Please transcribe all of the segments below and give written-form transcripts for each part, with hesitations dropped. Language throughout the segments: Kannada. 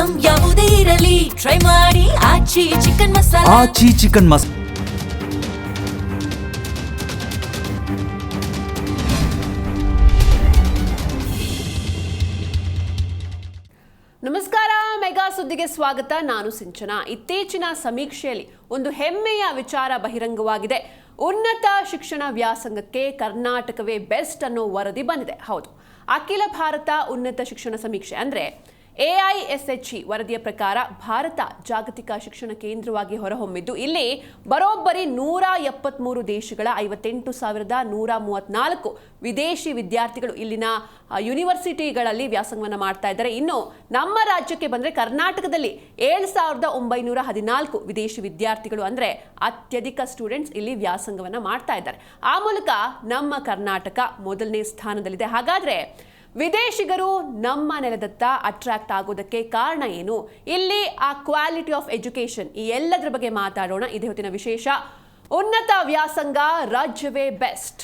ಐಟಂ ಯಾವುದೇ ಇರಲಿ ಟ್ರೈ ಮಾಡಿ ಆಚಿ ಚಿಕನ್ ಮಸಾಲಾ. ಆಚಿ ಚಿಕನ್ ಮಸಾಲಾ. ನಮಸ್ಕಾರ, ಮೆಗಾ ಸುದ್ದಿಗೆ ಸ್ವಾಗತ. ನಾನು ಸಿಂಚನಾ. ಇತ್ತೀಚಿನ ಸಮೀಕ್ಷೆಯಲ್ಲಿ ಒಂದು ಹೆಮ್ಮೆಯ ವಿಚಾರ ಬಹಿರಂಗವಾಗಿದೆ. ಉನ್ನತ ಶಿಕ್ಷಣ ವ್ಯಾಸಂಗಕ್ಕೆ ಕರ್ನಾಟಕವೇ ಬೆಸ್ಟ್ ಅನ್ನೋ ವರದಿ ಬಂದಿದೆ. ಹೌದು, ಅಖಿಲ ಭಾರತ ಉನ್ನತ ಶಿಕ್ಷಣ ಸಮೀಕ್ಷೆ ಅಂದ್ರೆ AISHE ವರದಿಯ ಪ್ರಕಾರ ಭಾರತ ಜಾಗತಿಕ ಶಿಕ್ಷಣ ಕೇಂದ್ರವಾಗಿ ಹೊರಹೊಮ್ಮಿದ್ದು ಇಲ್ಲಿ ಬರೋಬ್ಬರಿ 173 ದೇಶಗಳ 58,134 ವಿದೇಶಿ ವಿದ್ಯಾರ್ಥಿಗಳು ಇಲ್ಲಿನ ಯೂನಿವರ್ಸಿಟಿಗಳಲ್ಲಿ ವ್ಯಾಸಂಗವನ್ನು ಮಾಡ್ತಾ ಇದ್ದಾರೆ. ಇನ್ನು ನಮ್ಮ ರಾಜ್ಯಕ್ಕೆ ಬಂದರೆ ಕರ್ನಾಟಕದಲ್ಲಿ 7,914 ವಿದೇಶಿ ವಿದ್ಯಾರ್ಥಿಗಳು ಅಂದರೆ ಅತ್ಯಧಿಕ ಸ್ಟೂಡೆಂಟ್ಸ್ ಇಲ್ಲಿ ವ್ಯಾಸಂಗವನ್ನು ಮಾಡ್ತಾ ಇದ್ದಾರೆ. ಆ ಮೂಲಕ ನಮ್ಮ ಕರ್ನಾಟಕ ಮೊದಲನೇ ಸ್ಥಾನದಲ್ಲಿದೆ. ಹಾಗಾದರೆ ವಿದೇಶಿಗರು ನಮ್ಮ ನೆಲದತ್ತ ಅಟ್ರಾಕ್ಟ್ ಆಗೋದಕ್ಕೆ ಕಾರಣ ಏನು? ಇಲ್ಲಿ ಆ ಕ್ವಾಲಿಟಿ ಆಫ್ ಎಜುಕೇಶನ್, ಈ ಎಲ್ಲದರ ಬಗ್ಗೆ ಮಾತಾಡೋಣ. ಇದೇ ಹೊತ್ತಿನ ವಿಶೇಷ. ಉನ್ನತ ವ್ಯಾಸಂಗ ರಾಜ್ಯವೇ ಬೆಸ್ಟ್.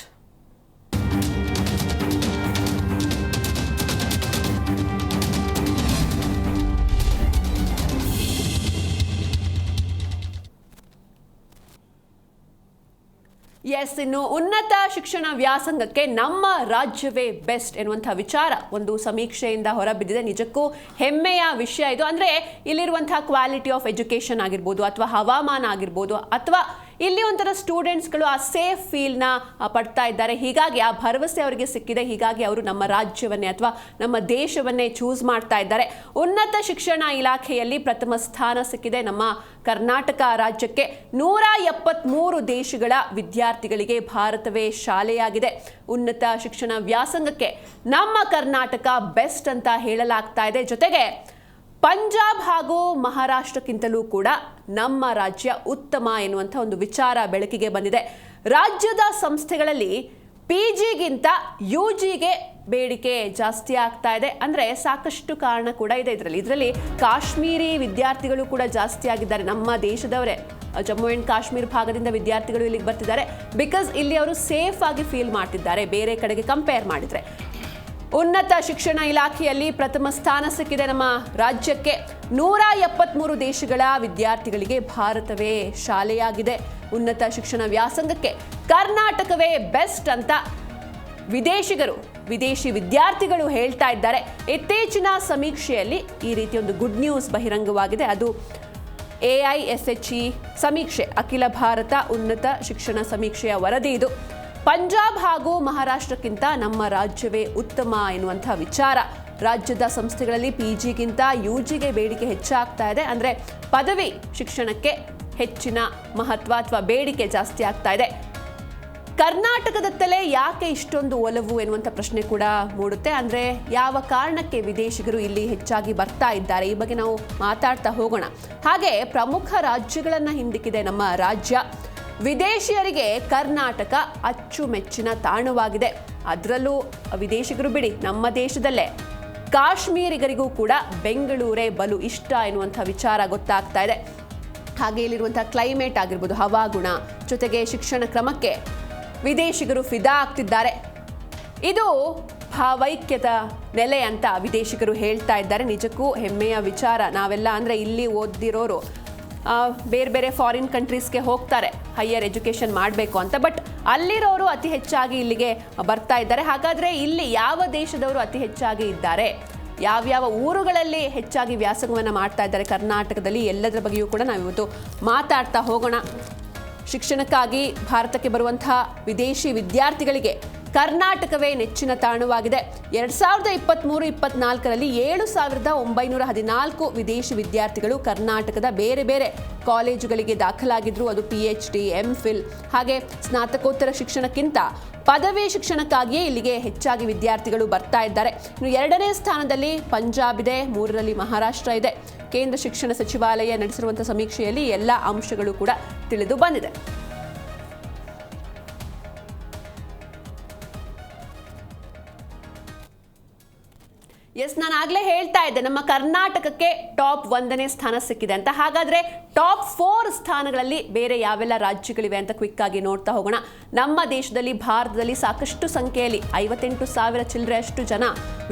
ಇನ್ನು ಉನ್ನತ ಶಿಕ್ಷಣ ವ್ಯಾಸಂಗಕ್ಕೆ ನಮ್ಮ ರಾಜ್ಯವೇ ಬೆಸ್ಟ್ ಎನ್ನುವಂತಹ ವಿಚಾರ ಒಂದು ಸಮೀಕ್ಷೆಯಿಂದ ಹೊರಬಿದ್ದಿದೆ. ನಿಜಕ್ಕೂ ಹೆಮ್ಮೆಯ ವಿಷಯ ಇದು. ಅಂದರೆ ಇಲ್ಲಿರುವಂತಹ ಕ್ವಾಲಿಟಿ ಆಫ್ ಎಜುಕೇಷನ್ ಆಗಿರ್ಬೋದು, ಅಥವಾ ಹವಾಮಾನ ಆಗಿರ್ಬೋದು, ಅಥವಾ ಇಲ್ಲಿ ಒಂಥರ ಸ್ಟೂಡೆಂಟ್ಸ್ಗಳು ಆ ಸೇಫ್ ಫೀಲ್ನ ಪಡ್ತಾ ಇದ್ದಾರೆ. ಹೀಗಾಗಿ ಆ ಭರವಸೆ ಅವರಿಗೆ ಸಿಕ್ಕಿದೆ. ಹೀಗಾಗಿ ಅವರು ನಮ್ಮ ರಾಜ್ಯವನ್ನೇ ಅಥವಾ ನಮ್ಮ ದೇಶವನ್ನೇ ಚೂಸ್ ಮಾಡ್ತಾ ಇದ್ದಾರೆ. ಉನ್ನತ ಶಿಕ್ಷಣ ಇಲಾಖೆಯಲ್ಲಿ ಪ್ರಥಮ ಸ್ಥಾನ ಸಿಕ್ಕಿದೆ ನಮ್ಮ ಕರ್ನಾಟಕ ರಾಜ್ಯಕ್ಕೆ. 173 ದೇಶಗಳ ವಿದ್ಯಾರ್ಥಿಗಳಿಗೆ ಭಾರತವೇ ಶಾಲೆಯಾಗಿದೆ. ಉನ್ನತ ಶಿಕ್ಷಣ ವ್ಯಾಸಂಗಕ್ಕೆ ನಮ್ಮ ಕರ್ನಾಟಕ ಬೆಸ್ಟ್ ಅಂತ ಹೇಳಲಾಗ್ತಾ ಇದೆ. ಜೊತೆಗೆ ಪಂಜಾಬ್ ಹಾಗೂ ಮಹಾರಾಷ್ಟ್ರಕ್ಕಿಂತಲೂ ಕೂಡ ನಮ್ಮ ರಾಜ್ಯ ಉತ್ತಮ ಎನ್ನುವಂಥ ಒಂದು ವಿಚಾರ ಬೆಳಕಿಗೆ ಬಂದಿದೆ. ರಾಜ್ಯದ ಸಂಸ್ಥೆಗಳಲ್ಲಿ PGಗಿಂತ UGಗೆ ಬೇಡಿಕೆ ಜಾಸ್ತಿ ಆಗ್ತಾ ಇದೆ. ಅಂದರೆ ಸಾಕಷ್ಟು ಕಾರಣ ಕೂಡ ಇದೆ ಇದರಲ್ಲಿ. ಕಾಶ್ಮೀರಿ ವಿದ್ಯಾರ್ಥಿಗಳು ಕೂಡ ಜಾಸ್ತಿ ಆಗಿದ್ದಾರೆ. ನಮ್ಮ ದೇಶದವರೇ, ಜಮ್ಮು ಆ್ಯಂಡ್ ಕಾಶ್ಮೀರ ಭಾಗದಿಂದ ವಿದ್ಯಾರ್ಥಿಗಳು ಇಲ್ಲಿಗೆ ಬರ್ತಿದ್ದಾರೆ. ಬಿಕಾಸ್ ಇಲ್ಲಿ ಅವರು ಸೇಫ್ ಆಗಿ ಫೀಲ್ ಮಾಡ್ತಿದ್ದಾರೆ ಬೇರೆ ಕಡೆಗೆ ಕಂಪೇರ್ ಮಾಡಿದರೆ. ಉನ್ನತ ಶಿಕ್ಷಣ ಇಲಾಖೆಯಲ್ಲಿ ಪ್ರಥಮ ಸ್ಥಾನ ಸಿಕ್ಕಿದೆ ನಮ್ಮ ರಾಜ್ಯಕ್ಕೆ. 173 ದೇಶಗಳ ವಿದ್ಯಾರ್ಥಿಗಳಿಗೆ ಭಾರತವೇ ಶಾಲೆಯಾಗಿದೆ. ಉನ್ನತ ಶಿಕ್ಷಣ ವ್ಯಾಸಂಗಕ್ಕೆ ಕರ್ನಾಟಕವೇ ಬೆಸ್ಟ್ ಅಂತ ವಿದೇಶಿ ವಿದ್ಯಾರ್ಥಿಗಳು ಹೇಳ್ತಾ ಇದ್ದಾರೆ. ಇತ್ತೀಚಿನ ಸಮೀಕ್ಷೆಯಲ್ಲಿ ಈ ರೀತಿ ಒಂದು ಗುಡ್ ನ್ಯೂಸ್ ಬಹಿರಂಗವಾಗಿದೆ. ಅದು AISHE ಸಮೀಕ್ಷೆ, ಅಖಿಲ ಭಾರತ ಉನ್ನತ ಶಿಕ್ಷಣ ಸಮೀಕ್ಷೆಯ ವರದಿ ಇದು. ಪಂಜಾಬ್ ಹಾಗೂ ಮಹಾರಾಷ್ಟ್ರಕ್ಕಿಂತ ನಮ್ಮ ರಾಜ್ಯವೇ ಉತ್ತಮ ಎನ್ನುವಂಥ ವಿಚಾರ. ರಾಜ್ಯದ ಸಂಸ್ಥೆಗಳಲ್ಲಿ PGಗಿಂತ UGಗೆ ಬೇಡಿಕೆ ಹೆಚ್ಚಾಗ್ತಾ ಇದೆ. ಅಂದರೆ ಪದವಿ ಶಿಕ್ಷಣಕ್ಕೆ ಹೆಚ್ಚಿನ ಮಹತ್ವ ಅಥವಾ ಬೇಡಿಕೆ ಜಾಸ್ತಿ ಆಗ್ತಾ ಇದೆ. ಕರ್ನಾಟಕದತ್ತಲೇ ಯಾಕೆ ಇಷ್ಟೊಂದು ಒಲವು ಎನ್ನುವಂಥ ಪ್ರಶ್ನೆ ಕೂಡ ಮೂಡುತ್ತೆ. ಅಂದರೆ ಯಾವ ಕಾರಣಕ್ಕೆ ವಿದೇಶಿಗರು ಇಲ್ಲಿ ಹೆಚ್ಚಾಗಿ ಬರ್ತಾ ಇದ್ದಾರೆ, ಈ ಬಗ್ಗೆ ನಾವು ಮಾತಾಡ್ತಾ ಹೋಗೋಣ. ಹಾಗೆ ಪ್ರಮುಖ ರಾಜ್ಯಗಳನ್ನು ಹಿಂದಿಕ್ಕಿದೆ ನಮ್ಮ ರಾಜ್ಯ. ವಿದೇಶಿಯರಿಗೆ ಕರ್ನಾಟಕ ಅಚ್ಚುಮೆಚ್ಚಿನ ತಾಣವಾಗಿದೆ. ಅದರಲ್ಲೂ ವಿದೇಶಿಗರು ಬಿಡಿ, ನಮ್ಮ ದೇಶದಲ್ಲೇ ಕಾಶ್ಮೀರಿಗರಿಗೂ ಕೂಡ ಬೆಂಗಳೂರೇ ಬಲು ಇಷ್ಟ ಎನ್ನುವಂಥ ವಿಚಾರ ಗೊತ್ತಾಗ್ತಾ ಇದೆ. ಹಾಗೆ ಇಲ್ಲಿರುವಂಥ ಕ್ಲೈಮೇಟ್ ಆಗಿರ್ಬೋದು, ಹವಾಗುಣ, ಜೊತೆಗೆ ಶಿಕ್ಷಣ ಕ್ರಮಕ್ಕೆ ವಿದೇಶಿಗರು ಫಿದಾ ಆಗ್ತಿದ್ದಾರೆ. ಇದು ಭಾವೈಕ್ಯದ ನೆಲೆ ಅಂತ ವಿದೇಶಿಗರು ಹೇಳ್ತಾ ಇದ್ದಾರೆ. ನಿಜಕ್ಕೂ ಹೆಮ್ಮೆಯ ವಿಚಾರ. ನಾವೆಲ್ಲ ಅಂದರೆ ಇಲ್ಲಿ ಓದಿರೋರು ಬೇರೆ ಬೇರೆ ಫಾರಿನ್ ಕಂಟ್ರೀಸ್ಗೆ ಹೋಗ್ತಾರೆ ಹೈಯರ್ ಎಜುಕೇಷನ್ ಮಾಡಬೇಕು ಅಂತ. ಬಟ್ ಅಲ್ಲಿರೋರು ಅತಿ ಹೆಚ್ಚಾಗಿ ಇಲ್ಲಿಗೆ ಬರ್ತಾ ಇದ್ದಾರೆ. ಹಾಗಾದರೆ ಇಲ್ಲಿ ಯಾವ ದೇಶದವರು ಅತಿ ಹೆಚ್ಚಾಗಿ ಇದ್ದಾರೆ, ಯಾವ್ಯಾವ ಊರುಗಳಲ್ಲಿ ಹೆಚ್ಚಾಗಿ ವ್ಯಾಸಂಗವನ್ನು ಮಾಡ್ತಾ ಇದ್ದಾರೆ ಕರ್ನಾಟಕದಲ್ಲಿ, ಎಲ್ಲದರ ಬಗ್ಗೆಯೂ ಕೂಡ ನಾವಿವತ್ತು ಮಾತಾಡ್ತಾ ಹೋಗೋಣ. ಶಿಕ್ಷಣಕ್ಕಾಗಿ ಭಾರತಕ್ಕೆ ಬರುವಂತಹ ವಿದೇಶಿ ವಿದ್ಯಾರ್ಥಿಗಳಿಗೆ ಕರ್ನಾಟಕವೇ ನೆಚ್ಚಿನ ತಾಣವಾಗಿದೆ. 2023-24ರಲ್ಲಿ 7,914 ವಿದೇಶಿ ವಿದ್ಯಾರ್ಥಿಗಳು ಕರ್ನಾಟಕದ ಬೇರೆ ಬೇರೆ ಕಾಲೇಜುಗಳಿಗೆ ದಾಖಲಾಗಿದ್ರು. ಅದು PhD, MPhil ಹಾಗೆ ಸ್ನಾತಕೋತ್ತರ ಶಿಕ್ಷಣಕ್ಕಿಂತ ಪದವಿ ಶಿಕ್ಷಣಕ್ಕಾಗಿಯೇ ಇಲ್ಲಿಗೆ ಹೆಚ್ಚಾಗಿ ವಿದ್ಯಾರ್ಥಿಗಳು ಬರ್ತಾ ಇದ್ದಾರೆ. ಇನ್ನು 2ನೇ ಸ್ಥಾನದಲ್ಲಿ ಪಂಜಾಬ್ ಇದೆ, 3ರಲ್ಲಿ ಮಹಾರಾಷ್ಟ್ರ ಇದೆ. ಕೇಂದ್ರ ಶಿಕ್ಷಣ ಸಚಿವಾಲಯ ನಡೆಸಿರುವಂತಹ ಸಮೀಕ್ಷೆಯಲ್ಲಿ ಎಲ್ಲ ಅಂಶಗಳು ಕೂಡ ತಿಳಿದು ಬಂದಿದೆ. ನಾನು ಆಗಲೇ ಹೇಳ್ತಾ ಇದ್ದೆ ನಮ್ಮ ಕರ್ನಾಟಕಕ್ಕೆ ಟಾಪ್ 1ನೇ ಸ್ಥಾನ ಸಿಕ್ಕಿದೆ ಅಂತ. ಹಾಗಾದರೆ ಟಾಪ್ 4 ಸ್ಥಾನಗಳಲ್ಲಿ ಬೇರೆ ಯಾವೆಲ್ಲ ರಾಜ್ಯಗಳಿವೆ ಅಂತ ಕ್ವಿಕ್ ಆಗಿ ನೋಡ್ತಾ ಹೋಗೋಣ. ನಮ್ಮ ದೇಶದಲ್ಲಿ ಭಾರತದಲ್ಲಿ ಸಾಕಷ್ಟು ಸಂಖ್ಯೆಯಲ್ಲಿ 58,000 ಚಿಲ್ಲರೆಯಷ್ಟು ಜನ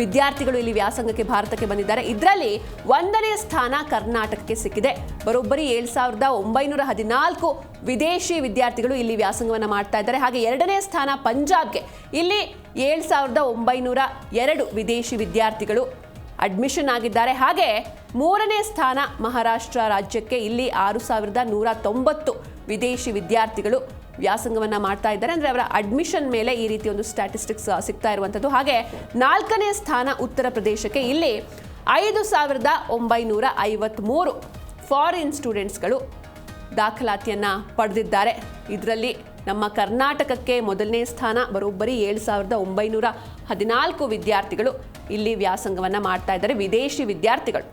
ವಿದ್ಯಾರ್ಥಿಗಳು ಇಲ್ಲಿ ವ್ಯಾಸಂಗಕ್ಕೆ ಭಾರತಕ್ಕೆ ಬಂದಿದ್ದಾರೆ. ಇದರಲ್ಲಿ 1ನೇ ಸ್ಥಾನ ಕರ್ನಾಟಕಕ್ಕೆ ಸಿಕ್ಕಿದೆ. ಬರೋಬ್ಬರಿ 7,914 ವಿದೇಶಿ ವಿದ್ಯಾರ್ಥಿಗಳು ಇಲ್ಲಿ ವ್ಯಾಸಂಗವನ್ನು ಮಾಡ್ತಾ ಇದ್ದಾರೆ. ಹಾಗೆ 2ನೇ ಸ್ಥಾನ ಪಂಜಾಬ್ಗೆ. ಇಲ್ಲಿ 7,902 ವಿದೇಶಿ ವಿದ್ಯಾರ್ಥಿಗಳು ಅಡ್ಮಿಷನ್ ಆಗಿದ್ದಾರೆ. ಹಾಗೆ 3ನೇ ಸ್ಥಾನ ಮಹಾರಾಷ್ಟ್ರ ರಾಜ್ಯಕ್ಕೆ. ಇಲ್ಲಿ 6,190 ವಿದೇಶಿ ವಿದ್ಯಾರ್ಥಿಗಳು ವ್ಯಾಸಂಗವನ್ನು ಮಾಡ್ತಾ ಇದ್ದಾರೆ. ಅಂದರೆ ಅವರ ಅಡ್ಮಿಷನ್ ಮೇಲೆ ಈ ರೀತಿ ಒಂದು ಸ್ಟ್ಯಾಟಿಸ್ಟಿಕ್ಸ್ ಸಿಗ್ತಾ ಇರುವಂಥದ್ದು. ಹಾಗೆ 4ನೇ ಸ್ಥಾನ ಉತ್ತರ ಪ್ರದೇಶಕ್ಕೆ. ಇಲ್ಲಿ 5,953 ಫಾರಿನ್ ಸ್ಟೂಡೆಂಟ್ಸ್ಗಳು ದಾಖಲಾತಿಯನ್ನು ಪಡೆದಿದ್ದಾರೆ. ಇದರಲ್ಲಿ ನಮ್ಮ ಕರ್ನಾಟಕಕ್ಕೆ 1ನೇ ಸ್ಥಾನ. ಬರೋಬ್ಬರಿ 7,914 ವಿದ್ಯಾರ್ಥಿಗಳು ಇಲ್ಲಿ ವ್ಯಾಸಂಗವನ್ನು ಮಾಡ್ತಾ ಇದ್ದಾರೆ, ವಿದೇಶಿ ವಿದ್ಯಾರ್ಥಿಗಳು.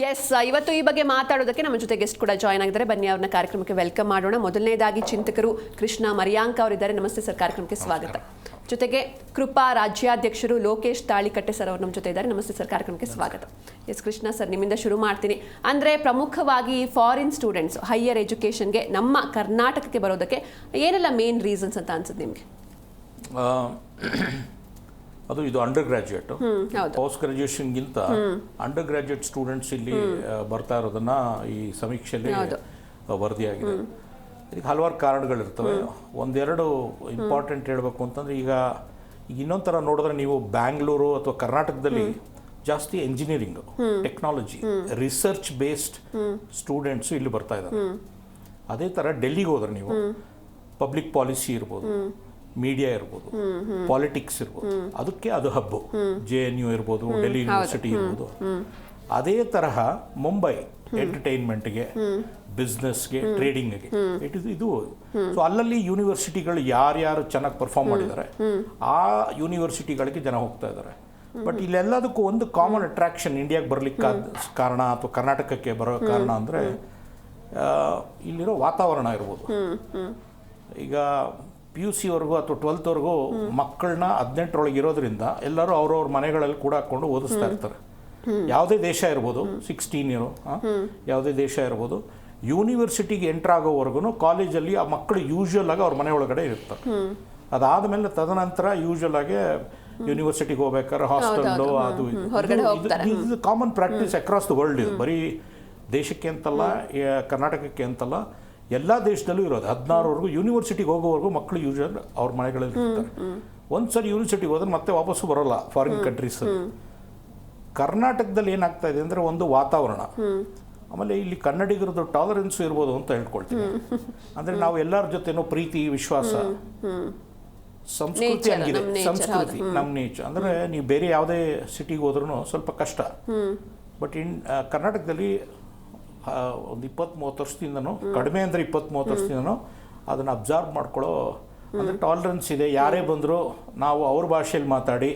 ಎಸ್, ಇವತ್ತು ಈ ಬಗ್ಗೆ ಮಾತಾಡೋದಕ್ಕೆ ನಮ್ಮ ಜೊತೆ ಗೆಸ್ಟ್ ಕೂಡ ಜಾಯ್ನ್ ಆಗಿದ್ದಾರೆ. ಬನ್ನಿ ಅವ್ರನ್ನ ಕಾರ್ಯಕ್ರಮಕ್ಕೆ ವೆಲ್ಕಮ್ ಮಾಡೋಣ. ಮೊದಲನೇದಾಗಿ ಚಿಂತಕರು ಕೃಷ್ಣ ಮರಿಯಾಂಕ ಅವರಿದ್ದಾರೆ. ನಮಸ್ತೆ ಸರ್, ಕಾರ್ಯಕ್ರಮಕ್ಕೆ ಸ್ವಾಗತ. ಜೊತೆಗೆ ಕೃಪಾ ರಾಜ್ಯಾಧ್ಯಕ್ಷರು ಲೋಕೇಶ್ ತಾಳಿಕಟ್ಟೆ ಸರ್ ಅವರು ನಮ್ಮ ಜೊತೆ ಇದ್ದಾರೆ. ನಮಸ್ತೆ ಸರ್, ಕಾರ್ಯಕ್ರಮಕ್ಕೆ ಸ್ವಾಗತ. ಎಸ್ ಕೃಷ್ಣ ಸರ್, ನಿಮ್ಮಿಂದ ಶುರು ಮಾಡ್ತೀನಿ. ಅಂದರೆ ಪ್ರಮುಖವಾಗಿ ಫಾರಿನ್ ಸ್ಟೂಡೆಂಟ್ಸ್ ಹೈಯರ್ ಎಜುಕೇಷನ್ಗೆ ನಮ್ಮ ಕರ್ನಾಟಕಕ್ಕೆ ಬರೋದಕ್ಕೆ ಏನೆಲ್ಲ ಮೇನ್ ರೀಸನ್ಸ್ ಅಂತ ಅನ್ಸುತ್ತೆ ನಿಮಗೆ? ಅದು ಇದು ಅಂಡರ್ ಗ್ರಾಜ್ಯುಯೇಟ್. ಪೋಸ್ಟ್ ಗ್ರಾಜ್ಯುಯೇಷನ್ಗಿಂತ ಅಂಡರ್ ಗ್ರಾಜ್ಯುಯೇಟ್ ಸ್ಟೂಡೆಂಟ್ಸ್ ಇಲ್ಲಿ ಬರ್ತಾ ಇರೋದನ್ನ ಈ ಸಮೀಕ್ಷೆಯಲ್ಲಿ ವರದಿಯಾಗಿದೆ. ಇದಕ್ಕೆ ಹಲವಾರು ಕಾರಣಗಳಿರ್ತವೆ. ಒಂದೆರಡು ಇಂಪಾರ್ಟೆಂಟ್ ಹೇಳಬೇಕು ಅಂತಂದರೆ, ಈಗ ಇನ್ನೊಂದು ಥರ ನೋಡಿದ್ರೆ ನೀವು ಬ್ಯಾಂಗ್ಳೂರು ಅಥವಾ ಕರ್ನಾಟಕದಲ್ಲಿ ಜಾಸ್ತಿ engineering, technology, research based students ಇಲ್ಲಿ ಬರ್ತಾ ಇದ್ದಾರೆ. ಅದೇ ಥರ ಡೆಲ್ಲಿಗೆ ಹೋದ್ರೆ ನೀವು ಪಬ್ಲಿಕ್ ಪಾಲಿಸಿ ಇರ್ಬೋದು, ಮೀಡಿಯಾ ಇರ್ಬೋದು, ಪಾಲಿಟಿಕ್ಸ್ ಇರ್ಬೋದು, ಅದಕ್ಕೆ ಅದು ಹಬ್ಬು. JNU ಇರ್ಬೋದು, ಡೆಲ್ಲಿ ಯೂನಿವರ್ಸಿಟಿ ಇರ್ಬೋದು. ಅದೇ ತರಹ ಮುಂಬೈ ಎಂಟರ್ಟೈನ್ಮೆಂಟ್ಗೆ, ಬಿಸ್ನೆಸ್ಗೆ, ಟ್ರೇಡಿಂಗ್ಗೆ ಇದು. ಸೊ ಅಲ್ಲಲ್ಲಿ ಯೂನಿವರ್ಸಿಟಿಗಳು ಯಾರ್ಯಾರು ಚೆನ್ನಾಗಿ ಪರ್ಫಾರ್ಮ್ ಮಾಡಿದ್ದಾರೆ ಆ ಯೂನಿವರ್ಸಿಟಿಗಳಿಗೆ ಜನ ಹೋಗ್ತಾ ಇದ್ದಾರೆ. ಬಟ್ ಇಲ್ಲೆಲ್ಲದಕ್ಕೂ ಒಂದು ಕಾಮನ್ ಅಟ್ರಾಕ್ಷನ್ ಇಂಡಿಯಾಗೆ ಬರಲಿಕ್ಕೆ ಕಾರಣ ಅಥವಾ ಕರ್ನಾಟಕಕ್ಕೆ ಬರೋ ಕಾರಣ ಅಂದರೆ ಇಲ್ಲಿರೋ ವಾತಾವರಣ ಇರ್ಬೋದು. ಈಗ PUC-ವರೆಗೂ ಅಥವಾ 12th ಮಕ್ಕಳನ್ನ 18ರೊಳಗೆ ಇರೋದ್ರಿಂದ ಎಲ್ಲರೂ ಅವ್ರವ್ರ ಮನೆಗಳಲ್ಲಿ ಕೂಡ ಹಾಕ್ಕೊಂಡು ಓದಿಸ್ತಾ ಇರ್ತಾರೆ. ಯಾವುದೇ ದೇಶ ಇರ್ಬೋದು, 16 ಇರೋ ಯಾವುದೇ ದೇಶ ಇರ್ಬೋದು, ಯೂನಿವರ್ಸಿಟಿಗೆ ಎಂಟ್ರ್ ಆಗೋವರೆಗೂ ಕಾಲೇಜಲ್ಲಿ ಆ ಮಕ್ಕಳು ಯೂಶ್ವಲ್ ಆಗಿ ಅವ್ರ ಮನೆ ಒಳಗಡೆ ಇರ್ತಾರೆ. ಅದಾದಮೇಲೆ ತದನಂತರ ಯೂಶ್ವಲ್ ಆಗಿ ಯೂನಿವರ್ಸಿಟಿಗೆ ಹೋಗ್ಬೇಕಾದ್ರೆ ಹಾಸ್ಟೆಲ್ಲು ಅದು ಇದು common practice across the world. ಇದು ಬರೀ ದೇಶಕ್ಕೆ ಅಂತಲ್ಲ, ಕರ್ನಾಟಕಕ್ಕೆ ಅಂತಲ್ಲ, ಎಲ್ಲ ದೇಶದಲ್ಲೂ ಇರೋದು. 16ವರೆಗೂ ಯೂನಿವರ್ಸಿಟಿಗೆ ಹೋಗೋವರೆಗೂ ಮಕ್ಕಳು ಯೂಶಲ್ ಅವ್ರ ಮನೆಗಳಲ್ಲಿ ಇರ್ತಾರೆ. ಒಂದ್ಸರಿ ಯೂನಿವರ್ಸಿಟಿಗೆ ಹೋದ್ರೆ ಮತ್ತೆ ವಾಪಸ್ಸು ಬರೋಲ್ಲ ಫಾರಿನ್ ಕಂಟ್ರೀಸಲ್ಲಿ. ಕರ್ನಾಟಕದಲ್ಲಿ ಏನಾಗ್ತಾ ಇದೆ ಅಂದರೆ ಒಂದು ವಾತಾವರಣ, ಆಮೇಲೆ ಇಲ್ಲಿ ಕನ್ನಡಿಗರದ್ದು ಟಾಲರೆನ್ಸು ಇರ್ಬೋದು ಅಂತ ಹೇಳ್ಕೊಳ್ತೀನಿ. ಅಂದರೆ ನಾವು ಎಲ್ಲರ ಜೊತೆನೂ ಪ್ರೀತಿ, ವಿಶ್ವಾಸ, ಸಂಸ್ಕೃತಿ ಹಂಗಿದೆ. ಸಂಸ್ಕೃತಿ ನಮ್ಮ ನೇಚರ್. ಅಂದರೆ ನೀವು ಬೇರೆ ಯಾವುದೇ ಸಿಟಿಗೆ ಹೋದ್ರೂ ಸ್ವಲ್ಪ ಕಷ್ಟ. ಬಟ್ ಕರ್ನಾಟಕದಲ್ಲಿ ಒಂದು 20-30 ವರ್ಷದಿಂದನೂ, ಕಡಿಮೆ ಅಂದರೆ 20-30 ವರ್ಷದಿಂದನೂ ಅದನ್ನು ಅಬ್ಸರ್ವ್ ಮಾಡ್ಕೊಳ್ಳೋ ಅಂದರೆ ಟಾಲರೆನ್ಸ್ ಇದೆ. ಯಾರೇ ಬಂದರೂ ನಾವು ಅವ್ರ ಭಾಷೆಯಲ್ಲಿ ಮಾತಾಡಿ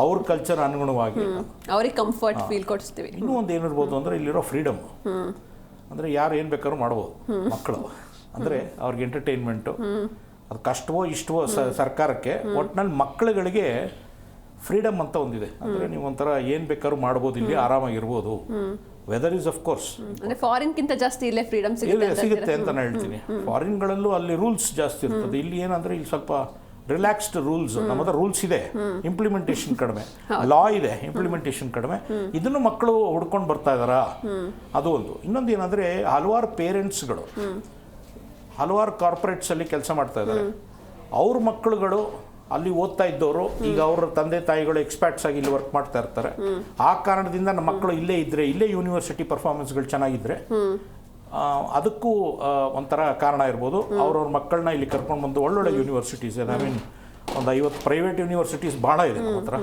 ಅವ್ರ ಕಲ್ಚರ್ ಅನುಗುಣವಾಗಿ ಅವ್ರಿಗೆ ಕಂಫರ್ಟ್ ಫೀಲ್ ಕೊಡಿಸ್ತೀವಿ. ಇನ್ನೂ ಒಂದು ಏನಿರ್ಬೋದು ಅಂದರೆ ಇಲ್ಲಿರೋ ಫ್ರೀಡಮ್. ಅಂದರೆ ಯಾರು ಏನು ಬೇಕಾದ್ರೂ ಮಾಡ್ಬೋದು ಮಕ್ಕಳು. ಅಂದರೆ ಅವ್ರಿಗೆ ಎಂಟರ್ಟೈನ್ಮೆಂಟು ಅದು ಕಷ್ಟವೋ ಇಷ್ಟವೋ ಸರ್ಕಾರಕ್ಕೆ, ಒಟ್ಟಿನಲ್ಲಿ ಮಕ್ಕಳುಗಳಿಗೆ ಫ್ರೀಡಮ್ ಅಂತ ಒಂದಿದೆ. ಅಂದರೆ ನೀವು ಒಂಥರ ಏನು ಬೇಕಾದ್ರೂ ಮಾಡ್ಬೋದು, ಇಲ್ಲಿ ಆರಾಮಾಗಿರ್ಬೋದು. ವೆದರ್ ಈಸ್ ಆಫ್ ಕೋರ್ಸ್ ಫಾರಿನ್ಗಿಂತ ಜಾಸ್ತಿ ಇಲ್ಲೇ ಫ್ರೀಡಮ್ ಸಿಗುತ್ತೆ ಅಂತ ನಾನು ಹೇಳ್ತೀನಿ. ಫಾರಿನ್ಗಳಲ್ಲೂ ಅಲ್ಲಿ ರೂಲ್ಸ್ ಜಾಸ್ತಿ ಇರ್ತದೆ. ಇಲ್ಲಿ ಏನಂದರೆ ಇಲ್ಲಿ ಸ್ವಲ್ಪ ರಿಲ್ಯಾಕ್ಸ್ಡ್ ರೂಲ್ಸ್. ನಮ್ಮ ಹತ್ರ ರೂಲ್ಸ್ ಇದೆ, ಇಂಪ್ಲಿಮೆಂಟೇಷನ್ ಕಡಿಮೆ. ಲಾ ಇದೆ, ಇಂಪ್ಲಿಮೆಂಟೇಷನ್ ಕಡಿಮೆ. ಇದನ್ನು ಮಕ್ಕಳು ಹುಡ್ಕೊಂಡು ಬರ್ತಾ ಇದ್ದಾರಾ, ಅದು ಒಂದು. ಇನ್ನೊಂದು ಏನಂದರೆ ಹಲವಾರು ಪೇರೆಂಟ್ಸ್ಗಳು ಹಲವಾರು ಕಾರ್ಪೊರೇಟ್ಸಲ್ಲಿ ಕೆಲಸ ಮಾಡ್ತಾ ಇದ್ದಾರೆ. ಅವ್ರ ಮಕ್ಕಳುಗಳು ಅಲ್ಲಿ ಓದ್ತಾ ಇದ್ದವರು ಈಗ ಅವ್ರ ತಂದೆ ತಾಯಿಗಳು ಎಕ್ಸ್ಪರ್ಟ್ಸ್ ಆಗಿ ಇಲ್ಲಿ ವರ್ಕ್ ಮಾಡ್ತಾ ಇರ್ತಾರೆ. ಆ ಕಾರಣದಿಂದ ನಮ್ಮ ಮಕ್ಕಳು ಇಲ್ಲೇ ಇದ್ದರೆ, ಇಲ್ಲೇ ಯೂನಿವರ್ಸಿಟಿ ಪರ್ಫಾರ್ಮೆನ್ಸ್ಗಳು ಚೆನ್ನಾಗಿದ್ದರೆ ಅದಕ್ಕೂ ಒಂಥರ ಕಾರಣ ಇರ್ಬೋದು. ಅವ್ರವ್ರ ಮಕ್ಕಳನ್ನ ಇಲ್ಲಿ ಕರ್ಕೊಂಡು ಬಂದು ಒಳ್ಳೊಳ್ಳೆ ಯೂನಿವರ್ಸಿಟೀಸ್, ಐ ಮೀನ್ ಒಂದು 50 ಪ್ರೈವೇಟ್ ಯೂನಿವರ್ಸಿಟೀಸ್ ಭಾಳ ಇದೆ ನಮ್ಮ ಹತ್ರ.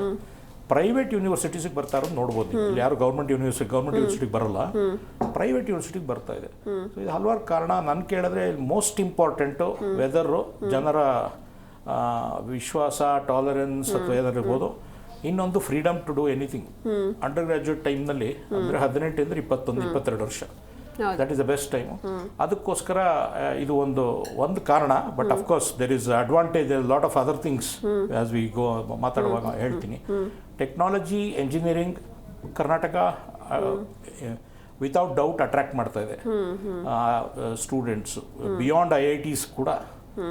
ಪ್ರೈವೇಟ್ ಯೂನಿವರ್ಸಿಟೀಸಿಗೆ ಬರ್ತಾ ಇರೋದು ನೋಡ್ಬೋದು. ಇಲ್ಲಿ ಯಾರು ಗೌರ್ಮೆಂಟ್ ಯೂನಿವರ್ಸಿಟಿಗೆ ಬರಲ್ಲ, ಪ್ರೈವೇಟ್ ಯೂನಿವರ್ಸಿಟಿಗೆ ಬರ್ತಾ ಇದೆ. ಸೊ ಇದು ಹಲವಾರು ಕಾರಣ. ನನ್ನ ಕೇಳಿದ್ರೆ ಮೋಸ್ಟ್ ಇಂಪಾರ್ಟೆಂಟು ವೆದರು, ಜನರ ವಿಶ್ವಾಸ, ಟಾಲರೆನ್ಸ್ ಅಥವಾ ಏನಾರಿರ್ಬೋದು. ಇನ್ನೊಂದು freedom to do anything. Undergraduate ಟೈಮ್ನಲ್ಲಿ ಅಂದರೆ 18 ಅಂದರೆ 21-22 ವರ್ಷ, that is the best time. ಅದಕ್ಕೋಸ್ಕರ ಇದು ಒಂದು ಕಾರಣ. But of course there is advantage, lot of other things as we go ಮಾತಾಡುವಾಗ ಹೇಳ್ತೀನಿ. Technology, engineering, Karnataka without doubt attract ಮಾಡ್ತಾ ಇದೆ ಸ್ಟೂಡೆಂಟ್ಸ್. ಬಿಯಾಂಡ್ IITs ಕೂಡ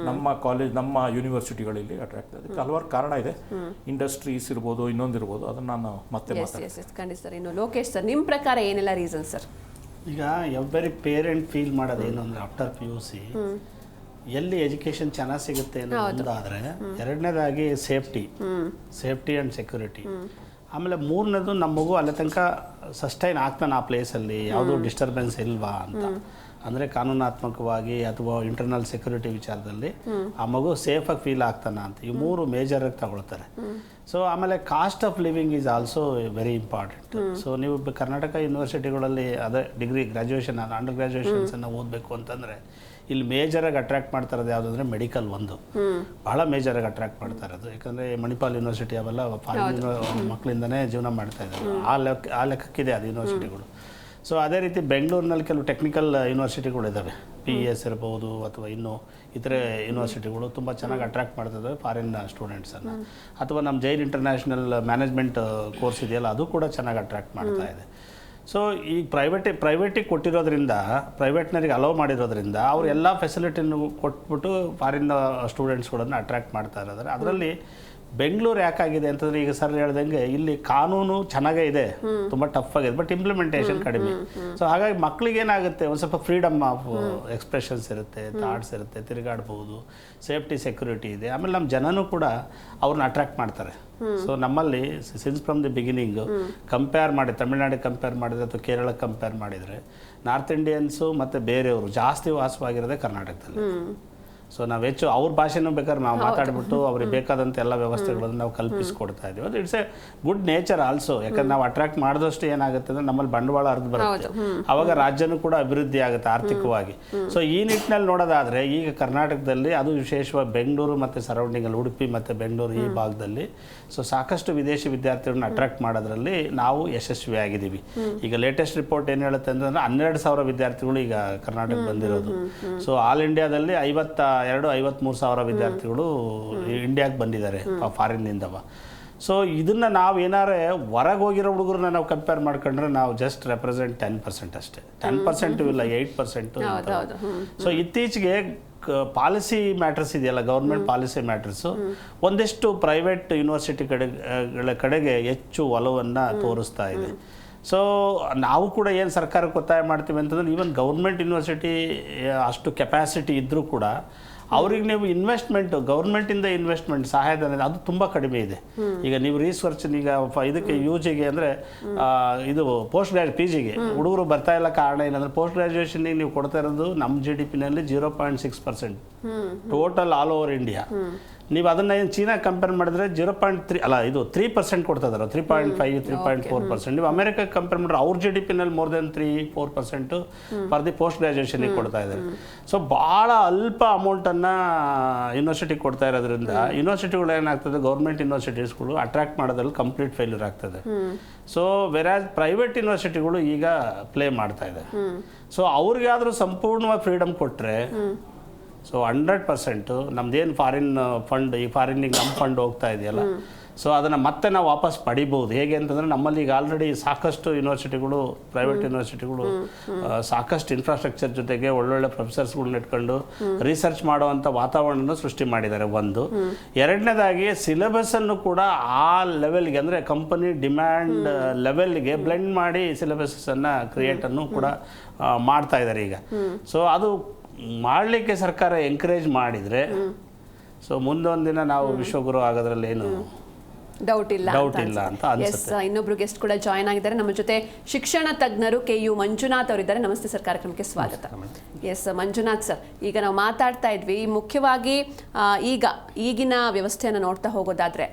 ನಮ್ಮ ಕಾಲೇಜ್, ನಮ್ಮ ಯೂನಿವರ್ಸಿಟಿಗಳಲ್ಲಿ ಅಟ್ರಾಕ್ಟ್ ಅದಕ್ಕೆ ಹಲವಾರು ಕಾರಣ ಇದೆ. ಇಂಡಸ್ಟ್ರೀಸ್ ಇರ್ಬೋದು, ಇನ್ನೊಂದಿರ್ಬೋದು, ಅದನ್ನು ನಾನು ಮತ್ತೆ ಖಂಡಿತ ಸರ್. ಇನ್ನು ಲೋಕೇಶ್ ಸರ್, ನಿಮ್ಮ ಪ್ರಕಾರ ಏನೆಲ್ಲ ರೀಸನ್ ಸರ್? ಈಗ ಎವ್ರಿ ಪೇರೆಂಟ್ ಫೀಲ್ ಮಾಡೋದು ಏನು ಅಂದರೆ ಆಫ್ಟರ್ PUC ಎಲ್ಲಿ ಎಜುಕೇಷನ್ ಚೆನ್ನಾಗಿ ಸಿಗುತ್ತೆ ಅನ್ನೋದಾದರೆ, ಎರಡನೇದಾಗಿ ಸೇಫ್ಟಿ ಆ್ಯಂಡ್ ಸೆಕ್ಯೂರಿಟಿ, ಆಮೇಲೆ ಮೂರನೇದು ನಮ್ಮ ಮಗು ಅಲ್ಲಿ ತನಕ ಸಸ್ಟೈನ್ ಆಗ್ತಾನೆ ಆ ಪ್ಲೇಸಲ್ಲಿ, ಯಾವುದೂ ಡಿಸ್ಟರ್ಬೆನ್ಸ್ ಇಲ್ವಾ ಅಂತ. ಅಂದರೆ ಕಾನೂನಾತ್ಮಕವಾಗಿ ಅಥವಾ ಇಂಟರ್ನಲ್ ಸೆಕ್ಯೂರಿಟಿ ವಿಚಾರದಲ್ಲಿ ಆ ಮಗು ಸೇಫಾಗಿ ಫೀಲ್ ಆಗ್ತಾನ ಅಂತ. ಈ ಮೂರು ಮೇಜರಾಗಿ ತಗೊಳ್ತಾರೆ. ಸೊ ಆಮೇಲೆ cost of living is also very important. So ನೀವು ಕರ್ನಾಟಕ ಯೂನಿವರ್ಸಿಟಿಗಳಲ್ಲಿ ಅದೇ ಡಿಗ್ರಿ ಗ್ರ್ಯಾಜುಯೇಷನ್ ಅಂಡರ್ ಗ್ರ್ಯಾಜುಯೇಷನ್ಸನ್ನು ಓದಬೇಕು ಅಂತಂದರೆ ಇಲ್ಲಿ ಮೇಜರಾಗಿ ಅಟ್ರಾಕ್ಟ್ ಮಾಡ್ತಾ ಇರೋದು ಯಾವುದಂದ್ರೆ ಮೆಡಿಕಲ್ ಒಂದು ಬಹಳ ಮೇಜರಾಗಿ ಅಟ್ರಾಕ್ಟ್ ಮಾಡ್ತಾ ಇರೋದು. ಯಾಕಂದರೆ ಮಣಿಪಾಲ್ ಯೂನಿವರ್ಸಿಟಿ ಅವೆಲ್ಲ ಫಾರಿನ್ ಮಕ್ಕಳಿಂದನೇ ಜೀವನ ಮಾಡ್ತಾ ಇದ್ದಾರೆ. ಆ ಲೆಕ್ಕಕ್ಕಿದೆ ಅದು ಯೂನಿವರ್ಸಿಟಿಗಳು. ಸೊ ಅದೇ ರೀತಿ ಬೆಂಗಳೂರಿನಲ್ಲಿ ಕೆಲವು ಟೆಕ್ನಿಕಲ್ ಯೂನಿವರ್ಸಿಟಿಗಳು ಇದ್ದಾವೆ, PES ಇರ್ಬೋದು ಅಥವಾ ಇನ್ನೂ ಇತರೆ ಯೂನಿವರ್ಸಿಟಿಗಳು ತುಂಬ ಚೆನ್ನಾಗಿ ಅಟ್ರಾಕ್ಟ್ ಮಾಡ್ತಿದ್ದಾವೆ ಫಾರಿನ್ ಸ್ಟೂಡೆಂಟ್ಸನ್ನು. ಅಥವಾ ನಮ್ಮ ಜೈನ್ ಇಂಟರ್ನ್ಯಾಷನಲ್ ಮ್ಯಾನೇಜ್ಮೆಂಟ್ ಕೋರ್ಸ್ ಇದೆಯಲ್ಲ, ಅದು ಕೂಡ ಚೆನ್ನಾಗಿ ಅಟ್ರಾಕ್ಟ್ ಮಾಡ್ತಾ ಇದೆ. ಸೊ ಈ ಪ್ರೈವೇಟಿಗೆ ಕೊಟ್ಟಿರೋದ್ರಿಂದ, ಪ್ರೈವೇಟ್ನರಿಗೆ ಅಲೋ ಮಾಡಿರೋದ್ರಿಂದ ಅವ್ರು ಎಲ್ಲ ಫೆಸಿಲಿಟಿನೂ ಕೊಟ್ಬಿಟ್ಟು ಫಾರಿನ್ ಸ್ಟೂಡೆಂಟ್ಸ್ಗಳನ್ನು ಅಟ್ರಾಕ್ಟ್ ಮಾಡ್ತಾ ಇರೋದ್ರೆ. ಅದರಲ್ಲಿ ಬೆಂಗಳೂರು ಯಾಕಾಗಿದೆ ಅಂತಂದರೆ, ಈಗ ಸರ್ ಹೇಳ್ದಂಗೆ ಇಲ್ಲಿ ಕಾನೂನು ಚೆನ್ನಾಗೇ ಇದೆ, ತುಂಬ ಟಫ್ ಆಗಿದೆ, ಬಟ್ ಇಂಪ್ಲಿಮೆಂಟೇಷನ್ ಕಡಿಮೆ. ಸೊ ಹಾಗಾಗಿ ಮಕ್ಳಿಗೆ ಏನಾಗುತ್ತೆ, ಒಂದು ಸ್ವಲ್ಪ ಫ್ರೀಡಮ್ ಆಫ್ ಎಕ್ಸ್ಪ್ರೆಷನ್ಸ್ ಇರುತ್ತೆ, ಥಾಟ್ಸ್ ಇರುತ್ತೆ, ತಿರುಗಾಡ್ಬೋದು, ಸೇಫ್ಟಿ ಸೆಕ್ಯೂರಿಟಿ ಇದೆ. ಆಮೇಲೆ ನಮ್ಮ ಜನನೂ ಕೂಡ ಅವ್ರನ್ನ ಅಟ್ರಾಕ್ಟ್ ಮಾಡ್ತಾರೆ. ಸೊ ನಮ್ಮಲ್ಲಿ since from the beginning compare ಮಾಡಿ, ತಮಿಳ್ನಾಡಿಗೆ ಕಂಪೇರ್ ಮಾಡಿದರೆ ಅಥವಾ ಕೇರಳಕ್ಕೆ ಕಂಪೇರ್ ಮಾಡಿದರೆ, ನಾರ್ತ್ ಇಂಡಿಯನ್ಸು ಮತ್ತು ಬೇರೆಯವರು ಜಾಸ್ತಿ ವಾಸವಾಗಿರೋದೇ ಕರ್ನಾಟಕದಲ್ಲಿ. ಸೊ ನಾವು ಹೆಚ್ಚು ಅವ್ರ ಭಾಷೆನೂ ಬೇಕಾದ್ರೆ ನಾವು ಮಾತಾಡ್ಬಿಟ್ಟು ಅವ್ರಿಗೆ ಬೇಕಾದಂಥ ಎಲ್ಲ ವ್ಯವಸ್ಥೆಗಳನ್ನು ನಾವು ಕಲ್ಪಿಸ್ಕೊಡ್ತಾ ಇದ್ದೀವಿ. ಅದು it's A good nature also. ಯಾಕಂದ್ರೆ ನಾವು ಅಟ್ರಾಕ್ಟ್ ಮಾಡಿದಷ್ಟು ಏನಾಗುತ್ತೆ ಅಂದರೆ ನಮ್ಮಲ್ಲಿ ಬಂಡವಾಳ ಹರಿದು ಬರುತ್ತೆ, ಅವಾಗ ರಾಜ್ಯನೂ ಕೂಡ ಅಭಿವೃದ್ಧಿ ಆಗುತ್ತೆ ಆರ್ಥಿಕವಾಗಿ. ಸೊ ಈ ನಿಟ್ಟಿನಲ್ಲಿ ನೋಡೋದಾದರೆ ಈಗ ಕರ್ನಾಟಕದಲ್ಲಿ, ಅದು ವಿಶೇಷವಾಗಿ ಬೆಂಗಳೂರು ಮತ್ತು ಸರೌಂಡಿಂಗಲ್ಲಿ, ಉಡುಪಿ ಮತ್ತು ಬೆಂಗಳೂರು ಈ ಭಾಗದಲ್ಲಿ ಸೊ ಸಾಕಷ್ಟು ವಿದೇಶಿ ವಿದ್ಯಾರ್ಥಿಗಳನ್ನ ಅಟ್ರಾಕ್ಟ್ ಮಾಡೋದ್ರಲ್ಲಿ ನಾವು ಯಶಸ್ವಿಯಾಗಿದ್ದೀವಿ. ಈಗ ಲೇಟೆಸ್ಟ್ ರಿಪೋರ್ಟ್ ಏನು ಹೇಳುತ್ತೆ ಅಂತಂದರೆ 12,000 ವಿದ್ಯಾರ್ಥಿಗಳು ಈಗ ಕರ್ನಾಟಕ ಬಂದಿರೋದು. ಸೊ ಆಲ್ ಇಂಡಿಯಾದಲ್ಲಿ 53,000 ವಿದ್ಯಾರ್ಥಿಗಳು ಇಂಡಿಯಾಗೆ ಬಂದಿದ್ದಾರೆ ಫಾರಿನ್ನಿಂದವ. ಸೊ ಇದನ್ನು ನಾವು ಏನಾರೇ ಹೊರಗೆ ಹೋಗಿರೋ ಹುಡುಗರನ್ನ ನಾವು ಕಂಪೇರ್ ಮಾಡ್ಕೊಂಡ್ರೆ ನಾವು ಜಸ್ಟ್ ರೆಪ್ರೆಸೆಂಟ್ 10% ಅಷ್ಟೇ. 10% ಇಲ್ಲ, 8%. ಸೊ ಇತ್ತೀಚೆಗೆ ಪಾಲಿಸಿ ಮ್ಯಾಟರ್ಸ್ ಇದೆಯಲ್ಲ, ಗೌರ್ಮೆಂಟ್ ಪಾಲಿಸಿ ಮ್ಯಾಟರ್ಸು ಒಂದಿಷ್ಟು ಪ್ರೈವೇಟ್ ಯೂನಿವರ್ಸಿಟಿಗಳ ಕಡೆಗೆ ಹೆಚ್ಚು ಒಲವನ್ನು ತೋರಿಸ್ತಾ ಇದೆ. ಸೊ ನಾವು ಕೂಡ ಏನು ಸರ್ಕಾರಕ್ಕೆ ಒತ್ತಾಯ ಮಾಡ್ತೀವಿ ಅಂತಂದ್ರೆ, ಈವನ್ ಗೌರ್ಮೆಂಟ್ ಯೂನಿವರ್ಸಿಟಿ ಅಷ್ಟು ಕೆಪಾಸಿಟಿ ಇದ್ದರೂ ಕೂಡ ಅವ್ರಿಗೆ ನೀವು ಇನ್ವೆಸ್ಟ್ಮೆಂಟು, ಗೌರ್ಮೆಂಟಿಂದ ಇನ್ವೆಸ್ಟ್ಮೆಂಟ್ ಸಹಾಯಧನ ಅದು ತುಂಬ ಕಡಿಮೆ ಇದೆ. ಈಗ ನೀವು ರಿಸರ್ಚ್ ಈಗ ಇದಕ್ಕೆ UGಗೆ ಅಂದರೆ ಇದು ಪೋಸ್ಟ್ PGಗೆ ಹುಡುಗರು ಬರ್ತಾ ಇಲ್ಲ. ಕಾರಣ ಏನಂದರೆ, ಪೋಸ್ಟ್ ಗ್ರ್ಯಾಜುಯೇಷನ್ಗೆ ನೀವು ಕೊಡ್ತಾ ಇರೋದು ನಮ್ಮ GDPನಲ್ಲಿ 0.6% ಟೋಟಲ್ ಆಲ್ ಓವರ್ ಇಂಡಿಯಾ. ನೀವು ಅದನ್ನು ಏನು ಚೀನಾ ಕಂಪೇರ್ ಮಾಡಿದ್ರೆ 0.3 ಅಲ್ಲ, ಇದು 3% ಕೊಡ್ತಾ ಇದ್ದಾರೆ, 3.5 3.4%. ನೀವು ಅಮೆರಿಕಕ್ಕೆ ಕಂಪೇರ್ ಮಾಡಿದ್ರೆ ಅವ್ರ GDPನಲ್ಲಿ more than 3-4% for the post ಗ್ರ್ಯಾಜುಯೇಷನ್ಗೆ ಕೊಡ್ತಾ ಇದ್ದಾರೆ. ಸೊ ಭಾಳ ಅಲ್ಪ ಅಮೌಂಟನ್ನು ಯೂನಿವರ್ಸಿಟಿಗೆ ಕೊಡ್ತಾ ಇರೋದ್ರಿಂದ ಯೂನಿವರ್ಸಿಟಿಗಳು ಏನಾಗ್ತದೆ, ಗೌರ್ಮೆಂಟ್ ಯೂನಿವರ್ಸಿಟೀಸ್ಗಳು ಅಟ್ರಾಕ್ಟ್ ಮಾಡೋದ್ರಲ್ಲಿ ಕಂಪ್ಲೀಟ್ ಫೇಲ್ಯೂರ್ ಆಗ್ತದೆ. ಸೊ ವೆರಾಸ್ ಪ್ರೈವೇಟ್ ಯೂನಿವರ್ಸಿಟಿಗಳು ಈಗ ಪ್ಲೇ ಮಾಡ್ತಾ ಇದೆ. ಸೊ ಅವ್ರಿಗಾದರೂ ಸಂಪೂರ್ಣವಾಗಿ ಫ್ರೀಡಮ್ ಕೊಟ್ಟರೆ, ಸೊ 100% ನಮ್ದೇನು ಫಾರಿನ್ ಫಂಡ್, ಈ ಫಾರಿನ್ನಿಗೆ ನಮ್ಮ ಫಂಡ್ ಹೋಗ್ತಾ ಇದೆಯಲ್ಲ, ಸೊ ಅದನ್ನು ಮತ್ತೆ ನಾವು ವಾಪಸ್ ಪಡಿಬೋದು. ಹೇಗೆ ಅಂತಂದರೆ, ನಮ್ಮಲ್ಲಿ ಈಗ ಆಲ್ರೆಡಿ ಸಾಕಷ್ಟು ಯೂನಿವರ್ಸಿಟಿಗಳು, ಪ್ರೈವೇಟ್ ಯೂನಿವರ್ಸಿಟಿಗಳು ಸಾಕಷ್ಟು ಇನ್ಫ್ರಾಸ್ಟ್ರಕ್ಚರ್ ಜೊತೆಗೆ ಒಳ್ಳೊಳ್ಳೆ ಪ್ರೊಫೆಸರ್ಸ್ಗಳನ್ನ ಇಟ್ಕೊಂಡು ರಿಸರ್ಚ್ ಮಾಡುವಂಥ ವಾತಾವರಣವನ್ನು ಸೃಷ್ಟಿ ಮಾಡಿದ್ದಾರೆ ಒಂದು. ಎರಡನೇದಾಗಿ ಸಿಲೆಬಸ್ಸನ್ನು ಕೂಡ ಆ ಲೆವೆಲ್ಗೆ, ಅಂದರೆ ಕಂಪನಿ ಡಿಮ್ಯಾಂಡ್ ಲೆವೆಲ್ಗೆ ಬ್ಲೆಂಡ್ ಮಾಡಿ ಸಿಲೆಬಸ್ಸನ್ನು ಕ್ರಿಯೇಟನ್ನು ಕೂಡ ಮಾಡ್ತಾ ಇದ್ದಾರೆ ಈಗ. ಸೊ ಅದು ಮಾಡಲಿಕ್ಕೆ ಸರ್ಕಾರ ಎಂಕರೇಜ್ ಮಾಡಿದರೆ, ಸೊ ಮುಂದೊಂದು ದಿನ ನಾವು ವಿಶ್ವಗುರು ಆಗೋದ್ರಲ್ಲಿ ಏನು ಡೌಟ್ ಇಲ್ಲ ಅಂತ ಅನ್ಸುತ್ತೆ. ಇನ್ನೊಬ್ರು ಗೆಸ್ಟ್ ಕೂಡ ಜಾಯ್ನ್ ಆಗಿದ್ದಾರೆ ನಮ್ಮ ಜೊತೆ, ಶಿಕ್ಷಣ ತಜ್ಞರು KU ಮಂಜುನಾಥ್ ಅವರಿದ್ದಾರೆ. ನಮಸ್ತೆ ಸರ್, ಕಾರ್ಯಕ್ರಮಕ್ಕೆ ಸ್ವಾಗತ. ಎಸ್ ಮಂಜುನಾಥ್ ಸರ್, ಈಗ ನಾವು ಮಾತಾಡ್ತಾ ಇದ್ವಿ ಮುಖ್ಯವಾಗಿ ಈಗಿನ ವ್ಯವಸ್ಥೆಯನ್ನು ನೋಡ್ತಾ ಹೋಗೋದಾದ್ರೆ,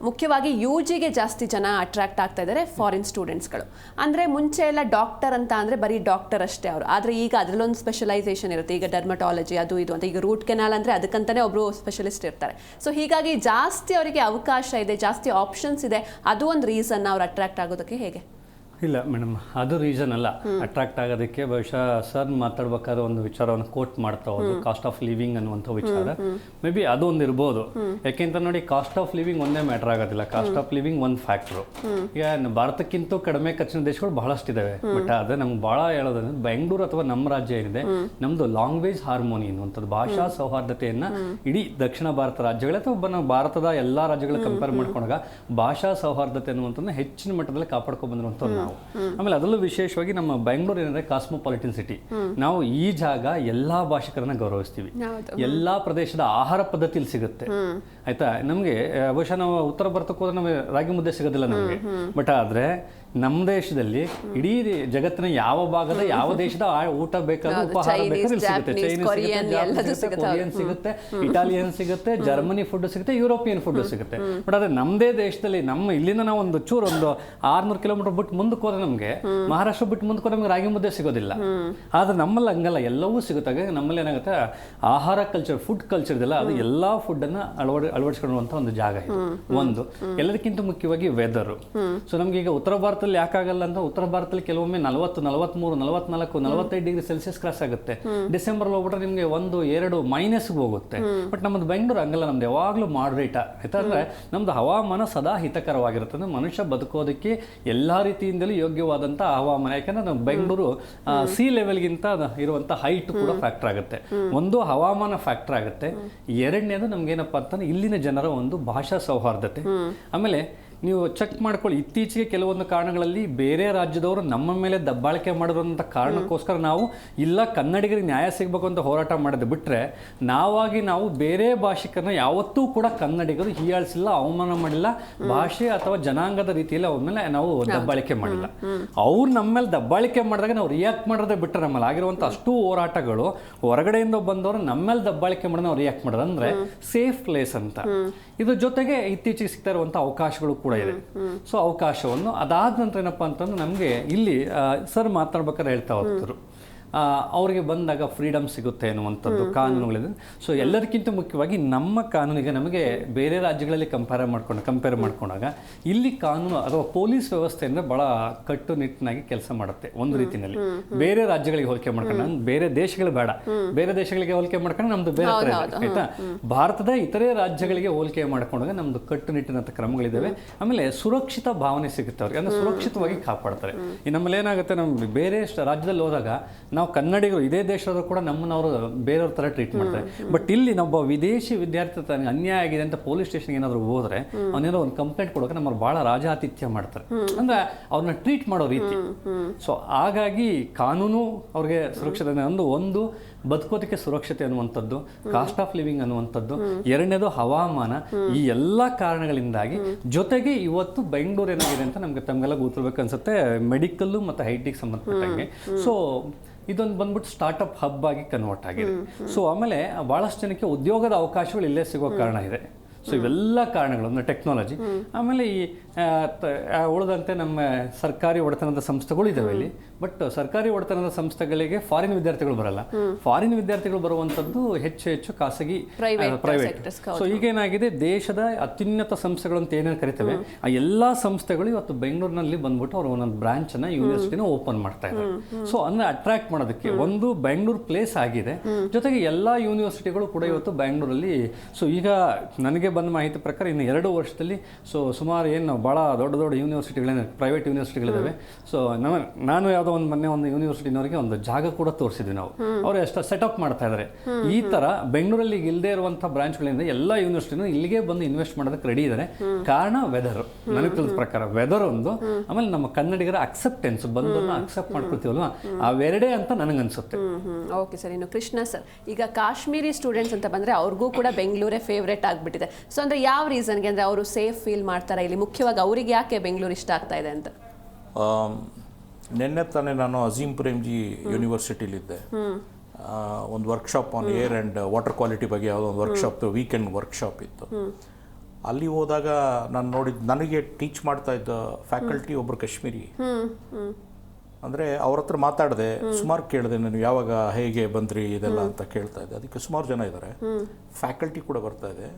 ಮುಖ್ಯವಾಗಿ UGಗೆ ಜಾಸ್ತಿ ಜನ ಅಟ್ರಾಕ್ಟ್ ಆಗ್ತಾ ಇದ್ದಾರೆ ಫಾರಿನ್ ಸ್ಟೂಡೆಂಟ್ಸ್ಗಳು. ಅಂದರೆ ಮುಂಚೆ ಎಲ್ಲ ಡಾಕ್ಟರ್ ಅಂತ ಅಂದರೆ ಬರೀ ಡಾಕ್ಟರ್ ಅಷ್ಟೇ ಅವರು, ಆದರೆ ಈಗ ಅದರಲ್ಲೊಂದು ಸ್ಪೆಷಲೈಸೇಷನ್ ಇರುತ್ತೆ. ಈಗ ಡರ್ಮಟಾಲಜಿ ಅದು ಇದು ಅಂತ, ಈಗ ರೂಟ್ ಕೆನಾಲ್ ಅಂದರೆ ಅದಕ್ಕಂತಲೇ ಒಬ್ಬರು ಸ್ಪೆಷಲಿಸ್ಟ್ ಇರ್ತಾರೆ. ಸೊ ಹೀಗಾಗಿ ಜಾಸ್ತಿ ಅವರಿಗೆ ಅವಕಾಶ ಇದೆ, ಜಾಸ್ತಿ ಆಪ್ಷನ್ಸ್ ಇದೆ. ಅದು ಒಂದು ರೀಸನ್ ಅವ್ರು ಅಟ್ರಾಕ್ಟ್ ಆಗೋದಕ್ಕೆ. ಹೇಗೆ? ಇಲ್ಲ ಮೇಡಮ್, ಅದು ರೀಸನ್ ಅಲ್ಲ ಅಟ್ರಾಕ್ಟ್ ಆಗೋದಕ್ಕೆ. ಬಹುಶಃ ಸರ್ ಮಾತಾಡ್ಬೇಕಾದ್ರೆ ಒಂದು ವಿಚಾರವನ್ನು ಕೋಟ್ ಮಾಡ್ತಾ ಹೋದ್ರು, ಕಾಸ್ಟ್ ಆಫ್ ಲಿವಿಂಗ್ ಅನ್ನುವಂಥ ವಿಚಾರ. ಮೇ ಬಿ ಅದು ಒಂದು ಇರ್ಬೋದು. ಯಾಕೆಂತ ನೋಡಿ, ಕಾಸ್ಟ್ ಆಫ್ ಲಿವಿಂಗ್ ಒಂದೇ ಮ್ಯಾಟರ್ ಆಗೋದಿಲ್ಲ, ಕಾಸ್ಟ್ ಆಫ್ ಲಿವಿಂಗ್ ಒಂದು ಫ್ಯಾಕ್ಟ್ರು. ಈಗ ಭಾರತಕ್ಕಿಂತ ಕಡಿಮೆ ಖರ್ಚಿನ ದೇಶಗಳು ಬಹಳಷ್ಟು ಇದಾವೆ. ಬಟ್ ಅದೇ ನಮ್ಗೆ ಭಾಳ ಹೇಳೋದಂದ್ರೆ ಬೆಂಗಳೂರು ಅಥವಾ ನಮ್ಮ ರಾಜ್ಯ ಏನಿದೆ, ನಮ್ದು ಲ್ಯಾಂಗ್ವೇಜ್ ಹಾರ್ಮೋನಿ ಅನ್ನುವಂಥದ್ದು, ಭಾಷಾ ಸೌಹಾರ್ದತೆಯನ್ನ ಇಡೀ ದಕ್ಷಿಣ ಭಾರತ ರಾಜ್ಯಗಳೇ ಅಥವಾ ನಾವು ಭಾರತದ ಎಲ್ಲಾ ರಾಜ್ಯಗಳು ಕಂಪೇರ್ ಮಾಡ್ಕೊಂಡಾಗ ಭಾಷಾ ಸೌಹಾರ್ದತೆ ಅನ್ನುವಂಥದ್ದು ಹೆಚ್ಚಿನ ಮಟ್ಟದಲ್ಲಿ ಕಾಪಾಡ್ಕೊಂಡು ಬಂದಿರುವಂಥದ್ದು ನಾವು. ಆಮೇಲೆ ಅದರಲ್ಲೂ ವಿಶೇಷವಾಗಿ ನಮ್ಮ ಬೆಂಗಳೂರು ಏನಂದ್ರೆ ಕಾಸ್ಮೋಪಾಲಿಟನ್ ಸಿಟಿ. ನಾವು ಈ ಜಾಗ ಎಲ್ಲಾ ಭಾಷಿಕರನ್ನ ಗೌರವಿಸ್ತೀವಿ, ಎಲ್ಲಾ ಪ್ರದೇಶದ ಆಹಾರ ಪದ್ಧತಿಯಲ್ಲಿ ಸಿಗುತ್ತೆ. ಆಯ್ತಾ, ನಮ್ಗೆ ಬಹುಶಃ ನಾವು ಉತ್ತರ ಭಾರತಕ್ಕೆ ಹೋದ್ರೆ ನಮಗೆ ರಾಗಿ ಮುದ್ದೆ ಸಿಗೋದಿಲ್ಲ ನಮಗೆ. ಬಟ್ ಆದ್ರೆ ನಮ್ಮ ದೇಶದಲ್ಲಿ ಇಡೀ ಜಗತ್ತಿನ ಯಾವ ಭಾಗದ ಯಾವ ದೇಶದ ಊಟ ಬೇಕಾದ್ರೂ ಉಪಹಾರ ಬೇಕಾದ್ರೂ ಸಿಗುತ್ತೆ. ಚೈನೀಸ್ ಸಿಗುತ್ತೆ, ಕೊರಿಯನ್ ಸಿಗುತ್ತೆ, ಇಟಾಲಿಯನ್ ಸಿಗುತ್ತೆ, ಜರ್ಮನಿ ಫುಡ್ ಸಿಗುತ್ತೆ, ಯುರೋಪಿಯನ್ ಫುಡ್ ಸಿಗುತ್ತೆ. ಬಟ್ ಅದೇ ನಮ್ಮದೇ ದೇಶದಲ್ಲಿ ಇಲ್ಲಿಂದ ನಾವು ಒಂದು 600 ಕಿಲೋಮೀಟರ್ ಬಿಟ್ಟು ಮುಂದಕ್ಕೆ ಹೋದ್ರೆ ನಮಗೆ ಮಹಾರಾಷ್ಟ್ರ ಬಿಟ್ಟು ಮುಂದಕ್ಕೆ ಹೋದ್ರೆ ನಮ್ಗೆ ರಾಗಿ ಮುದ್ದೆ ಸಿಗೋದಿಲ್ಲ. ಆದ್ರೆ ನಮ್ಮಲ್ಲಿ ಹಂಗಲ್ಲ, ಎಲ್ಲವೂ ಸಿಗುತ್ತೆ. ನಮ್ಮಲ್ಲಿ ಏನಾಗುತ್ತೆ, ಆಹಾರ ಕಲ್ಚರ್, ಫುಡ್ ಕಲ್ಚರ್ ಇದೆಲ್ಲ, ಅದು ಎಲ್ಲಾ ಫುಡ್ ಅನ್ನ ಅಳವಡಿಸ್ಕೊಳ್ಳುವಂತ ಒಂದು ಜಾಗ ಇದು. ಒಂದು ಎಲ್ಲದಕ್ಕಿಂತ ಮುಖ್ಯವಾಗಿ ವೆದರ್. ಸೊ ನಮ್ಗೆ ಈಗ ಉತ್ತರ ಭಾರತದಲ್ಲಿ ಯಾಕಾಗಲ್ಲ ಅಂತ, ಉತ್ತರ ಭಾರತದಲ್ಲಿ ಕೆಲವೊಮ್ಮೆ 40, 43, 44, 45 ಡಿಗ್ರಿ ಸೆಲ್ಸಿಯಸ್ ಕ್ರಾಸ್ ಆಗುತ್ತೆ. ಡಿಸೆಂಬರ್ ಹೋಗ್ಬಿಟ್ರೆ ನಿಮ್ಗೆ 1, 2 ಮೈನಸ್ ಹೋಗುತ್ತೆ. ಬಟ್ ನಮ್ಮದು ಬೆಂಗಳೂರು ಹಂಗಲ್ಲ, ನಮ್ದು ಯಾವಾಗ್ಲೂ ಮಾಡ್ರೇಟ್. ಯಾಕಂದ್ರೆ ನಮ್ದು ಹವಾಮಾನ ಸದಾ ಹಿತಕರವಾಗಿರುತ್ತೆ. ಮನುಷ್ಯ ಬದುಕೋದಕ್ಕೆ ಎಲ್ಲಾ ರೀತಿಯಿಂದಲೂ ಯೋಗ್ಯವಾದಂತ ಹವಾಮಾನ. ಯಾಕಂದ್ರೆ ನಮ್ಮ ಬೆಂಗಳೂರು ಸಿ ಲೆವೆಲ್ಗಿಂತ ಇರುವಂತ ಹೈಟ್ ಕೂಡ ಫ್ಯಾಕ್ಟರ್ ಆಗುತ್ತೆ. ಒಂದು ಹವಾಮಾನ ಫ್ಯಾಕ್ಟರ್ ಆಗುತ್ತೆ. ಎರಡನೇದು ನಮ್ಗೇನಪ್ಪಾ ಅಂತಂದ್ರೆ ಇಲ್ಲಿನ ಜನರ ಒಂದು ಭಾಷಾ ಸೌಹಾರ್ದತೆ. ಆಮೇಲೆ ನೀವು ಚೆಕ್ ಮಾಡ್ಕೊಳ್ಳಿ, ಇತ್ತೀಚೆಗೆ ಕೆಲವೊಂದು ಕಾರಣಗಳಲ್ಲಿ ಬೇರೆ ರಾಜ್ಯದವರು ನಮ್ಮ ಮೇಲೆ ದಬ್ಬಾಳಿಕೆ ಮಾಡಿರೋಂಥ ಕಾರಣಕ್ಕೋಸ್ಕರ ನಾವು ಇಲ್ಲ ಕನ್ನಡಿಗರಿಗೆ ನ್ಯಾಯ ಸಿಗಬೇಕು ಅಂತ ಹೋರಾಟ ಮಾಡೋದು ಬಿಟ್ಟರೆ, ನಾವು ಬೇರೆ ಭಾಷಿಕರನ್ನ ಯಾವತ್ತೂ ಕೂಡ ಕನ್ನಡಿಗರು ಹೀಯಾಳಿಸಿಲ್ಲ, ಅವಮಾನ ಮಾಡಿಲ್ಲ. ಭಾಷೆ ಅಥವಾ ಜನಾಂಗದ ರೀತಿಯಲ್ಲಿ ಅವ್ರ ಮೇಲೆ ನಾವು ದಬ್ಬಾಳಿಕೆ ಮಾಡಿಲ್ಲ. ಅವ್ರು ನಮ್ಮ ಮೇಲೆ ದಬ್ಬಾಳಿಕೆ ಮಾಡಿದಾಗ ನಾವು ರಿಯಾಕ್ಟ್ ಮಾಡೋದೇ ಬಿಟ್ಟರೆ, ನಮ್ಮಲ್ಲಿ ಆಗಿರುವಂಥ ಅಷ್ಟು ಹೋರಾಟಗಳು ಹೊರಗಡೆಯಿಂದ ಬಂದವರು ನಮ್ಮ ಮೇಲೆ ದಬ್ಬಾಳಿಕೆ ಮಾಡಿ ನಾವು ರಿಯಾಕ್ಟ್ ಮಾಡೋದು ಅಂದ್ರೆ ಸೇಫ್ ಪ್ಲೇಸ್ ಅಂತ. ಇದ್ರ ಜೊತೆಗೆ ಇತ್ತೀಚೆಗೆ ಸಿಗ್ತಾ ಇರುವಂಥ ಅವಕಾಶಗಳು ಕೂಡ ಇದೆ. ಸೊ ಅವಕಾಶವನ್ನು ಅದಾದ ನಂತರ ಏನಪ್ಪಾ ಅಂತಂದ್ರೆ ನಮಗೆ ಇಲ್ಲಿ ಸರ್ ಮಾತಾಡ್ಬೇಕಾದ್ರೆ ಹೇಳ್ತಾ ಹೋಗ್ತಾರೆ, ಅವರಿಗೆ ಬಂದಾಗ ಫ್ರೀಡಮ್ ಸಿಗುತ್ತೆ ಅನ್ನುವಂಥದ್ದು ಕಾನೂನುಗಳಿದೆ. ಸೊ ಎಲ್ಲದಕ್ಕಿಂತ ಮುಖ್ಯವಾಗಿ ನಮ್ಮ ಕಾನೂನಿಗೆ ನಮಗೆ ಬೇರೆ ರಾಜ್ಯಗಳಲ್ಲಿ ಕಂಪೇರ್ ಮಾಡ್ಕೊಂಡಾಗ ಇಲ್ಲಿ ಕಾನೂನು ಅಥವಾ ಪೊಲೀಸ್ ವ್ಯವಸ್ಥೆ ಅಂದರೆ ಬಹಳ ಕಟ್ಟುನಿಟ್ಟಿನಾಗಿ ಕೆಲಸ ಮಾಡುತ್ತೆ ಒಂದು ರೀತಿಯಲ್ಲಿ. ಬೇರೆ ರಾಜ್ಯಗಳಿಗೆ ಹೋಲಿಕೆ ಮಾಡ್ಕೊಂಡು, ಬೇರೆ ದೇಶಗಳು ಬೇಡ, ಬೇರೆ ದೇಶಗಳಿಗೆ ಹೋಲಿಕೆ ಮಾಡ್ಕೊಂಡು ನಮ್ದು ಬೇರೆ ಥರ ಇದೆ. ಆಯ್ತಾ, ಭಾರತದ ಇತರೆ ರಾಜ್ಯಗಳಿಗೆ ಹೋಲಿಕೆ ಮಾಡ್ಕೊಂಡಾಗ ನಮ್ದು ಕಟ್ಟುನಿಟ್ಟಿನಂಥ ಕ್ರಮಗಳಿದ್ದಾವೆ. ಆಮೇಲೆ ಸುರಕ್ಷಿತ ಭಾವನೆ ಸಿಗುತ್ತೆ ಅವ್ರಿಗೆ, ಅಂದ್ರೆ ಸುರಕ್ಷಿತವಾಗಿ ಕಾಪಾಡ್ತಾರೆ. ಈ ನಮ್ಮಲ್ಲಿ ಏನಾಗುತ್ತೆ, ನಮ್ಮ ಬೇರೆ ರಾಜ್ಯದಲ್ಲಿ ಹೋದಾಗ ನಾವು ಕನ್ನಡಿಗರು ಇದೇ ದೇಶದವರು ಕೂಡ ನಮ್ಮನ್ನವರು ಬೇರೆಯವ್ರ ಥರ ಟ್ರೀಟ್ ಮಾಡ್ತಾರೆ. ಬಟ್ ಇಲ್ಲಿ ಒಬ್ಬ ವಿದೇಶಿ ವಿದ್ಯಾರ್ಥಿ ತನಗೆ ಅನ್ಯಾಯ ಆಗಿದೆ ಅಂತ ಪೊಲೀಸ್ ಸ್ಟೇಷನ್ಗೆ ಏನಾದರೂ ಹೋದ್ರೆ ಅವನೇನೋ ಒಂದು ಕಂಪ್ಲೇಂಟ್ ಕೊಡೋಕೆ ನಮ್ಮವ್ರು ಭಾಳ ರಾಜಾತಿಥ್ಯ ಮಾಡ್ತಾರೆ, ಅಂದ್ರೆ ಅವ್ರನ್ನ ಟ್ರೀಟ್ ಮಾಡೋ ರೀತಿ. ಸೊ ಹಾಗಾಗಿ ಕಾನೂನು ಅವ್ರಿಗೆ ಸುರಕ್ಷತೆ ಒಂದು ಬದುಕೋದಕ್ಕೆ ಸುರಕ್ಷತೆ ಅನ್ನುವಂಥದ್ದು, ಕಾಸ್ಟ್ ಆಫ್ ಲಿವಿಂಗ್ ಅನ್ನುವಂಥದ್ದು, ಎರಡನೇದು ಹವಾಮಾನ. ಈ ಎಲ್ಲ ಕಾರಣಗಳಿಂದಾಗಿ ಜೊತೆಗೆ ಇವತ್ತು ಬೆಂಗಳೂರು ಏನಾಗಿದೆ ಅಂತ ತಮಗೆಲ್ಲ ಗೊತ್ತಿರ್ಬೇಕು ಅನ್ಸುತ್ತೆ, ಮೆಡಿಕಲ್ಲು ಮತ್ತು ಐಟಿಗೆ ಸಂಬಂಧಪಟ್ಟಂಗೆ. ಸೊ ಇದೊಂದು ಬಂದ್ಬಿಟ್ಟು ಸ್ಟಾರ್ಟಪ್ ಹಬ್ ಆಗಿ ಕನ್ವರ್ಟ್ ಆಗಿದೆ. ಸೊ ಆಮೇಲೆ ಭಾಳಷ್ಟು ಜನಕ್ಕೆ ಉದ್ಯೋಗದ ಅವಕಾಶಗಳು ಇಲ್ಲೇ ಸಿಗೋ ಕಾರಣ ಇದೆ. ಸೊ ಇವೆಲ್ಲ ಕಾರಣಗಳು ಅಂದರೆ ಟೆಕ್ನಾಲಜಿ. ಆಮೇಲೆ ಈ ಉಳಿದಂತೆ ನಮ್ಮ ಸರ್ಕಾರಿ ಒಡೆತನದ ಸಂಸ್ಥೆಗಳು ಇದಾವೆ ಇಲ್ಲಿ. ಬಟ್ ಸರ್ಕಾರಿ ಒಡೆತನದ ಸಂಸ್ಥೆಗಳಿಗೆ ಫಾರಿನ್ ವಿದ್ಯಾರ್ಥಿಗಳು ಬರಲ್ಲ. ಫಾರಿನ್ ವಿದ್ಯಾರ್ಥಿಗಳು ಬರುವಂಥದ್ದು ಹೆಚ್ಚು ಖಾಸಗಿ ಪ್ರೈವೇಟ್. ಸೊ ಈಗೇನಾಗಿದೆ, ದೇಶದ ಅತ್ಯುನ್ನತ ಸಂಸ್ಥೆಗಳು ಅಂತ ಏನೇನು ಕರಿತೇವೆ ಆ ಎಲ್ಲ ಸಂಸ್ಥೆಗಳು ಇವತ್ತು ಬೆಂಗಳೂರಿನಲ್ಲಿ ಬಂದ್ಬಿಟ್ಟು ಅವರು ಒಂದೊಂದು ಬ್ರಾಂಚ್ ಅನ್ನ ಯೂನಿವರ್ಸಿಟಿನ ಓಪನ್ ಮಾಡ್ತಾ ಇದ್ದಾರೆ. ಸೊ ಅಂದ್ರೆ ಅಟ್ರಾಕ್ಟ್ ಮಾಡೋದಕ್ಕೆ ಒಂದು ಬೆಂಗಳೂರು ಪ್ಲೇಸ್ ಆಗಿದೆ. ಜೊತೆಗೆ ಎಲ್ಲ ಯೂನಿವರ್ಸಿಟಿಗಳು ಕೂಡ ಇವತ್ತು ಬೆಂಗಳೂರಲ್ಲಿ. ಸೊ ಈಗ ನನಗೆ ಬಂದ ಮಾಹಿತಿ ಪ್ರಕಾರ ಇನ್ನು 2 ವರ್ಷದಲ್ಲಿ ಸುಮಾರು ಏನು ಭಾಳ ದೊಡ್ಡ ಯೂನಿವರ್ಸಿಟಿಗಳೇನು ಪ್ರೈವೇಟ್ ಯೂನಿವರ್ಸಿಟಿಗಳಿದ್ದಾವೆ. ಸೊ ನಾನು ಯಾವುದೋ ಮೊನ್ನೆ ಒಂದು ಯೂನಿವರ್ಸಿಟಿನವರಿಗೆ ಒಂದು ಜಾಗ ಕೂಡ ತೋರಿಸಿದ್ವಿ ನಾವು, ಅವರು ಎಷ್ಟು ಸೆಟಪ್ ಮಾಡ್ತಾ ಇದ್ದಾರೆ. ಈ ತರ ಬೆಂಗಳೂರಲ್ಲಿ ಇಲ್ಲದೆ ಇರುವಂಥ ಬ್ರಾಂಚ್ಗಳಿಂದ ಎಲ್ಲ ಯೂನಿವರ್ಸಿಟಿನೂ ಇಲ್ಲಿಗೆ ಬಂದು ಇನ್ವೆಸ್ಟ್ ಮಾಡೋದಕ್ಕೆ ರೆಡಿ ಇದ್ದಾರೆ. ಕಾರಣ ವೆದರ್, ನನಗೆ ತಿಳಿದ ಪ್ರಕಾರ ವೆದರ್ ಒಂದು, ಆಮೇಲೆ ನಮ್ಮ ಕನ್ನಡಿಗರ ಅಕ್ಸೆಪ್ಟೆನ್ಸ್, ಬಂದವ್ರನ್ನ ಅಕ್ಸೆಪ್ಟ್ ಮಾಡ್ಕೊಳ್ತೀವಲ್ವಾ, ಅವೆರಡೇ ಅಂತ ನನಗನ್ಸುತ್ತೆ. Okay sir. ಇನ್ನು ಕೃಷ್ಣ ಸರ್, ಈಗ ಕಾಶ್ಮೀರಿ ಸ್ಟೂಡೆಂಟ್ಸ್ ಅಂತ ಬಂದರೆ ಅವ್ರಿಗೂ ಕೂಡ ಬೆಂಗಳೂರೇ ಫೇವ್ರೇಟ್ ಆಗಿಬಿಟ್ಟಿದೆ. ಸೊ ಅಂದರೆ ಯಾವ ರೀಸನ್ಗೆ, ಅಂದರೆ ಅವರು ಸೇಫ್ ಫೀಲ್ ಮಾಡ್ತಾರೆ ಇಲ್ಲಿ, ಮುಖ್ಯವಾಗಿ ಅವರಿಗೆ ಯಾಕೆ ಬೆಂಗಳೂರು ಇಷ್ಟ ಆಗ್ತಾ ಇದೆ ಅಂತ? ನಿನ್ನೆ ತಾನೇ ನಾನು ಅಜೀಂ ಪ್ರೇಮ್ಜಿ ಯೂನಿವರ್ಸಿಟಿಲಿದ್ದೆ. ಒಂದು workshop on air and water quality ಬಗ್ಗೆ ಯಾವುದೋ ಒಂದು ವರ್ಕ್ಶಾಪ್, ವೀಕೆಂಡ್ ವರ್ಕ್ಶಾಪ್ ಇತ್ತು. ಅಲ್ಲಿ ಹೋದಾಗ ನಾನು ನೋಡಿದ್ದು, ನನಗೆ ಟೀಚ್ ಮಾಡ್ತಾ ಇದ್ದ ಫ್ಯಾಕಲ್ಟಿ ಒಬ್ಬರು ಕಾಶ್ಮೀರಿ. ಅಂದರೆ ಅವ್ರ ಹತ್ರ ಮಾತಾಡಿದೆ, ಸುಮಾರು ಕೇಳಿದೆ ನಾನು, ಯಾವಾಗ ಹೇಗೆ ಬಂದ್ರಿ ಇದೆಲ್ಲ ಅಂತ ಕೇಳ್ತಾ ಇದ್ದೆ. ಅದಕ್ಕೆ ಸುಮಾರು ಜನ ಇದ್ದಾರೆ, ಫ್ಯಾಕಲ್ಟಿ ಕೂಡ ಬರ್ತಾ ಇದೆ.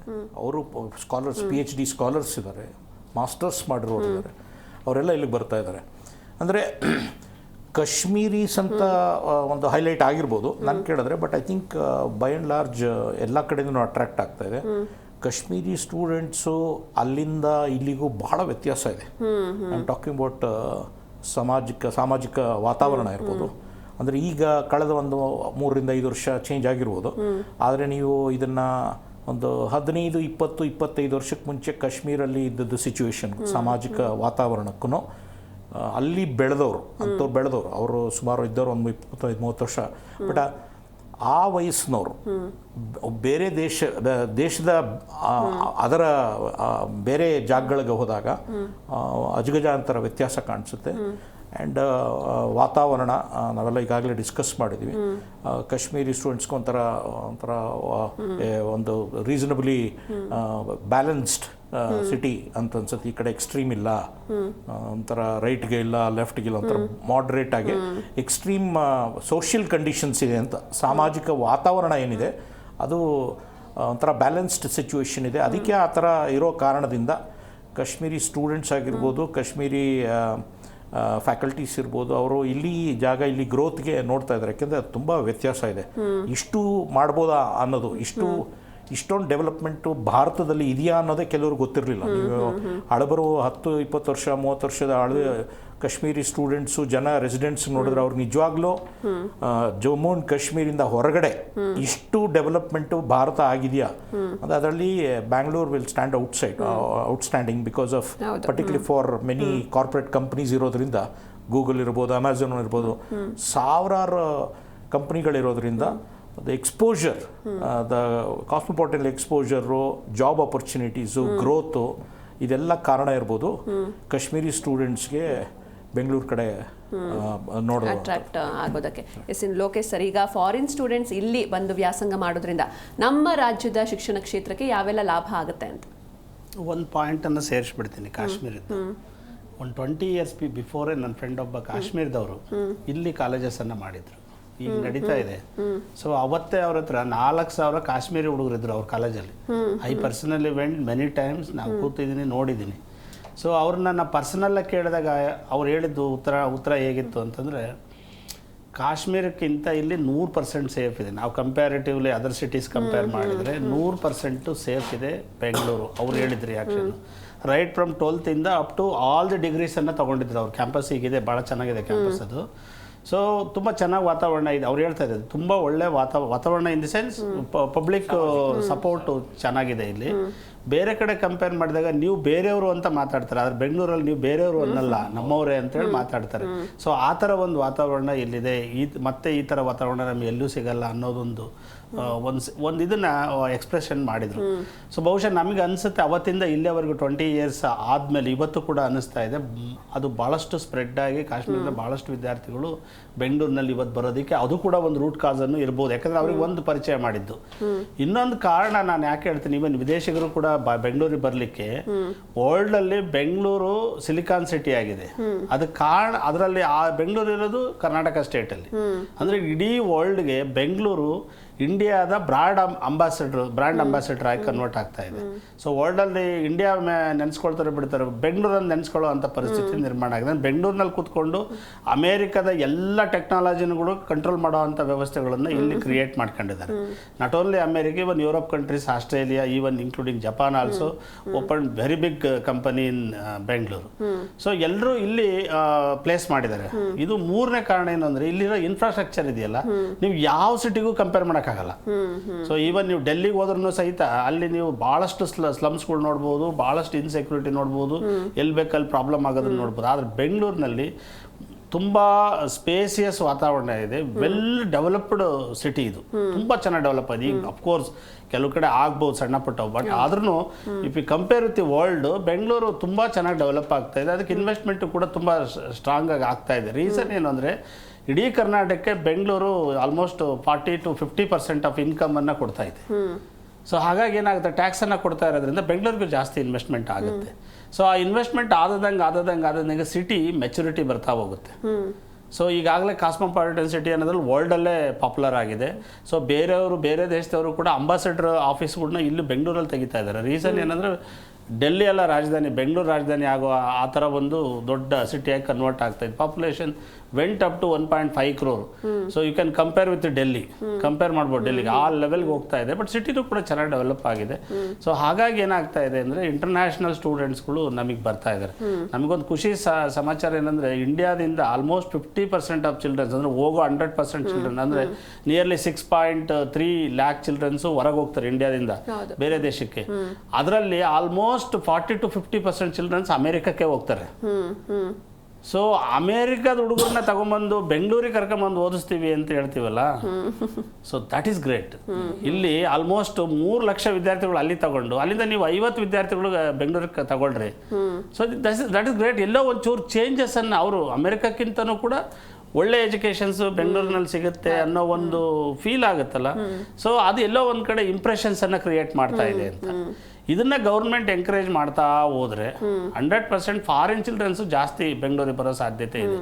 ಅವರು ಸ್ಕಾಲರ್ಸ್, PhD ಸ್ಕಾಲರ್ಸ್ ಇದ್ದಾರೆ, ಮಾಸ್ಟರ್ಸ್ ಮಾಡಿರೋರು ಇದ್ದಾರೆ, ಅವರೆಲ್ಲ ಇಲ್ಲಿಗೆ ಬರ್ತಾ ಇದ್ದಾರೆ. ಅಂದರೆ ಕಾಶ್ಮೀರೀಸ್ ಅಂತ ಒಂದು ಹೈಲೈಟ್ ಆಗಿರ್ಬೋದು ನಾನು ಕೇಳಿದ್ರೆ, but I think by and large ಎಲ್ಲ ಕಡೆಯೂ ಅಟ್ರಾಕ್ಟ್ ಆಗ್ತಾ ಇದೆ. ಕಾಶ್ಮೀರಿ ಸ್ಟೂಡೆಂಟ್ಸು ಅಲ್ಲಿಂದ ಇಲ್ಲಿಗೂ ಬಹಳ ವ್ಯತ್ಯಾಸ ಇದೆ. ಐ ಆಮ್ ಟಾಕಿಂಗ್ ಅಬೌಟ್ ಸಾಮಾಜಿಕ ವಾತಾವರಣ ಇರ್ಬೋದು. ಅಂದರೆ ಈಗ ಕಳೆದ ಒಂದು 3-5 ವರ್ಷ ಚೇಂಜ್ ಆಗಿರ್ಬೋದು, ಆದರೆ ನೀವು ಇದನ್ನು ಒಂದು 15-20-25 ವರ್ಷಕ್ಕೆ ಮುಂಚೆ ಕಾಶ್ಮೀರಲ್ಲಿ ಇದ್ದದ್ದು ಸಿಚುವೇಶನ್, ಸಾಮಾಜಿಕ ವಾತಾವರಣಕ್ಕೂ ಅಲ್ಲಿ ಬೆಳೆದವರು ಅವರು ಸುಮಾರು ಇದ್ದವರು ಒಂದು 25-30 ವರ್ಷ. ಬಟ್ ಆ ವಯಸ್ಸಿನವರು ಬೇರೆ ದೇಶದ ಅದರ ಬೇರೆ ಜಾಗಗಳಿಗೆ ಹೋದಾಗ ಅಜಗಜಾಂತರ ವ್ಯತ್ಯಾಸ ಕಾಣಿಸುತ್ತೆ. ಆ್ಯಂಡ್ ವಾತಾವರಣ ನಾವೆಲ್ಲ ಈಗಾಗಲೇ ಡಿಸ್ಕಸ್ ಮಾಡಿದ್ವಿ. ಕಾಶ್ಮೀರಿ ಸ್ಟೂಡೆಂಟ್ಸ್ಗೆ ಒಂಥರ ಒಂದು ರೀಸನಬಲಿ ಬ್ಯಾಲೆನ್ಸ್ಡ್ ಸಿಟಿ ಅಂತ ಅನ್ಸುತ್ತೆ. ಈ ಕಡೆ ಎಕ್ಸ್ಟ್ರೀಮ್ ಇಲ್ಲ, ಒಂಥರ ರೈಟ್ಗೆ ಇಲ್ಲ, ಲೆಫ್ಟ್ಗೆ ಇಲ್ಲ, ಒಂಥರ ಮಾಡ್ರೇಟ್ ಆಗಿ. ಎಕ್ಸ್ಟ್ರೀಮ್ ಸೋಷಿಯಲ್ ಕಂಡೀಷನ್ಸ್ ಇದೆ ಅಂತ, ಸಾಮಾಜಿಕ ವಾತಾವರಣ ಏನಿದೆ ಅದು ಒಂಥರ ಬ್ಯಾಲೆನ್ಸ್ಡ್ ಸಿಚುವೇಶನ್ ಇದೆ. ಅದಕ್ಕೆ ಆ ಥರ ಇರೋ ಕಾರಣದಿಂದ ಕಾಶ್ಮೀರಿ ಸ್ಟೂಡೆಂಟ್ಸ್ ಆಗಿರ್ಬೋದು, ಕಾಶ್ಮೀರಿ ಫ್ಯಾಕಲ್ಟೀಸ್ ಇರ್ಬೋದು, ಅವರು ಇಲ್ಲಿ ಗ್ರೋತ್ಗೆ ನೋಡ್ತಾ ಇದ್ದಾರೆ. ಯಾಕೆಂದರೆ ಅದು ತುಂಬ ವ್ಯತ್ಯಾಸ ಇದೆ. ಇಷ್ಟು ಮಾಡ್ಬೋದಾ ಅನ್ನೋದು, ಇಷ್ಟೊಂದು ಡೆವಲಪ್ಮೆಂಟು ಭಾರತದಲ್ಲಿ ಇದೆಯಾ ಅನ್ನೋದೇ ಕೆಲವ್ರಿಗೆ ಗೊತ್ತಿರಲಿಲ್ಲ. ನೀವು ಹಳಬರು 10-20 ವರ್ಷ 30 ವರ್ಷದ ಕಾಶ್ಮೀರಿ ಸ್ಟೂಡೆಂಟ್ಸು ರೆಸಿಡೆಂಟ್ಸ್ ನೋಡಿದ್ರೆ ಅವ್ರು ನಿಜವಾಗ್ಲೂ ಜಮ್ಮು ಅಂಡ್ ಕಾಶ್ಮೀರಿಂದ ಹೊರಗಡೆ ಇಷ್ಟು ಡೆವಲಪ್ಮೆಂಟು ಭಾರತ ಆಗಿದೆಯಾ ಅಂದರೆ ಅದರಲ್ಲಿ Bangalore will stand outstanding because of particularly for many corporate companies ಇರೋದ್ರಿಂದ, ಗೂಗಲ್ ಇರ್ಬೋದು, ಅಮೆಝಾನ್ ಇರ್ಬೋದು, ಸಾವಿರಾರು ಕಂಪ್ನಿಗಳಿರೋದ್ರಿಂದ the exposure, the cosmopolitan exposure, job opportunities, growth, ಇದೆಲ್ಲ ಕಾರಣ ಇರ್ಬೋದು ಕಾಶ್ಮೀರಿ ಸ್ಟೂಡೆಂಟ್ಸ್ಗೆ ಬೆಂಗಳೂರು ಕಡೆ ನೋಡೋದು ಅಟ್ರಾಕ್ಟ್ ಆಗೋದಕ್ಕೆ. ಲೋಕೇಶ್ ಸರ್, ಈಗ ಫಾರಿನ್ ಸ್ಟೂಡೆಂಟ್ಸ್ ಇಲ್ಲಿ ಬಂದು ವ್ಯಾಸಂಗ ಮಾಡೋದ್ರಿಂದ ನಮ್ಮ ರಾಜ್ಯದ ಶಿಕ್ಷಣ ಕ್ಷೇತ್ರಕ್ಕೆ ಯಾವೆಲ್ಲ ಲಾಭ ಆಗುತ್ತೆ ಅಂತ ಒಂದು ಪಾಯಿಂಟನ್ನು ಸೇರಿಸ್ಬಿಡ್ತೀನಿ. ಕಾಶ್ಮೀರದ ಒಂದು 20 years ಬಿಫೋರೇ ನನ್ನ ಫ್ರೆಂಡ್ ಒಬ್ಬ ಕಾಶ್ಮೀರದವರು ಇಲ್ಲಿ ಕಾಲೇಜಸನ್ನು ಮಾಡಿದರು. ಈಗ ನಡೀತಾ ಇದೆ. ಸೊ ಅವತ್ತೇ ಅವ್ರ ಹತ್ರ 4,000 ಕಾಶ್ಮೀರಿ ಹುಡುಗರಿದ್ರು ಅವ್ರ ಕಾಲೇಜಲ್ಲಿ. I personally vent many times, ನಾವು ಕೂತಿದ್ದೀನಿ, ನೋಡಿದ್ದೀನಿ. ಸೊ ಅವ್ರನ್ನ ಪರ್ಸನಲ್ಲಾಗಿ ಕೇಳಿದಾಗ ಅವ್ರು ಹೇಳಿದ್ದು ಉತ್ತರ ಹೇಗಿತ್ತು ಅಂತಂದರೆ, ಕಾಶ್ಮೀರಕ್ಕಿಂತ ಇಲ್ಲಿ 100% ಸೇಫ್ ಇದೆ. ನಾವು ಕಂಪ್ಯಾರಿಟಿವ್ಲಿ ಅದರ್ ಸಿಟೀಸ್ ಕಂಪೇರ್ ಮಾಡಿದರೆ 100% ಸೇಫ್ ಇದೆ ಬೆಂಗಳೂರು. ಅವ್ರು ಹೇಳಿದ್ರು reaction. Right from 12th up to all the ಡಿಗ್ರೀಸನ್ನು ತೊಗೊಂಡಿದ್ರು. ಅವ್ರ ಕ್ಯಾಂಪಸ್ ಹೀಗಿದೆ, ಭಾಳ ಚೆನ್ನಾಗಿದೆ ಕ್ಯಾಂಪಸ್ ಅದು. ಸೊ ತುಂಬ ಚೆನ್ನಾಗಿ ವಾತಾವರಣ ಇದೆ. ಅವ್ರು ಹೇಳ್ತಾ ಇದ್ದಾರೆ ತುಂಬ ಒಳ್ಳೆ ವಾತಾವರಣ in the sense public support ಚೆನ್ನಾಗಿದೆ ಇಲ್ಲಿ. ಬೇರೆ ಕಡೆ ಕಂಪೇರ್ ಮಾಡಿದಾಗ ನೀವು ಬೇರೆಯವರು ಅಂತ ಮಾತಾಡ್ತಾರೆ, ಆದರೆ ಬೆಂಗಳೂರಲ್ಲಿ ನೀವು ಬೇರೆಯವರು ಅನ್ನಲ್ಲ, ನಮ್ಮವರೇ ಅಂತೇಳಿ ಮಾತಾಡ್ತಾರೆ. ಸೊ ಆ ಥರ ಒಂದು ವಾತಾವರಣ ಇಲ್ಲಿದೆ. ಮತ್ತೆ ಈ ಥರ ವಾತಾವರಣ ನಮಗೆ ಎಲ್ಲೂ ಸಿಗಲ್ಲ ಅನ್ನೋದೊಂದು ಒಂದು ಇದನ್ನು ಎಕ್ಸ್ಪ್ರೆಷನ್ ಮಾಡಿದರು. ಸೊ ಬಹುಶಃ ನಮಗೆ ಅನಿಸುತ್ತೆ ಅವತ್ತಿಂದ ಇಲ್ಲಿವರೆಗೂ 20 years ಆದಮೇಲೆ ಇವತ್ತು ಕೂಡ ಅನ್ನಿಸ್ತಾ ಇದೆ ಅದು ಭಾಳಷ್ಟು ಸ್ಪ್ರೆಡ್ ಆಗಿ ಕಾಶ್ಮೀರದ ಭಾಳಷ್ಟು ವಿದ್ಯಾರ್ಥಿಗಳು ಬೆಂಗಳೂರಿನಲ್ಲಿ ಇವತ್ತು ಬರೋದಕ್ಕೆ ಅದು ಕೂಡ ಒಂದು ರೂಟ್ ಕಾಸನ್ನು ಇರ್ಬೋದು. ಯಾಕಂದರೆ ಅವ್ರಿಗೆ ಒಂದು ಪರಿಚಯ ಮಾಡಿದ್ದು. ಇನ್ನೊಂದು ಕಾರಣ ನಾನು ಯಾಕೆ ಹೇಳ್ತೀನಿ, ಇವನ್ ವಿದೇಶಿಗರು ಕೂಡ ಬೆಂಗಳೂರಿಗೆ ಬರಲಿಕ್ಕೆ ವರ್ಲ್ಡಲ್ಲಿ ಬೆಂಗಳೂರು ಸಿಲಿಕಾನ್ ಸಿಟಿ ಆಗಿದೆ. ಅದಕ್ಕೆ ಕಾರಣ ಅದರಲ್ಲಿ ಆ ಬೆಂಗಳೂರು ಇರೋದು ಕರ್ನಾಟಕ ಸ್ಟೇಟಲ್ಲಿ. ಅಂದರೆ ಇಡೀ ವರ್ಲ್ಡ್ಗೆ ಬೆಂಗಳೂರು ಇಂಡಿಯಾದ ಬ್ರ್ಯಾಂಡ್ ಅಂಬಾಸಿಡರ್ ಆಗಿ ಕನ್ವರ್ಟ್ ಆಗ್ತಾ ಇದೆ. ಸೊ ವರ್ಲ್ಡಲ್ಲಿ ಇಂಡಿಯಾ ನೆನೆಸ್ಕೊಳ್ತಾರೆ ಬಿಡ್ತಾರೆ, ಬೆಂಗಳೂರಲ್ಲಿ ನೆನೆಸ್ಕೊಳ್ಳೋ ಅಂಥ ಪರಿಸ್ಥಿತಿ ನಿರ್ಮಾಣ ಆಗಿದೆ. ಬೆಂಗಳೂರಿನಲ್ಲಿ ಕೂತ್ಕೊಂಡು ಅಮೇರಿಕದ ಎಲ್ಲ ಟೆಕ್ನಾಲಜಿಗಳು ಕಂಟ್ರೋಲ್ ಮಾಡೋ ಅಂಥ ವ್ಯವಸ್ಥೆಗಳನ್ನು ಇಲ್ಲಿ ಕ್ರಿಯೇಟ್ ಮಾಡ್ಕೊಂಡಿದ್ದಾರೆ. Not only America, even Europe countries, Australia, even including Japan also open very big company in Bengaluru. So ಎಲ್ಲರೂ ಇಲ್ಲಿ ಪ್ಲೇಸ್ ಮಾಡಿದ್ದಾರೆ. ಇದು ಮೂರನೇ ಕಾರಣ ಏನು ಅಂದರೆ, ಇಲ್ಲಿರೋ ಇನ್ಫ್ರಾಸ್ಟ್ರಕ್ಚರ್ ಇದೆಯಲ್ಲ, ನೀವು ಯಾವ ಸಿಟಿಗೂ ಕಂಪೇರ್ ಮಾಡೋಕ್ಕಾಗಲ್ಲ. ಸೊ ಈವನ್ ನೀವು ಡೆಲ್ಲಿಗೆ ಹೋದ್ರೂ ಸಹಿತ ಅಲ್ಲಿ ನೀವು ಭಾಳಷ್ಟು ಸ್ಲಮ್ಸ್ಗಳು ನೋಡ್ಬೋದು, ಭಾಳಷ್ಟು ಇನ್ಸೆಕ್ಯೂರಿಟಿ ನೋಡ್ಬೋದು, ಎಲ್ಲಿ ಬೇಕಲ್ಲಿ ಪ್ರಾಬ್ಲಮ್ ಆಗೋದನ್ನು ನೋಡ್ಬೋದು. ಆದರೆ ಬೆಂಗಳೂರಿನಲ್ಲಿ ತುಂಬ ಸ್ಪೇಸಿಯಸ್ ವಾತಾವರಣ ಇದೆ, ವೆಲ್ ಡೆವಲಪ್ಡ್ ಸಿಟಿ ಇದು, ತುಂಬ ಚೆನ್ನಾಗಿ ಡೆವಲಪ್ ಆಗಿದೆ. ಈಗ ಅಫ್ಕೋರ್ಸ್ ಕೆಲವು ಕಡೆ ಆಗ್ಬೋದು ಸಣ್ಣ ಪುಟ್ಟವು, ಬಟ್ ಆದ್ರೂ if you compare with the world, Bengaluru ತುಂಬ ಚೆನ್ನಾಗಿ ಡೆವಲಪ್ ಆಗ್ತಾ ಇದೆ. ಅದಕ್ಕೆ ಇನ್ವೆಸ್ಟ್ಮೆಂಟು ಕೂಡ ತುಂಬ ಸ್ಟ್ರಾಂಗ್ ಆಗಿ ಆಗ್ತಾ ಇದೆ. ರೀಸನ್ ಏನು ಅಂದರೆ, ಇಡೀ ಕರ್ನಾಟಕಕ್ಕೆ ಬೆಂಗಳೂರು ಆಲ್ಮೋಸ್ಟ್ 40-50% ಆಫ್ ಇನ್ಕಮನ್ನು ಕೊಡ್ತಾ ಇದೆ. ಸೊ ಹಾಗಾಗಿ ಏನಾಗುತ್ತೆ, ಟ್ಯಾಕ್ಸನ್ನು ಕೊಡ್ತಾ ಇರೋದ್ರಿಂದ ಬೆಂಗಳೂರಿಗೂ ಜಾಸ್ತಿ ಇನ್ವೆಸ್ಟ್ಮೆಂಟ್ ಆಗುತ್ತೆ. ಸೊ ಆ ಇನ್ವೆಸ್ಟ್ಮೆಂಟ್ ಆದಂಗೆ ಸಿಟಿ ಮೆಚುರಿಟಿ ಬರ್ತಾ ಹೋಗುತ್ತೆ. ಸೊ ಈಗಾಗಲೇ ಕಾಸ್ಮೋಪಾಲಿಟನ್ ಸಿಟಿ ಅನ್ನೋದ್ರಲ್ಲಿ ವರ್ಲ್ಡಲ್ಲೇ ಪಾಪ್ಯುಲರ್ ಆಗಿದೆ. ಸೊ ಬೇರೆ ದೇಶದವರು ಕೂಡ ಅಂಬಾಸಿಡರ್ ಆಫೀಸ್ಗಳನ್ನ ಇಲ್ಲಿ ಬೆಂಗಳೂರಲ್ಲಿ ತೆಗಿತಾ ಇದ್ದಾರೆ. ರೀಸನ್ ಏನಂದರೆ, ಡೆಲ್ಲಿ ಎಲ್ಲ ರಾಜಧಾನಿ, ಬೆಂಗಳೂರು ರಾಜಧಾನಿ ಆಗೋ ಆ ಥರ ಒಂದು ದೊಡ್ಡ ಸಿಟಿಯಾಗಿ ಕನ್ವರ್ಟ್ ಆಗ್ತಾ ಇದೆ. Population went up to 1.5 crore. So you can compare with Delhi, compare ಮಾಡ್ಬೋದು ಡೆಲ್ಲಿಗೆ, ಆ ಲೆವೆಲ್ಗೆ ಹೋಗ್ತಾ ಇದೆ. ಬಟ್ ಸಿಟಿನೂ ಕೂಡ ಚೆನ್ನಾಗಿ ಡೆವಲಪ್ ಆಗಿದೆ. ಸೊ ಹಾಗಾಗಿ ಏನಾಗ್ತಾ ಇದೆ ಅಂದರೆ ಇಂಟರ್ನ್ಯಾಷನಲ್ ಸ್ಟೂಡೆಂಟ್ಸ್ಗಳು ನಮಗೆ ಬರ್ತಾ ಇದ್ದಾರೆ. ನಮಗೊಂದು ಖುಷಿ ಸಮಾಚಾರ ಏನಂದರೆ ಇಂಡಿಯಾದಿಂದ ಆಲ್ಮೋಸ್ಟ್ 50% ಆಫ್ ಚಿಲ್ಡ್ರನ್ಸ್, ಅಂದರೆ ಹೋಗೋ 100% ಚಿಲ್ಡ್ರನ್, ಅಂದರೆ ನಿಯರ್ಲಿ 6.3 lakh ಚಿಲ್ಡ್ರನ್ಸು ಹೊರಗೆ ಹೋಗ್ತಾರೆ ಇಂಡಿಯಾದಿಂದ ಬೇರೆ ದೇಶಕ್ಕೆ. ಅದರಲ್ಲಿ ಆಲ್ಮೋಸ್ಟ್ 40 to 50% ಚಿಲ್ಡ್ರನ್ಸ್ ಅಮೆರಿಕಕ್ಕೆ ಹೋಗ್ತಾರೆ. ಸೊ ಅಮೇರಿಕಾದ ಹುಡುಗರನ್ನ ತಗೊಂಬಂದು ಬೆಂಗಳೂರಿಗೆ ಕರ್ಕೊಂಬಂದು ಓದಿಸ್ತೀವಿ ಅಂತ ಹೇಳ್ತೀವಲ್ಲ, ಸೊ ದಟ್ ಈಸ್ ಗ್ರೇಟ್. ಇಲ್ಲಿ ಆಲ್ಮೋಸ್ಟ್ 3 ಲಕ್ಷ ವಿದ್ಯಾರ್ಥಿಗಳು ಅಲ್ಲಿ ತಗೊಂಡು ಅಲ್ಲಿಂದ ನೀವು 50 ವಿದ್ಯಾರ್ಥಿಗಳು ಬೆಂಗಳೂರಿಗೆ ತಗೊಳ್ರಿ. So that is great. ಎಲ್ಲೋ ಒಂಚೂರು ಚೇಂಜಸ್ ಅನ್ನು ಅವರು ಅಮೆರಿಕಕ್ಕಿಂತನೂ ಕೂಡ ಒಳ್ಳೆ ಎಜುಕೇಷನ್ಸ್ ಬೆಂಗಳೂರಿನಲ್ಲಿ ಸಿಗುತ್ತೆ ಅನ್ನೋ ಒಂದು ಫೀಲ್ ಆಗುತ್ತಲ್ಲ. ಸೊ ಅದು ಎಲ್ಲೋ ಒಂದು ಕಡೆ ಇಂಪ್ರೆಷನ್ಸನ್ನು ಕ್ರಿಯೇಟ್ ಮಾಡ್ತಾ ಇದೆ ಅಂತ. ಇದನ್ನ ಗೌರ್ಮೆಂಟ್ ಎಂಕರೇಜ್ ಮಾಡ್ತಾ ಹೋದ್ರೆ 100% ಫಾರಿನ್ ಚಿಲ್ಡ್ರನ್ಸು ಜಾಸ್ತಿ ಬೆಂಗಳೂರಿಗೆ ಬರೋ ಸಾಧ್ಯತೆ ಇದೆ.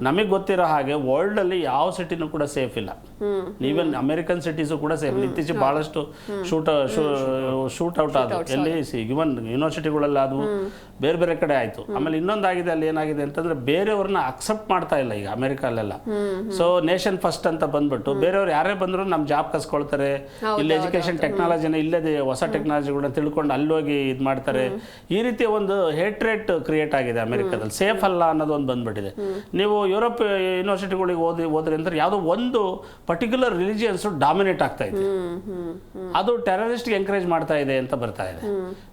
ನಮಗೆ ಗೊತ್ತಿರೋ ಹಾಗೆ ವರ್ಲ್ಡ್ ಅಲ್ಲಿ ಯಾವ ಸಿಟಿನೂ ಕೂಡ ಸೇಫ್ ಇಲ್ಲ. ಈವನ್ ಅಮೆರಿಕನ್ ಸಿಟೀಸು ಕೂಡ ಸೇಫ್. ಇತ್ತೀಚೆಗೆ ಬಹಳಷ್ಟು ಶೂಟ್ ಔಟ್ ಆದವು ಎಲ್ಲಿ, ಇವನ್ ಯೂನಿವರ್ಸಿಟಿಗಳೆಲ್ಲ ಅದು ಬೇರೆ ಬೇರೆ ಕಡೆ ಆಯ್ತು. ಆಮೇಲೆ ಇನ್ನೊಂದಾಗಿದೆ, ಅಲ್ಲಿ ಏನಾಗಿದೆ ಅಂತಂದ್ರೆ ಬೇರೆಯವ್ರನ್ನ ಅಕ್ಸೆಪ್ಟ್ ಮಾಡ್ತಾ ಇಲ್ಲ ಈಗ ಅಮೆರಿಕಲ್ಲೆಲ್ಲ. ಸೊ ನೇಷನ್ ಫಸ್ಟ್ ಅಂತ ಬಂದ್ಬಿಟ್ಟು ಬೇರೆಯವ್ರು ಯಾರೇ ಬಂದ್ರು ನಮ್ಮ ಜಾಬ್ ಕಸ್ಕೊಳ್ತಾರೆ, ಇಲ್ಲಿ ಎಜುಕೇಶನ್ ಟೆಕ್ನಾಲಜಿನ ಇಲ್ಲದೆ ಹೊಸ ಟೆಕ್ನಾಲಜಿಗಳನ್ನ ತಿಳ್ಕೊಂಡು ಅಲ್ಲೋಗಿ ಇದು ಮಾಡ್ತಾರೆ. ಈ ರೀತಿಯ ಒಂದು ಹೇಟ್ರೇಟ್ ಕ್ರಿಯೇಟ್ ಆಗಿದೆ ಅಮೆರಿಕದಲ್ಲಿ. ಸೇಫ್ ಅಲ್ಲ ಅನ್ನೋದು ಒಂದು ಬಂದ್ಬಿಟ್ಟಿದೆ. ನೀವು ಯುರೋಪ್ ಯೂನಿವರ್ಸಿಟಿಗಳಿಗೆ ಹೋದ್ರಿ ಅಂದ್ರೆ ಯಾವುದೋ ಒಂದು ಪರ್ಟಿಕ್ಯುಲರ್ ರಿಲಿಜಿಯನ್ಸ್ ಡಾಮಿನೇಟ್ ಆಗ್ತಾ ಇದೆ, ಅದು ಟೆರರಿಸ್ಟ್ಗೆ ಎಂಕರೇಜ್ ಮಾಡ್ತಾ ಇದೆ ಅಂತ ಬರ್ತಾ ಇದೆ.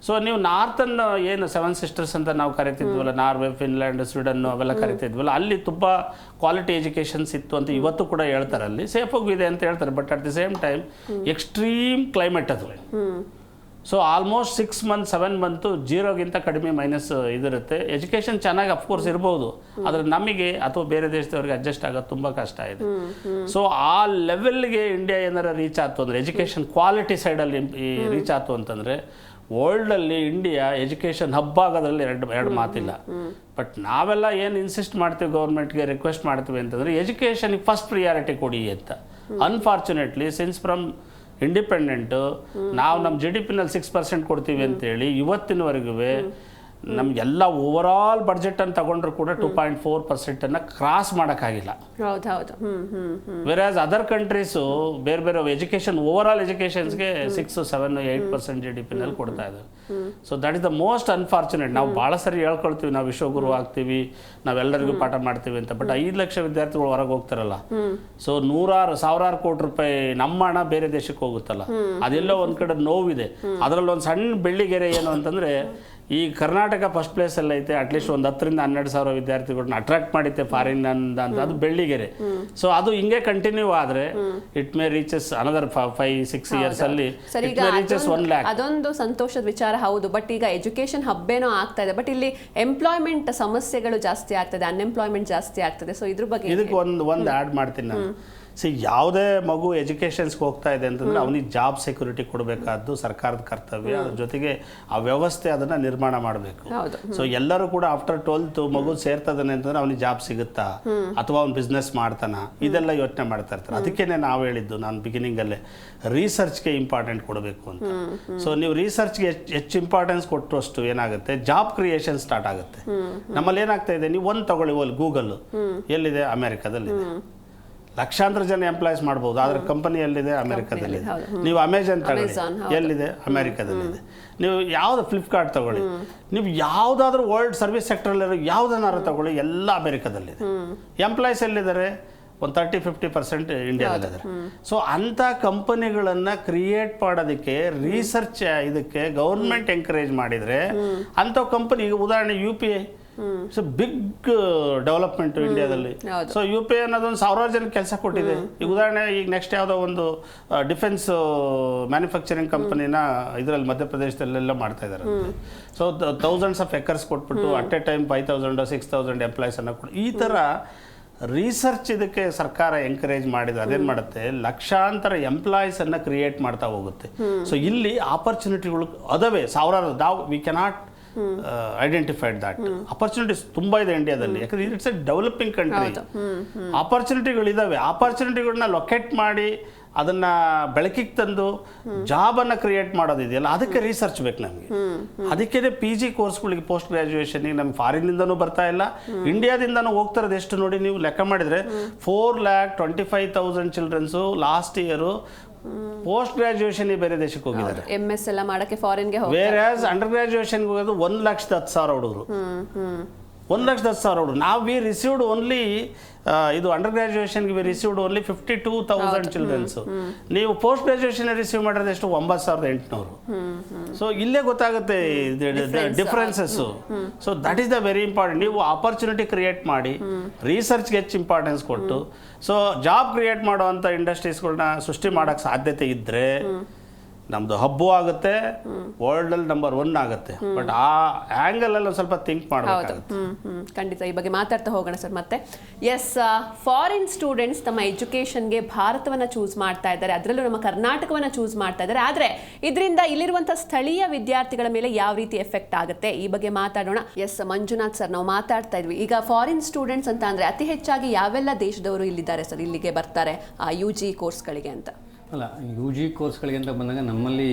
ಸೊ ನೀವು ನಾರ್ತನ್ ಏನು 7 ಸಿಸ್ಟರ್ಸ್ ಅಂತ ನಾವು ಕರಿತಿದ್ವಲ್ಲ, ನಾರ್ವೆ, ಫಿನ್ಲ್ಯಾಂಡ್, ಸ್ವೀಡನ್ ಅವೆಲ್ಲ ಕರಿತಿದ್ವಲ್ಲ, ಅಲ್ಲಿ ತುಂಬ ಕ್ವಾಲಿಟಿ ಎಜುಕೇಷನ್ಸ್ ಇತ್ತು ಅಂತ ಇವತ್ತು ಕೂಡ ಹೇಳ್ತಾರೆ. ಅಲ್ಲಿ ಸೇಫ್ ಇದೆ ಅಂತ ಹೇಳ್ತಾರೆ. But at the same time extreme climate ಅದು. ಸೊ ಆಲ್ಮೋಸ್ಟ್ 6 months 7 months 0ಗಿಂತ ಕಡಿಮೆ ಮೈನಸ್ ಇದಿರುತ್ತೆ. ಎಜುಕೇಷನ್ ಚೆನ್ನಾಗಿ ಅಫ್ಕೋರ್ಸ್ ಇರ್ಬೋದು, ಆದರೆ ನಮಗೆ ಅಥವಾ ಬೇರೆ ದೇಶದವ್ರಿಗೆ ಅಡ್ಜಸ್ಟ್ ಆಗೋದು ತುಂಬ ಕಷ್ಟ ಇದೆ. ಸೊ ಆ ಲೆವೆಲ್ಗೆ ಇಂಡಿಯಾ ಏನಾರ ರೀಚ್ ಆಯ್ತು ಅಂದರೆ, ಎಜುಕೇಷನ್ ಕ್ವಾಲಿಟಿ ಸೈಡಲ್ಲಿ ರೀಚ್ ಆಯ್ತು ಅಂತಂದರೆ, ವರ್ಲ್ಡಲ್ಲಿ ಇಂಡಿಯಾ ಎಜುಕೇಷನ್ ಹಬ್ ಆಗೋದ್ರಲ್ಲಿ ಎರಡು ಮಾತಿಲ್ಲ. ಬಟ್ ನಾವೆಲ್ಲ ಏನು ಇನ್ಸಿಸ್ಟ್ ಮಾಡ್ತೀವಿ, ಗೌರ್ಮೆಂಟ್ಗೆ ರಿಕ್ವೆಸ್ಟ್ ಮಾಡ್ತೀವಿ ಅಂತಂದರೆ ಎಜುಕೇಷನ್ಗೆ ಫಸ್ಟ್ ಪ್ರಿಯಾರಿಟಿ ಕೊಡಿ ಅಂತ. ಅನ್ಫಾರ್ಚುನೇಟ್ಲಿ ಸಿನ್ಸ್ ಫ್ರಮ್ ಇಂಡಿಪೆಂಡೆಂಟು ನಾವು ನಮ್ಮ GDP-ನಲ್ಲಿ 6% ಕೊಡ್ತೀವಿ ಅಂತೇಳಿ ಇವತ್ತಿನವರೆಗೂ ನಮಗೆಲ್ಲ ಓವರ್ ಆಲ್ ಬಡ್ಜೆಟ್ ಅನ್ನು ತಗೊಂಡ್ರು ಕೂಡ 2.4% ಕ್ರಾಸ್ ಮಾಡೋಕ್ಕಾಗಿಲ್ಲ. ವೆರಾಸ್ ಅದರ್ ಕಂಟ್ರೀಸು ಬೇರೆ ಬೇರೆ ಎಜುಕೇಷನ್ ಓವರ್ ಆಲ್ ಎಜುಕೇಷನ್ಸ್ಗೆ 6, 7, 8% GDP-ನಲ್ಲಿ ಕೊಡ್ತಾ ಇದ್ದಾರೆ. So that is the most unfortunate. ನಾವು ಭಾಳ ಸರಿ ಹೇಳ್ಕೊಳ್ತೀವಿ, ನಾವು ವಿಶ್ವಗುರು ಆಗ್ತೀವಿ, ನಾವೆಲ್ಲರಿಗೂ ಪಾಠ ಮಾಡ್ತೀವಿ ಅಂತ. ಬಟ್ 5 ಲಕ್ಷ ವಿದ್ಯಾರ್ಥಿಗಳು ಹೊರಗೆ ಹೋಗ್ತಾರಲ್ಲ, ಸೊ 100,000 ಕೋಟಿ ರೂಪಾಯಿ ನಮ್ಮ ಹಣ ಬೇರೆ ದೇಶಕ್ಕೆ ಹೋಗುತ್ತಲ್ಲ, ಅದೆಲ್ಲೋ ಒಂದು ಕಡೆ ನೋವಿದೆ. ಅದರಲ್ಲಿ ಒಂದು ಸಣ್ಣ ಬೆಳ್ಳಿಗೆರೆ ಏನು ಅಂತಂದರೆ, ಈ ಕರ್ನಾಟಕ ಫಸ್ಟ್ ಪ್ಲೇಸ್ ಎಲ್ಲ ಐತೆ. ಅಟ್ಲೀಸ್ಟ್ ಒಂದು 10,000 to 12,000 ವಿದ್ಯಾರ್ಥಿಗಳನ್ನ ಅಟ್ರಾಕ್ಟ್ ಮಾಡಿತ್ತೆ ಫಾರಿನ್ ಅಂತ, ಅದು ಬೆಳ್ಳಿಗೆರೆ. ಸೊ ಅದು ಹಿಂಗೆ ಕಂಟಿನ್ಯೂ ಆದರೆ it may reaches another 5-6 years ಅಲ್ಲಿ ಇಟ್ ಮೇ ರೀಚಸ್ 1 lakh. ಅದೊಂದು ಸಂತೋಷದ ವಿಚಾರ ಹೌದು. ಬಟ್ ಈಗ ಎಜುಕೇಶನ್ ಹಬ್ಬೇನೋ ಆಗ್ತಾ ಇದೆ, ಬಟ್ ಇಲ್ಲಿ ಎಂಪ್ಲಾಯ್ಮೆಂಟ್ ಸಮಸ್ಯೆಗಳು ಜಾಸ್ತಿ ಆಗ್ತದೆ, ಅನ್ಎಂಪ್ಲಾಯ್ಮೆಂಟ್ ಜಾಸ್ತಿ ಆಗ್ತದೆ. ಸೊ ಇದ್ರ ಬಗ್ಗೆ ಇದಕ್ಕೆ ಒಂದು ಆ್ಯಡ್ ಮಾಡ್ತೀನಿ ನಾನು. ಯಾವುದೇ ಮಗು ಎಜುಕೇಷನ್ಸ್ಗೆ ಹೋಗ್ತಾ ಇದೆ ಅಂತಂದರೆ ಅವನಿಗೆ ಜಾಬ್ ಸೆಕ್ಯೂರಿಟಿ ಕೊಡಬೇಕಾದ್ದು ಸರ್ಕಾರದ ಕರ್ತವ್ಯ. ಅದ್ರ ಜೊತೆಗೆ ಆ ವ್ಯವಸ್ಥೆ ಅದನ್ನು ನಿರ್ಮಾಣ ಮಾಡಬೇಕು. ಸೊ ಎಲ್ಲರೂ ಕೂಡ ಆಫ್ಟರ್ 12th ಮಗು ಸೇರ್ತಾನೆ ಅಂತಂದ್ರೆ ಅವನಿಗೆ ಜಾಬ್ ಸಿಗುತ್ತಾ ಅಥವಾ ಅವ್ನು ಬಿಸ್ನೆಸ್ ಮಾಡ್ತಾನ, ಇದೆಲ್ಲ ಯೋಚನೆ ಮಾಡ್ತಾ ಇರ್ತಾರೆ. ಅದಕ್ಕೇನೆ ನಾವು ಹೇಳಿದ್ದು ನಾನು ಬಿಗಿನಿಂಗಲ್ಲೇ ರಿಸರ್ಚ್ಗೆ ಇಂಪಾರ್ಟೆಂಟ್ ಕೊಡಬೇಕು ಅಂತ. ಸೊ ನೀವು ರಿಸರ್ಚ್ಗೆ ಹೆಚ್ಚು ಇಂಪಾರ್ಟೆನ್ಸ್ ಕೊಟ್ಟಷ್ಟು ಏನಾಗುತ್ತೆ, ಜಾಬ್ ಕ್ರಿಯೇಷನ್ ಸ್ಟಾರ್ಟ್ ಆಗುತ್ತೆ. ನಮ್ಮಲ್ಲಿ ಏನಾಗ್ತಾ ಇದೆ, ನೀವು ಒಂದು ತಗೊಳ್ಳಿ, ಗೂಗಲ್ ಎಲ್ಲಿದೆ, ಅಮೆರಿಕದಲ್ಲಿದೆ. ಲಕ್ಷಾಂತರ ಜನ ಎಂಪ್ಲಾಯ್ಸ್ ಮಾಡ್ಬೋದು, ಆದರೆ ಕಂಪನಿ ಎಲ್ಲಿದೆ, ಅಮೆರಿಕದಲ್ಲಿದೆ. ನೀವು ಅಮೆಜಾನ್ ತಗೊಳ್ಳಿ, ಎಲ್ಲಿದೆ, ಅಮೆರಿಕದಲ್ಲಿದೆ. ನೀವು ಯಾವುದು ಫ್ಲಿಪ್ಕಾರ್ಟ್ ತಗೊಳ್ಳಿ, ನೀವು ಯಾವುದಾದ್ರೂ ವರ್ಲ್ಡ್ ಸರ್ವಿಸ್ ಸೆಕ್ಟರಲ್ಲಿರೋ ಯಾವುದನ್ನಾರು ತಗೊಳ್ಳಿ, ಎಲ್ಲ ಅಮೆರಿಕದಲ್ಲಿದೆ. ಎಂಪ್ಲಾಯ್ಸ್ ಎಲ್ಲಿದ್ದಾರೆ, ಒಂದು 30-50% ಇಂಡಿಯಾದಲ್ಲಿದ್ದಾರೆ. ಸೊ ಅಂಥ ಕಂಪನಿಗಳನ್ನು ಕ್ರಿಯೇಟ್ ಮಾಡೋದಕ್ಕೆ ರಿಸರ್ಚ್ ಇದಕ್ಕೆ ಗೌರ್ಮೆಂಟ್ ಎಂಕರೇಜ್ ಮಾಡಿದರೆ ಅಂಥ ಕಂಪನಿ, ಈಗ ಉದಾಹರಣೆ UPI ಬಿಗ್ ಡೆವಲಪ್ಮೆಂಟ್ ಇಂಡಿಯಾದಲ್ಲಿ. ಸೊ UPI ಅನ್ನೋದೊಂದು 1000 ಜನಕ್ಕೆ ಕೆಲಸ ಕೊಟ್ಟಿದೆ. ಈಗ ಉದಾಹರಣೆ, ಈಗ ನೆಕ್ಸ್ಟ್ ಯಾವುದೋ ಒಂದು ಡಿಫೆನ್ಸ್ ಮ್ಯಾನುಫ್ಯಾಕ್ಚರಿಂಗ್ ಕಂಪನಿನ ಇದರಲ್ಲಿ ಮಧ್ಯಪ್ರದೇಶದಲ್ಲೆಲ್ಲ ಮಾಡ್ತಾ ಇದ್ದಾರೆ. ಸೊ ಥೌಸಂಡ್ಸ್ ಆಫ್ ಎಕರ್ಸ್ ಕೊಟ್ಬಿಟ್ಟು ಅಟ್ ಎ ಟೈಮ್ 5,000 6,000 ಎಂಪ್ಲಾಯ್ಸನ್ನು ಕೊಟ್ಟು, ಈ ಥರ ರಿಸರ್ಚ್ ಇದಕ್ಕೆ ಸರ್ಕಾರ ಎಂಕರೇಜ್ ಮಾಡಿದ್ರೆ ಅದೇನು ಮಾಡುತ್ತೆ, ಲಕ್ಷಾಂತರ ಎಂಪ್ಲಾಯೀಸನ್ನು ಕ್ರಿಯೇಟ್ ಮಾಡ್ತಾ ಹೋಗುತ್ತೆ. ಸೊ ಇಲ್ಲಿ ಆಪರ್ಚುನಿಟಿಗಳು ಅದಾವೆ ಸಾವಿರಾರು. We cannot identified that opportunities ತುಂಬ ಇದೆ ಇಂಡಿಯಾದಲ್ಲಿ. ಯಾಕಂದ್ರೆ ಇಟ್ಸ್ ಎ ಡೆವಲಪಿಂಗ್ ಕಂಟ್ರಿ. ಆಪರ್ಚುನಿಟಿಗಳಿದ್ದಾವೆ. ಆಪರ್ಚುನಿಟಿಗಳನ್ನ ಲೊಕೇಟ್ ಮಾಡಿ ಅದನ್ನು ಬೆಳಕಿಗೆ ತಂದು ಜಾಬನ್ನು ಕ್ರಿಯೇಟ್ ಮಾಡೋದಿದೆಯಲ್ಲ, ಅದಕ್ಕೆ ರಿಸರ್ಚ್ ಬೇಕು ನಮಗೆ. ಅದಕ್ಕೆ PG ಕೋರ್ಸ್ಗಳಿಗೆ ಪೋಸ್ಟ್ ಗ್ರ್ಯಾಜುಯೇಷನ್ಗೆ ನಮ್ಗೆ ಫಾರಿನ್ನಿಂದನೂ ಬರ್ತಾ ಇಲ್ಲ, ಇಂಡಿಯಾದಿಂದನೂ ಹೋಗ್ತಿರೋದು ಎಷ್ಟು ನೋಡಿ ನೀವು ಲೆಕ್ಕ ಮಾಡಿದರೆ 4,25,000 childrens last year post graduation ಬೇರೆ ದೇಶಕ್ಕೆ ಹೋಗಿದ್ದಾರೆ. MS ಎಲ್ಲ ಮಾಡಕ್ಕೆ ಫಾರಿನ್ಗೆ ಬೇರೆ ಅಂಡರ್ ಗ್ರಾಜುಯೇಷನ್ಗೆ ಹೋಗೋದು 1,10,000 ಹುಡುಗರು, 1,10,000 ಹುಡುಗರು. ನಾವು ವಿ ರಿಸೀವ್ಡ್ ಓನ್ಲಿ ಇದು ಅಂಡರ್ ಗ್ರಾಜುಯೇಷನ್ಗೆ ವಿ ರಿಸೀವ್ಡ್ ಓನ್ಲಿ 52,000 ಚಿಲ್ಡ್ರನ್ಸ್. ನೀವು ಪೋಸ್ಟ್ ಗ್ರಾಜುಯೇಷನ್ ರಿಸೀವ್ ಮಾಡಿರೋದು ಎಷ್ಟು? 9,800. ಸೊ ಇಲ್ಲೇ ಗೊತ್ತಾಗುತ್ತೆ differences. So that is the very important. ನೀವು ಆಪರ್ಚುನಿಟಿ ಕ್ರಿಯೇಟ್ ಮಾಡಿ, ರಿಸರ್ಚ್ಗೆ ಹೆಚ್ಚು ಇಂಪಾರ್ಟೆನ್ಸ್ ಕೊಟ್ಟು, ಸೊ ಜಾಬ್ ಕ್ರಿಯೇಟ್ ಮಾಡುವಂಥ ಇಂಡಸ್ಟ್ರೀಸ್ಗಳನ್ನ ಸೃಷ್ಟಿ ಮಾಡೋಕ್ಕೆ ಸಾಧ್ಯತೆ ಇದ್ದರೆ ನಮ್ಮದು ಹಬ್ಬು ಆಗುತ್ತೆ, ವರ್ಲ್ಡಲ್ಲಿ ನಂಬರ್ 1 ಆಗುತ್ತೆ. ಬಟ್ ಆ ಆ್ಯಂಗಲಲ್ಲಿ ಒಂದು ಸ್ವಲ್ಪ ಥಿಂಕ್ ಮಾಡಬೇಕಾಗುತ್ತೆ. ಖಂಡಿತ ಈ ಬಗ್ಗೆ ಮಾತಾಡ್ತಾ ಹೋಗೋಣ ಸರ್. ಮತ್ತೆ ಫಾರಿನ್ ಸ್ಟೂಡೆಂಟ್ಸ್ ತಮ್ಮ ಎಜುಕೇಷನ್ಗೆ ಭಾರತವನ್ನು ಚೂಸ್ ಮಾಡ್ತಾ ಇದ್ದಾರೆ, ಅದರಲ್ಲೂ ನಮ್ಮ ಕರ್ನಾಟಕವನ್ನು ಚೂಸ್ ಮಾಡ್ತಾ ಇದ್ದಾರೆ. ಆದರೆ ಇದರಿಂದ ಇಲ್ಲಿರುವಂಥ ಸ್ಥಳೀಯ ವಿದ್ಯಾರ್ಥಿಗಳ ಮೇಲೆ ಯಾವ ರೀತಿ ಎಫೆಕ್ಟ್ ಆಗುತ್ತೆ ಈ ಬಗ್ಗೆ ಮಾತಾಡೋಣ. ಮಂಜುನಾಥ್ ಸರ್, ನಾವು ಮಾತಾಡ್ತಾ ಇದ್ವಿ ಈಗ ಫಾರಿನ್ ಸ್ಟೂಡೆಂಟ್ಸ್ ಅಂತ ಅಂದರೆ ಅತಿ ಹೆಚ್ಚಾಗಿ ಯಾವೆಲ್ಲ ದೇಶದವರು ಇಲ್ಲಿದ್ದಾರೆ ಸರ್, ಇಲ್ಲಿಗೆ ಬರ್ತಾರೆ UG ಕೋರ್ಸ್ಗಳಿಗೆ ಅಂತ? ಅಲ್ಲ, UG ಕೋರ್ಸ್ಗಳಿಗೆ ಅಂತ ಬಂದಾಗ ನಮ್ಮಲ್ಲಿ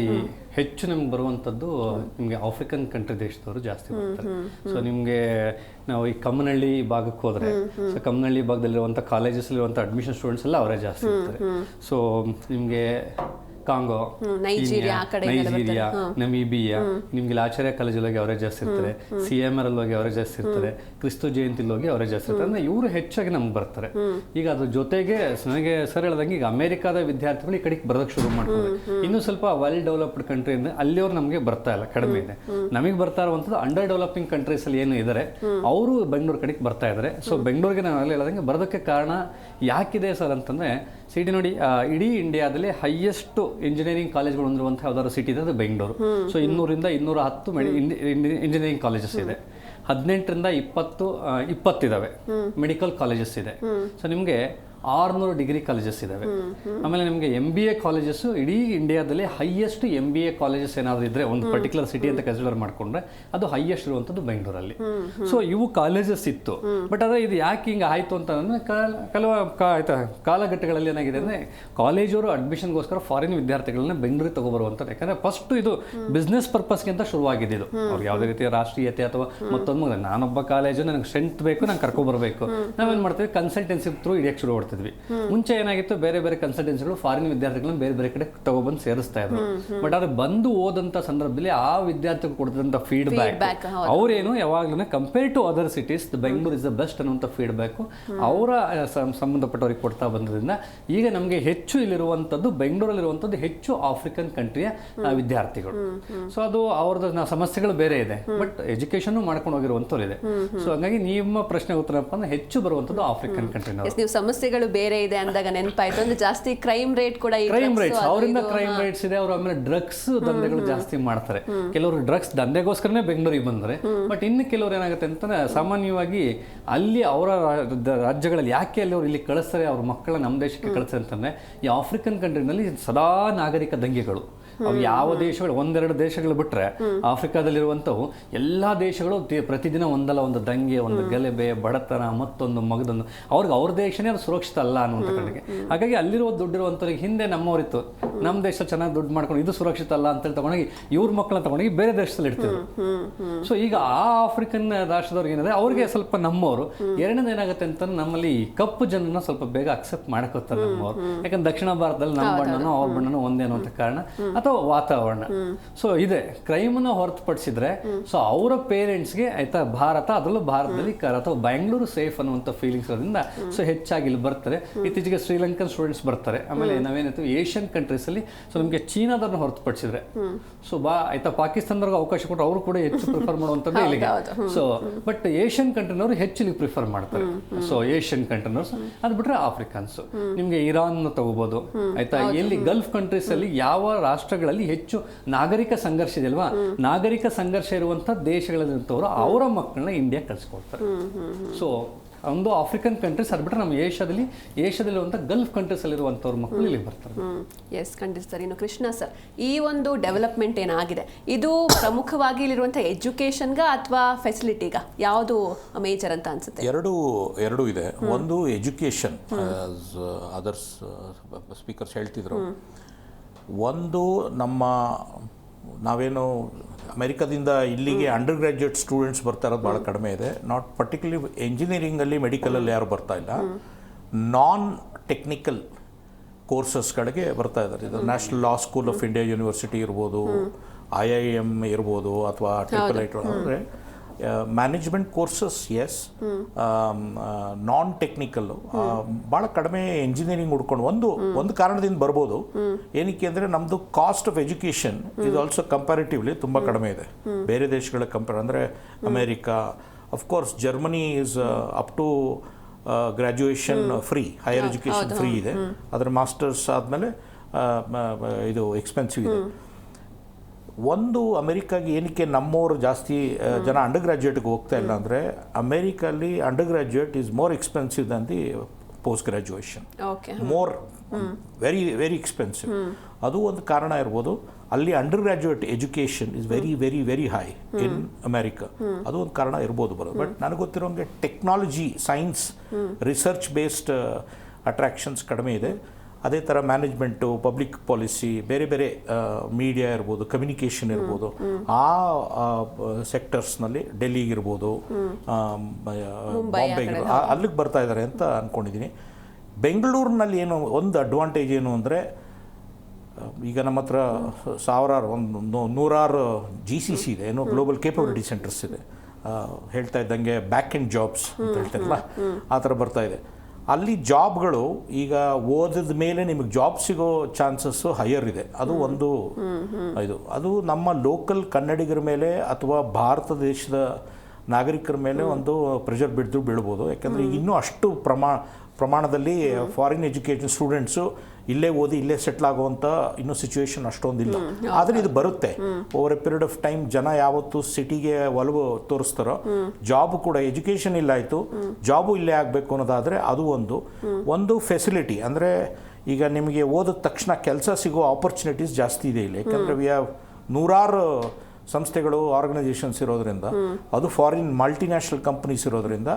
ಹೆಚ್ಚು ನಮ್ಗೆ ಬರುವಂಥದ್ದು ನಿಮಗೆ ಆಫ್ರಿಕನ್ ಕಂಟ್ರಿ ದೇಶದವರು ಜಾಸ್ತಿ ಬರ್ತಾರೆ. ಸೊ ನಿಮಗೆ ನಾವು ಈ ಕಮ್ಮನಹಳ್ಳಿ ಭಾಗಕ್ಕೆ ಹೋದರೆ, ಸೊ ಕಮ್ಮನಹಳ್ಳಿ ಭಾಗದಲ್ಲಿರುವಂಥ ಕಾಲೇಜಸ್ಲಿರುವಂಥ ಅಡ್ಮಿಷನ್ ಸ್ಟೂಡೆಂಟ್ಸ್ ಎಲ್ಲ ಅವರೇ ಜಾಸ್ತಿ ಇರ್ತಾರೆ. ಸೊ ನಿಮಗೆ ಕಾಂಗೋ, ನೈಜೀರಿಯಾ, ನಮೀಬಿಯಾ, ನಿಮ್ಗೆ ಆಚಾರ್ಯ ಕಾಲೇಜಲ್ಲಿ ಹೋಗಿ ಅವರೇ ಜಾಸ್ತಿ ಇರ್ತಾರೆ, CMR ಅಲ್ಲಿ ಹೋಗಿ ಅವರೇ ಜಾಸ್ತಿ ಇರ್ತಾರೆ, ಕ್ರಿಸ್ತು ಜಯಂತಿಲಿ ಹೋಗಿ ಅವರೇ ಜಾಸ್ತಿ ಇರ್ತಾರೆ. ಅಂದರೆ ಇವರು ಹೆಚ್ಚಾಗಿ ನಮ್ಗೆ ಬರ್ತಾರೆ. ಈಗ ಅದ್ರ ಜೊತೆಗೆ ನನಗೆ ಸರ್ ಹೇಳ್ದಂಗೆ ಈಗ ಅಮೆರಿಕಾದ ವಿದ್ಯಾರ್ಥಿಗಳು ಈ ಕಡೆಗೆ ಬರೋದಕ್ಕೆ ಶುರು ಮಾಡ್ತಾರೆ. ಇನ್ನೂ ಸ್ವಲ್ಪ ವೆಲ್ ಡೆವಲಪ್ಡ್ ಕಂಟ್ರಿ ಅಂದರೆ ಅಲ್ಲಿಯವ್ರು ನಮಗೆ ಬರ್ತಾ ಇಲ್ಲ, ಕಡಿಮೆ ಇದೆ. ನಮಗೆ ಬರ್ತಾ ಇರುವಂಥದ್ದು ಅಂಡರ್ ಡೆವಲಪಿಂಗ್ ಕಂಟ್ರೀಸ್ ಅಲ್ಲಿ ಏನು ಇದ್ದಾರೆ ಅವರು ಬೆಂಗಳೂರು ಕಡೆಗೆ ಬರ್ತಾ ಇದ್ದಾರೆ. ಸೊ ಬೆಂಗಳೂರಿಗೆ ನಾವು ಅಲ್ಲಿ ಹೇಳ್ದಂಗೆ ಬರೋದಕ್ಕೆ ಕಾರಣ ಯಾಕಿದೆ ಸರ್ ಅಂತಂದರೆ, ಸಿಟಿ ನೋಡಿ, ಇಡೀ ಇಂಡಿಯಾದಲ್ಲಿ ಹೈಯೆಸ್ಟ್ ಇಂಜಿನಿಯರಿಂಗ್ ಕಾಲೇಜ್ಗಳು ಹೊಂದಿರುವಂಥ ಯಾವ್ದಾದ್ರು ಸಿಟಿ ಇದೆ ಅದು ಬೆಂಗಳೂರು. ಸೊ 200ರಿಂದ 210 ಇಂಜಿನಿಯರಿಂಗ್ ಕಾಲೇಜಸ್ ಇದೆ. 18ರಿಂದ 20 ಇದಾವೆ ಮೆಡಿಕಲ್ ಕಾಲೇಜಸ್ ಇದೆ. ಸೊ ನಿಮಗೆ 600 ಡಿಗ್ರಿ ಕಾಲೇಜಸ್ ಇದಾವೆ. ಆಮೇಲೆ ನಿಮಗೆ MBA ಕಾಲೇಜಸ್ ಇಡೀ ಇಂಡಿಯಾದಲ್ಲಿ ಹೈಯೆಸ್ಟ್ MBA ಕಾಲೇಜಸ್ ಏನಾದರೂ ಇದ್ರೆ ಒಂದು ಪರ್ಟಿಕ್ಯುಲರ್ ಸಿಟಿ ಅಂತ ಕನ್ಸಿಡರ್ ಮಾಡ್ಕೊಂಡ್ರೆ ಅದು ಹೈಯೆಸ್ಟ್ ಇರುವಂಥದ್ದು ಬೆಂಗಳೂರಲ್ಲಿ. ಸೊ ಇವು ಕಾಲೇಜಸ್ ಇತ್ತು. ಬಟ್ ಅದೇ ಇದು ಯಾಕೆ ಹಿಂಗೆ ಆಯಿತು ಅಂತಂದ್ರೆ ಕೆಲವು ಕಾಲಘಟ್ಟಗಳಲ್ಲಿ ಏನಾಗಿದೆ ಅಂದರೆ ಕಾಲೇಜವರು ಅಡ್ಮಿಷನ್ಗೋಸ್ಕರ ಫಾರಿನ್ ವಿದ್ಯಾರ್ಥಿಗಳನ್ನ ಬೆಂಗಳೂರಿಗೆ ತಗೊಬರುವಂಥದ್ದು. ಯಾಕಂದರೆ ಫಸ್ಟ್ ಇದು ಬಿಸ್ನೆಸ್ ಪರ್ಪಸ್ಗೆ ಅಂತ ಶುರುವಾಗಿದ್ದು ಇದು. ಅವ್ರಿಗೆ ಯಾವುದೇ ರೀತಿಯ ರಾಷ್ಟ್ರೀಯತೆ ಅಥವಾ ಮತ್ತೊಂದು ನಾನೊಬ್ಬ ಕಾಲೇಜು ನನಗೆ ಸ್ಟ್ರೆಂತ್ ಬೇಕು, ನಂಗೆ ಕರ್ಕೊಬರ್ಬೇಕು, ನಾವೇನು ಮಾಡ್ತೀವಿ ಕನ್ಸಲ್ಟೆನ್ಸಿ ಥ್ರೂ ಹಿಡಿಯಕ್ಕೆ ಶುರು ಮಾಡ್ತೀವಿ. ಮುಂಚೆ ಏನಾಗಿತ್ತು, ಬೇರೆ ಬೇರೆ ಕನ್ಸಲ್ಟೆನ್ಸಿಗಳು ಫಾರಿನ್ ವಿದ್ಯಾರ್ಥಿಗಳನ್ನ ಬೇರೆ ಬೇರೆ ಕಡೆ ತಗೊಬಂದು ಸೇರಿಸ್ತಾ ಇದ್ರು. ಬಟ್ ಅದು ಬಂದು ಓದಂತ ಸಂದರ್ಭದಲ್ಲಿ ಆ ವಿದ್ಯಾರ್ಥಿಗಳು ಕೊಡ್ತಿದ್ದಂಥ ಫೀಡ್ಬ್ಯಾಕ್ ಅವರೇನು ಯಾವಾಗ್ಲೂ compare to other cities Bengaluru is the best ಅನ್ನುವಂಥ ಫೀಡ್ಬ್ಯಾಕ್ ಅವರ ಸಂಬಂಧಪಟ್ಟವರಿಗೆ ಕೊಡ್ತಾ ಬಂದ್ರಿಂದ ಈಗ ನಮಗೆ ಹೆಚ್ಚು ಇಲ್ಲಿರುವಂಥದ್ದು ಬೆಂಗಳೂರಲ್ಲಿರುವಂಥದ್ದು ಹೆಚ್ಚು ಆಫ್ರಿಕನ್ ಕಂಟ್ರಿಯ ವಿದ್ಯಾರ್ಥಿಗಳು. ಸೊ ಅದು ಅವ್ರದ್ದು ಸಮಸ್ಯೆಗಳು ಬೇರೆ ಇದೆ, ಬಟ್ ಎಜುಕೇಶನ್ ಮಾಡ್ಕೊಂಡು ಹೋಗಿರುವಂಥವ್ರು ಇದೆ. ಸೊ ಹಾಗಾಗಿ ನಿಮ್ಮ ಪ್ರಶ್ನೆ ಉತ್ತರಪ್ಪ ಅಂದ್ರೆ ಹೆಚ್ಚು ಬರುವಂಥದ್ದು ಆಫ್ರಿಕನ್ ಕಂಟ್ರಿನವರು. ನೀವು ಸಮಸ್ಯೆಗಳು ಬೇರೆ ಇದೆ ಅಂದಾಗ ನೆನಪಾಯ್ತು ಅಂದ್ರೆ ಜಾಸ್ತಿ ಕ್ರೈಮ್ ರೇಟ್ ಕೂಡ ಅವರಿಂದ ಕ್ರೈಮ್ ರೇಟ್ಸ್ ಇದೆ. ಅವರು ಆಮೇಲೆ ಡ್ರಗ್ಸ್ ದಂಧೆಗಳು ಜಾಸ್ತಿ ಮಾಡ್ತಾರೆ. ಕೆಲವರು ಡ್ರಗ್ಸ್ ದಂಧೆಗೋಸ್ಕರನೇ ಬೆಂಗಳೂರಿಗೆ ಬಂದರೆ, ಬಟ್ ಇನ್ನು ಕೆಲವರು ಏನಾಗುತ್ತೆ ಅಂತಂದ್ರೆ ಸಾಮಾನ್ಯವಾಗಿ ಅಲ್ಲಿ ಅವರ ರಾಜ್ಯಗಳಲ್ಲಿ ಯಾಕೆ ಅಲ್ಲಿ ಅವ್ರು ಇಲ್ಲಿ ಕಳಿಸ್ತಾರೆ, ಅವ್ರ ಮಕ್ಕಳ ನಮ್ಮ ದೇಶಕ್ಕೆ ಕಳಿಸ್ತಾರೆ ಅಂತಂದ್ರೆ ಈ ಆಫ್ರಿಕನ್ ಕಂಟ್ರಿನಲ್ಲಿ ಸದಾ ನಾಗರಿಕ ದಂಗೆಗಳು. ಅವು ಯಾವ ದೇಶಗಳು, 1-2 ದೇಶಗಳು ಬಿಟ್ರೆ ಆಫ್ರಿಕಾದಲ್ಲಿರುವಂಥವು ಎಲ್ಲ ದೇಶಗಳು ಪ್ರತಿದಿನ ಒಂದಲ್ಲ ಒಂದು ದಂಗೆ, ಒಂದು ಗಲಭೆ, ಬಡತನ, ಮತ್ತೊಂದು ಮಗದೊಂದು. ಅವ್ರಿಗೆ ಅವ್ರ ದೇಶನೇ ಅದು ಸುರಕ್ಷಿತ ಅಲ್ಲ ಅನ್ನುವಂಥ ಕಡೆಗೆ. ಹಾಗಾಗಿ ಅಲ್ಲಿರೋ ದುಡ್ಡಿರುವಂಥವ್ರಿಗೆ ಹಿಂದೆ ನಮ್ಮವರಿತ್ತು, ನಮ್ಮ ದೇಶ ಚೆನ್ನಾಗಿ ದುಡ್ಡು ಮಾಡ್ಕೊಂಡು ಇದು ಸುರಕ್ಷಿತ ಅಲ್ಲ ಅಂತೇಳಿ ತಗೊಂಡೋಗಿ ಇವ್ರ ಮಕ್ಕಳನ್ನ ತಗೊಂಡೋಗಿ ಬೇರೆ ದೇಶದಲ್ಲಿ ಇಡ್ತಿದ್ರು. ಸೊ ಈಗ ಆ ಆಫ್ರಿಕನ್ ರಾಷ್ಟ್ರದವ್ರಿಗೆ ಏನಿದೆ ಅವ್ರಿಗೆ ಸ್ವಲ್ಪ ನಮ್ಮವರು. ಎರಡನೇದು ಏನಾಗುತ್ತೆ ಅಂತ ನಮ್ಮಲ್ಲಿ ಕಪ್ಪು ಜನನ ಸ್ವಲ್ಪ ಬೇಗ ಅಕ್ಸೆಪ್ಟ್ ಮಾಡಕೋತಾರೆ ನಮ್ಮವರು. ಯಾಕಂದ್ರೆ ದಕ್ಷಿಣ ಭಾರತದಲ್ಲಿ ನಮ್ಮ ಬಣ್ಣನೋ ಅವ್ರ ಬಣ್ಣನೋ ಒಂದೇ ಅನ್ನುವಂಥ ಕಾರಣ ಅಥವಾ ವಾತಾವರಣ. ಸೊ ಇದೆ ಕ್ರೈಮನ್ನು ಹೊರತುಪಡಿಸಿದ್ರೆ ಸೊ ಅವರ ಪೇರೆಂಟ್ಸ್ಗೆ ಆಯ್ತಾ ಭಾರತ, ಅದರಲ್ಲೂ ಭಾರತದಲ್ಲಿ ಅಥವಾ ಬೆಂಗಳೂರು ಸೇಫ್ ಅನ್ನುವಂಥ ಫೀಲಿಂಗ್ಸ್ ಇರೋದ್ರಿಂದ ಸೊ ಹೆಚ್ಚಾಗಿ ಇಲ್ಲಿ ಬರ್ತಾರೆ. ಇತ್ತೀಚೆಗೆ ಶ್ರೀಲಂಕನ್ ಸ್ಟೂಡೆಂಟ್ಸ್ ಬರ್ತಾರೆ. ಆಮೇಲೆ ನಾವೇನಾಯ್ತು ಏಷ್ಯನ್ ಕಂಟ್ರೀಸ್ ಅಲ್ಲಿ ಸೊ ನಮಗೆ ಚೀನಾದವ್ರನ್ನ ಹೊರತುಪಡಿಸಿದ್ರೆ ಸೊ ಆಯ್ತಾ ಪಾಕಿಸ್ತಾನದವ್ರಿಗೆ ಅವಕಾಶ ಕೊಟ್ಟರೆ ಅವರು ಕೂಡ ಹೆಚ್ಚು ಪ್ರಿಫರ್ ಮಾಡುವಂಥದ್ದು ಇಲ್ಲಿಗೆ. ಸೊ ಬಟ್ ಏಷ್ಯನ್ ಕಂಟ್ರಿನವರು ಹೆಚ್ಚು ಇಲ್ಲಿ ಪ್ರಿಫರ್ ಮಾಡ್ತಾರೆ. ಸೊ ಏಷ್ಯನ್ ಕಂಟ್ರಿನವ್ರು ಅದು ಬಿಟ್ರೆ ಆಫ್ರಿಕನ್ಸ್ ನಿಮಗೆ ಇರಾನ್ ತಗೋಬಹುದು ಆಯ್ತಾ. ಎಲ್ಲಿ ಗಲ್ಫ್ ಕಂಟ್ರೀಸ್ ಅಲ್ಲಿ ಯಾವ ರಾಷ್ಟ್ರಗಳಲ್ಲಿ ಹೆಚ್ಚು ನಾಗರಿಕ ಸಂಘರ್ಷ ಇದೆ ಅಲ್ವಾ, ನಾಗರಿಕ ಸಂಘರ್ಷ ಇರುವಂಥ ದೇಶಗಳಲ್ಲಿರುವಂಥವ್ರು ಅವರ ಮಕ್ಕಳನ್ನ ಇಂಡಿಯಾ ಕಳಿಸ್ಕೊಡ್ತಾರೆ. ಸೊ ಒಂದು ಆಫ್ರಿಕನ್ ಕಂಟ್ರೀಸ್ ಅದು ಬಿಟ್ಟರೆ ನಮ್ಮ ಏಷ್ಯಾದಲ್ಲಿರುವಂಥ ಗಲ್ಫ್ ಕಂಟ್ರೀಸಲ್ಲಿರುವಂಥವ್ರ ಮಕ್ಕಳು ಇಲ್ಲಿಗೆ ಬರ್ತಾರೆ. ಎಸ್ ಖಂಡಿತ ಸರ್. ಇನ್ನು ಕೃಷ್ಣ ಸರ್, ಈ ಒಂದು ಡೆವಲಪ್ಮೆಂಟ್ ಏನಾಗಿದೆ ಇದು ಪ್ರಮುಖವಾಗಿ ಇಲ್ಲಿರುವಂಥ ಎಜುಕೇಷನ್ಗ ಅಥವಾ ಫೆಸಿಲಿಟಿಗ ಯಾವುದು ಮೇಜರ್ ಅಂತ ಅನ್ಸುತ್ತೆ? ಎರಡೂ ಇದೆ. ಒಂದು ಎಜುಕೇಷನ್, ಅದರ್ಸ್ ಸ್ಪೀಕರ್ಸ್ ಹೇಳ್ತಿದ್ರು. ಒಂದು ನಾವೇನು ಅಮೆರಿಕದಿಂದ ಇಲ್ಲಿಗೆ ಅಂಡರ್ ಗ್ರ್ಯಾಜುಯೇಟ್ ಸ್ಟೂಡೆಂಟ್ಸ್ ಬರ್ತಾ ಇರೋದು ಭಾಳ ಕಡಿಮೆ ಇದೆ. ನಾಟ್ ಪರ್ಟಿಕ್ಯುಲರ್ಲಿ ಎಂಜಿನಿಯರಿಂಗಲ್ಲಿ ಮೆಡಿಕಲಲ್ಲಿ ಯಾರು ಬರ್ತಾ ಇಲ್ಲ, ನಾನ್ ಟೆಕ್ನಿಕಲ್ ಕೋರ್ಸಸ್ಗಳಿಗೆ ಬರ್ತಾ ಇದ್ದಾರೆ. ಇದು national law school of India university ಇರ್ಬೋದು, IIM ಇರ್ಬೋದು, ಅಥವಾ IIIT. ಅಂದರೆ ಮ್ಯಾನೇಜ್ಮೆಂಟ್ ಕೋರ್ಸಸ್ ಎಸ್, ನಾನ್ ಟೆಕ್ನಿಕಲ್ಲು ಭಾಳ ಕಡಿಮೆ ಎಂಜಿನಿಯರಿಂಗ್ ಹುಡ್ಕೊಂಡು ಒಂದು ಕಾರಣದಿಂದ ಬರ್ಬೋದು. ಏನಕ್ಕೆ ಅಂದರೆ ನಮ್ಮದು ಕಾಸ್ಟ್ ಆಫ್ ಎಜುಕೇಷನ್ ಇದು ಆಲ್ಸೋ ಕಂಪ್ಯಾರಿಟಿವ್ಲಿ ತುಂಬ ಕಡಿಮೆ ಇದೆ ಬೇರೆ ದೇಶಗಳ ಅಂದರೆ America, of course Germany is up to graduation free, higher education free ಇದೆ. ಅದರ ಮಾಸ್ಟರ್ಸ್ ಆದಮೇಲೆ ಇದು ಎಕ್ಸ್ಪೆನ್ಸಿವ್ ಇದೆ. ಒಂದು ಅಮೆರಿಕಾಗೆ ಏನಕ್ಕೆ ನಮ್ಮವರು ಜಾಸ್ತಿ ಜನ ಅಂಡರ್ ಗ್ರ್ಯಾಜುಯೇಟ್ಗೆ ಹೋಗ್ತಾ ಇಲ್ಲ ಅಂದರೆ, ಅಮೆರಿಕಲ್ಲಿ under graduate is more expensive than the post graduation, more very very expensive. ಅದು ಒಂದು ಕಾರಣ ಇರ್ಬೋದು. ಅಲ್ಲಿ under graduate education is very very very high in America, ಅದು ಒಂದು ಕಾರಣ ಇರ್ಬೋದು ಬರೋದು. ಬಟ್ ನನಗೆ ಗೊತ್ತಿರೋಂಗೆ technology, science, research based attractions ಕಡಿಮೆ ಇದೆ. ಅದೇ ಥರ ಮ್ಯಾನೇಜ್ಮೆಂಟು, ಪಬ್ಲಿಕ್ ಪಾಲಿಸಿ, ಬೇರೆ ಬೇರೆ ಮೀಡಿಯಾ ಇರ್ಬೋದು, ಕಮ್ಯುನಿಕೇಷನ್ ಇರ್ಬೋದು, ಆ ಸೆಕ್ಟರ್ಸ್ನಲ್ಲಿ ಡೆಲ್ಲಿಗಿರ್ಬೋದು, ಬಾಂಬೆಗೆ ಅಲ್ಲಿಗೆ ಬರ್ತಾ ಇದ್ದಾರೆ ಅಂತ ಅಂದ್ಕೊಂಡಿದ್ದೀನಿ. ಬೆಂಗಳೂರಿನಲ್ಲಿ ಒಂದು ಅಡ್ವಾಂಟೇಜ್ ಏನು ಅಂದರೆ, ಈಗ ನಮ್ಮ ಹತ್ರ ನೂರಾರು GCC ಇದೆ, ಗ್ಲೋಬಲ್ ಕೇಪಬಿಲಿಟಿ ಸೆಂಟರ್ಸ್ ಇದೆ. ಹೇಳ್ತಾ ಇದ್ದಂಗೆ ಬ್ಯಾಕ್ ಎಂಡ್ ಜಾಬ್ಸ್ ಅಂತ ಹೇಳ್ತಾರಲ್ಲ, ಆ ಥರ ಬರ್ತಾ ಇದೆ. ಅಲ್ಲಿ ಜಾಬ್ಗಳು ಈಗ ಓದಿದ ಮೇಲೆ ನಿಮಗೆ ಜಾಬ್ ಸಿಗೋ ಚಾನ್ಸಸ್ಸು ಹೈಯರ್ ಇದೆ. ಅದು ಒಂದು ಅದು ನಮ್ಮ ಲೋಕಲ್ ಕನ್ನಡಿಗರ ಮೇಲೆ ಅಥವಾ ಭಾರತ ದೇಶದ ನಾಗರಿಕರ ಮೇಲೆ ಒಂದು ಪ್ರೆಷರ್ ಬೀಳ್ಬೋದು. ಯಾಕಂದರೆ ಈಗ ಇನ್ನೂ ಅಷ್ಟು ಪ್ರಮಾಣದಲ್ಲಿ ಫಾರಿನ್ ಎಜುಕೇಷನ್ ಸ್ಟೂಡೆಂಟ್ಸು ಇಲ್ಲೇ ಓದಿ ಇಲ್ಲೇ ಸೆಟ್ಲ್ ಆಗುವಂಥ ಇನ್ನೂ ಸಿಚುವೇಶನ್ ಅಷ್ಟೊಂದಿಲ್ಲ. ಆದರೆ ಇದು ಬರುತ್ತೆ over A period of time. ಜನ ಯಾವತ್ತು ಸಿಟಿಗೆ ಒಲವು ತೋರಿಸ್ತಾರೋ, ಜಾಬ್ ಕೂಡ ಎಜುಕೇಷನ್ ಇಲ್ಲಾಯಿತು, ಜಾಬು ಇಲ್ಲೇ ಆಗಬೇಕು ಅನ್ನೋದಾದರೆ ಅದು ಒಂದು ಫೆಸಿಲಿಟಿ. ಅಂದರೆ ಈಗ ನಿಮಗೆ ಓದಿದ ತಕ್ಷಣ ಕೆಲಸ ಸಿಗೋ ಆಪರ್ಚುನಿಟೀಸ್ ಜಾಸ್ತಿ ಇದೆ ಇಲ್ಲಿ. ಯಾಕಂದರೆ ವಿ ಹ್ಯಾವ್ ನೂರಾರು ಸಂಸ್ಥೆಗಳು, ಆರ್ಗನೈಸೇಷನ್ಸ್ ಇರೋದ್ರಿಂದ, ಅದು ಫಾರಿನ್ ಮಲ್ಟಿನ್ಯಾಷನಲ್ ಕಂಪನೀಸ್ ಇರೋದ್ರಿಂದ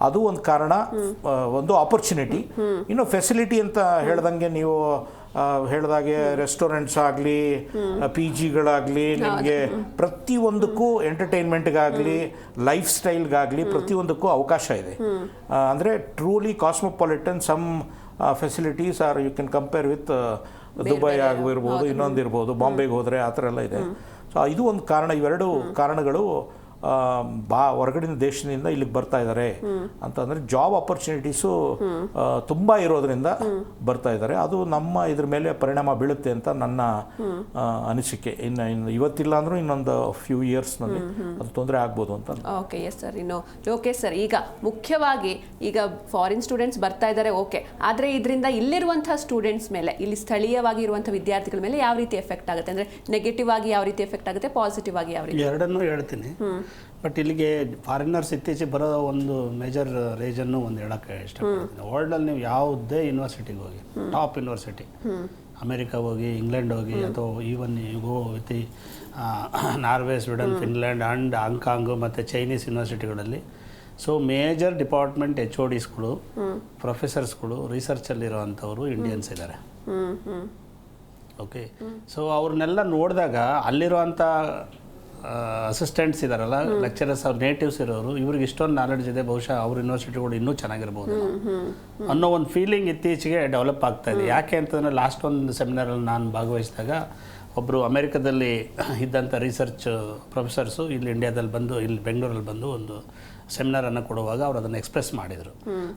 ಅದು ಒಂದು ಕಾರಣ, ಒಂದು ಆಪರ್ಚುನಿಟಿ. ಇನ್ನು ಫೆಸಿಲಿಟಿ ಅಂತ ಹೇಳ್ದಂಗೆ ನೀವು ಹೇಳ್ದಾಗೆ ರೆಸ್ಟೋರೆಂಟ್ಸ್ ಆಗಲಿ, PGಗಳಾಗಲಿ, ನಿಮಗೆ ಪ್ರತಿಯೊಂದಕ್ಕೂ ಎಂಟರ್ಟೈನ್ಮೆಂಟ್ಗಾಗಲಿ, ಲೈಫ್ ಸ್ಟೈಲ್ಗಾಗಲಿ ಪ್ರತಿಯೊಂದಕ್ಕೂ ಅವಕಾಶ ಇದೆ. ಅಂದರೆ truly cosmopolitan. Some facilities are you can compare with Dubai ಆಗಿರ್ಬೋದು, ಇನ್ನೊಂದಿರ್ಬೋದು, ಬಾಂಬೆಗೆ ಹೋದರೆ ಆ ಥರ ಎಲ್ಲ ಇದೆ. ಸೊ ಇದು ಒಂದು ಕಾರಣ. ಇವೆರಡು ಕಾರಣಗಳು ಹೊರಗಡಿನ ದೇಶದಿಂದ ಇಲ್ಲಿಗೆ ಬರ್ತಾ ಇದ್ದಾರೆ ಅಂತಂದರೆ ಜಾಬ್ ಆಪರ್ಚುನಿಟೀಸು ತುಂಬ ಇರೋದ್ರಿಂದ ಬರ್ತಾ ಇದ್ದಾರೆ. ಅದು ನಮ್ಮ ಇದ್ರ ಮೇಲೆ ಪರಿಣಾಮ ಬೀಳುತ್ತೆ ಅಂತ ನನ್ನ ಅನಿಸಿಕೆ. ಇನ್ನು ಇವತ್ತಿಲ್ಲ ಅಂದರೂ ಇನ್ನೊಂದು ಫ್ಯೂ ಇಯರ್ಸ್ನಲ್ಲಿ ಅದು ತೊಂದರೆ ಆಗ್ಬೋದು ಅಂತ. Okay, yes sir. ಇನ್ನು ಲೋಕೇಶ್ ಸರ್, ಈಗ ಮುಖ್ಯವಾಗಿ ಈಗ ಫಾರಿನ್ ಸ್ಟೂಡೆಂಟ್ಸ್ ಬರ್ತಾ ಇದ್ದಾರೆ, ಓಕೆ, ಆದರೆ ಇದರಿಂದ ಇಲ್ಲಿರುವಂಥ ಸ್ಟೂಡೆಂಟ್ಸ್ ಮೇಲೆ, ಇಲ್ಲಿ ಸ್ಥಳೀಯವಾಗಿ ಇರುವಂಥ ವಿದ್ಯಾರ್ಥಿಗಳ ಮೇಲೆ ಯಾವ ರೀತಿ ಎಫೆಕ್ಟ್ ಆಗುತ್ತೆ? ಅಂದರೆ ನೆಗೆಟಿವ್ ಆಗಿ ಯಾವ ರೀತಿ ಎಫೆಕ್ಟ್ ಆಗುತ್ತೆ, ಪಾಸಿಟಿವ್ ಆಗಿ ಯಾವ ರೀತಿ? ಎರಡನ್ನೂ ಹೇಳ್ತೀನಿ. ಬಟ್ ಇಲ್ಲಿಗೆ ಫಾರಿನರ್ಸ್ ಇತ್ತೀಚೆಗೆ ಬರೋ ಒಂದು ಮೇಜರ್ ರೀಸನ್ನು ಒಂದು ಹೇಳೋಕ್ಕೆ ಇಷ್ಟಪಡ್ತೀನಿ. ವರ್ಲ್ಡಲ್ಲಿ ನೀವು ಯಾವುದೇ ಯೂನಿವರ್ಸಿಟಿಗೆ ಹೋಗಿ, ಟಾಪ್ ಯೂನಿವರ್ಸಿಟಿ, ಅಮೆರಿಕ ಹೋಗಿ, ಇಂಗ್ಲೆಂಡ್ ಹೋಗಿ, ಅಥವಾ even go with Norway, Sweden, Finland and Hong Kong ಮತ್ತು ಚೈನೀಸ್ ಯೂನಿವರ್ಸಿಟಿಗಳಲ್ಲಿ, ಸೊ ಮೇಜರ್ ಡಿಪಾರ್ಟ್ಮೆಂಟ್ HODಸ್ಗಳು, ಪ್ರೊಫೆಸರ್ಸ್ಗಳು, ರಿಸರ್ಚಲ್ಲಿರೋವಂಥವರು ಇಂಡಿಯನ್ಸ್ ಇದ್ದಾರೆ. ಓಕೆ, ಸೊ ಅವ್ರನ್ನೆಲ್ಲ ನೋಡಿದಾಗ ಅಲ್ಲಿರುವಂಥ ಅಸಿಸ್ಟೆಂಟ್ಸ್ ಇದ್ದಾರಲ್ಲ, ಲೆಕ್ಚರರ್ಸ್, ಅವ್ರ ನೇಟಿವ್ಸ್ ಇರೋರು, ಇವ್ರಿಗೆ ಇಷ್ಟೊಂದು ನಾಲೆಡ್ಜ್ ಇದೆ, ಬಹುಶಃ ಅವ್ರ ಯೂನಿವರ್ಸಿಟಿಗಳು ಇನ್ನೂ ಚೆನ್ನಾಗಿರ್ಬೋದು ಅನ್ನೋ ಒಂದು ಫೀಲಿಂಗ್ ಇತ್ತೀಚೆಗೆ ಡೆವಲಪ್ ಆಗ್ತಾ ಇದೆ. ಯಾಕೆ ಅಂತಂದರೆ ಲಾಸ್ಟ್ ಒಂದು ಸೆಮಿನಾರಲ್ಲಿ ನಾನು ಭಾಗವಹಿಸಿದಾಗ ಒಬ್ಬರು ಅಮೆರಿಕದಲ್ಲಿ ಇದ್ದಂಥ ರಿಸರ್ಚ್ ಪ್ರೊಫೆಸರ್ಸು ಇಲ್ಲಿ ಇಂಡಿಯಾದಲ್ಲಿ ಬಂದು, ಇಲ್ಲಿ ಬೆಂಗಳೂರಲ್ಲಿ ಬಂದು ಒಂದು ಸೆಮಿನಾರನ್ನು ಕೊಡುವಾಗ ಅವ್ರು ಅದನ್ನು ಎಕ್ಸ್ಪ್ರೆಸ್ ಮಾಡಿದರು.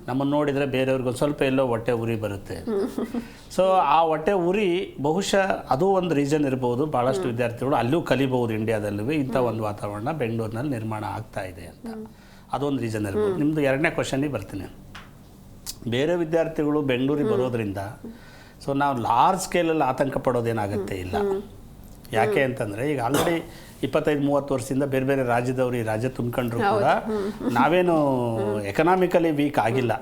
ನಮ್ಮನ್ನು ನೋಡಿದರೆ ಬೇರೆಯವ್ರಿಗೊಂದು ಸ್ವಲ್ಪ ಎಲ್ಲೋ ಹೊಟ್ಟೆ ಉರಿ ಬರುತ್ತೆ. ಸೊ ಆ ಹೊಟ್ಟೆ ಉರಿ ಬಹುಶಃ ಅದು ಒಂದು ರೀಸನ್ ಇರ್ಬೋದು. ಭಾಳಷ್ಟು ವಿದ್ಯಾರ್ಥಿಗಳು ಅಲ್ಲೂ ಕಲಿಬಹುದು, ಇಂಡಿಯಾದಲ್ಲೂ ಇಂಥ ಒಂದು ವಾತಾವರಣ ಬೆಂಗಳೂರಿನಲ್ಲಿ ನಿರ್ಮಾಣ ಆಗ್ತಾ ಇದೆ ಅಂತ. ಅದೊಂದು ರೀಸನ್ ಇರ್ಬೋದು. ನಿಮ್ಮದು ಎರಡನೇ ಕ್ವಶನಿಗೆ ಬರ್ತೀನಿ. ಬೇರೆ ವಿದ್ಯಾರ್ಥಿಗಳು ಬೆಂಗಳೂರಿಗೆ ಬರೋದ್ರಿಂದ ಸೊ ನಾವು ಲಾರ್ಜ್ ಸ್ಕೇಲಲ್ಲಿ ಆತಂಕ ಪಡೋದೇನಾಗುತ್ತೆ ಇಲ್ಲ. ಯಾಕೆ ಅಂತಂದರೆ ಈಗ ಆಲ್ರೆಡಿ 25-30 ವರ್ಷದಿಂದ ಬೇರೆ ಬೇರೆ ರಾಜ್ಯದವರು ಈ ರಾಜ್ಯ ತುಂಬ್ಕೊಂಡ್ರು ಕೂಡ ನಾವೇನು ಎಕನಾಮಿಕಲಿ ವೀಕ್ ಆಗಿಲ್ಲ.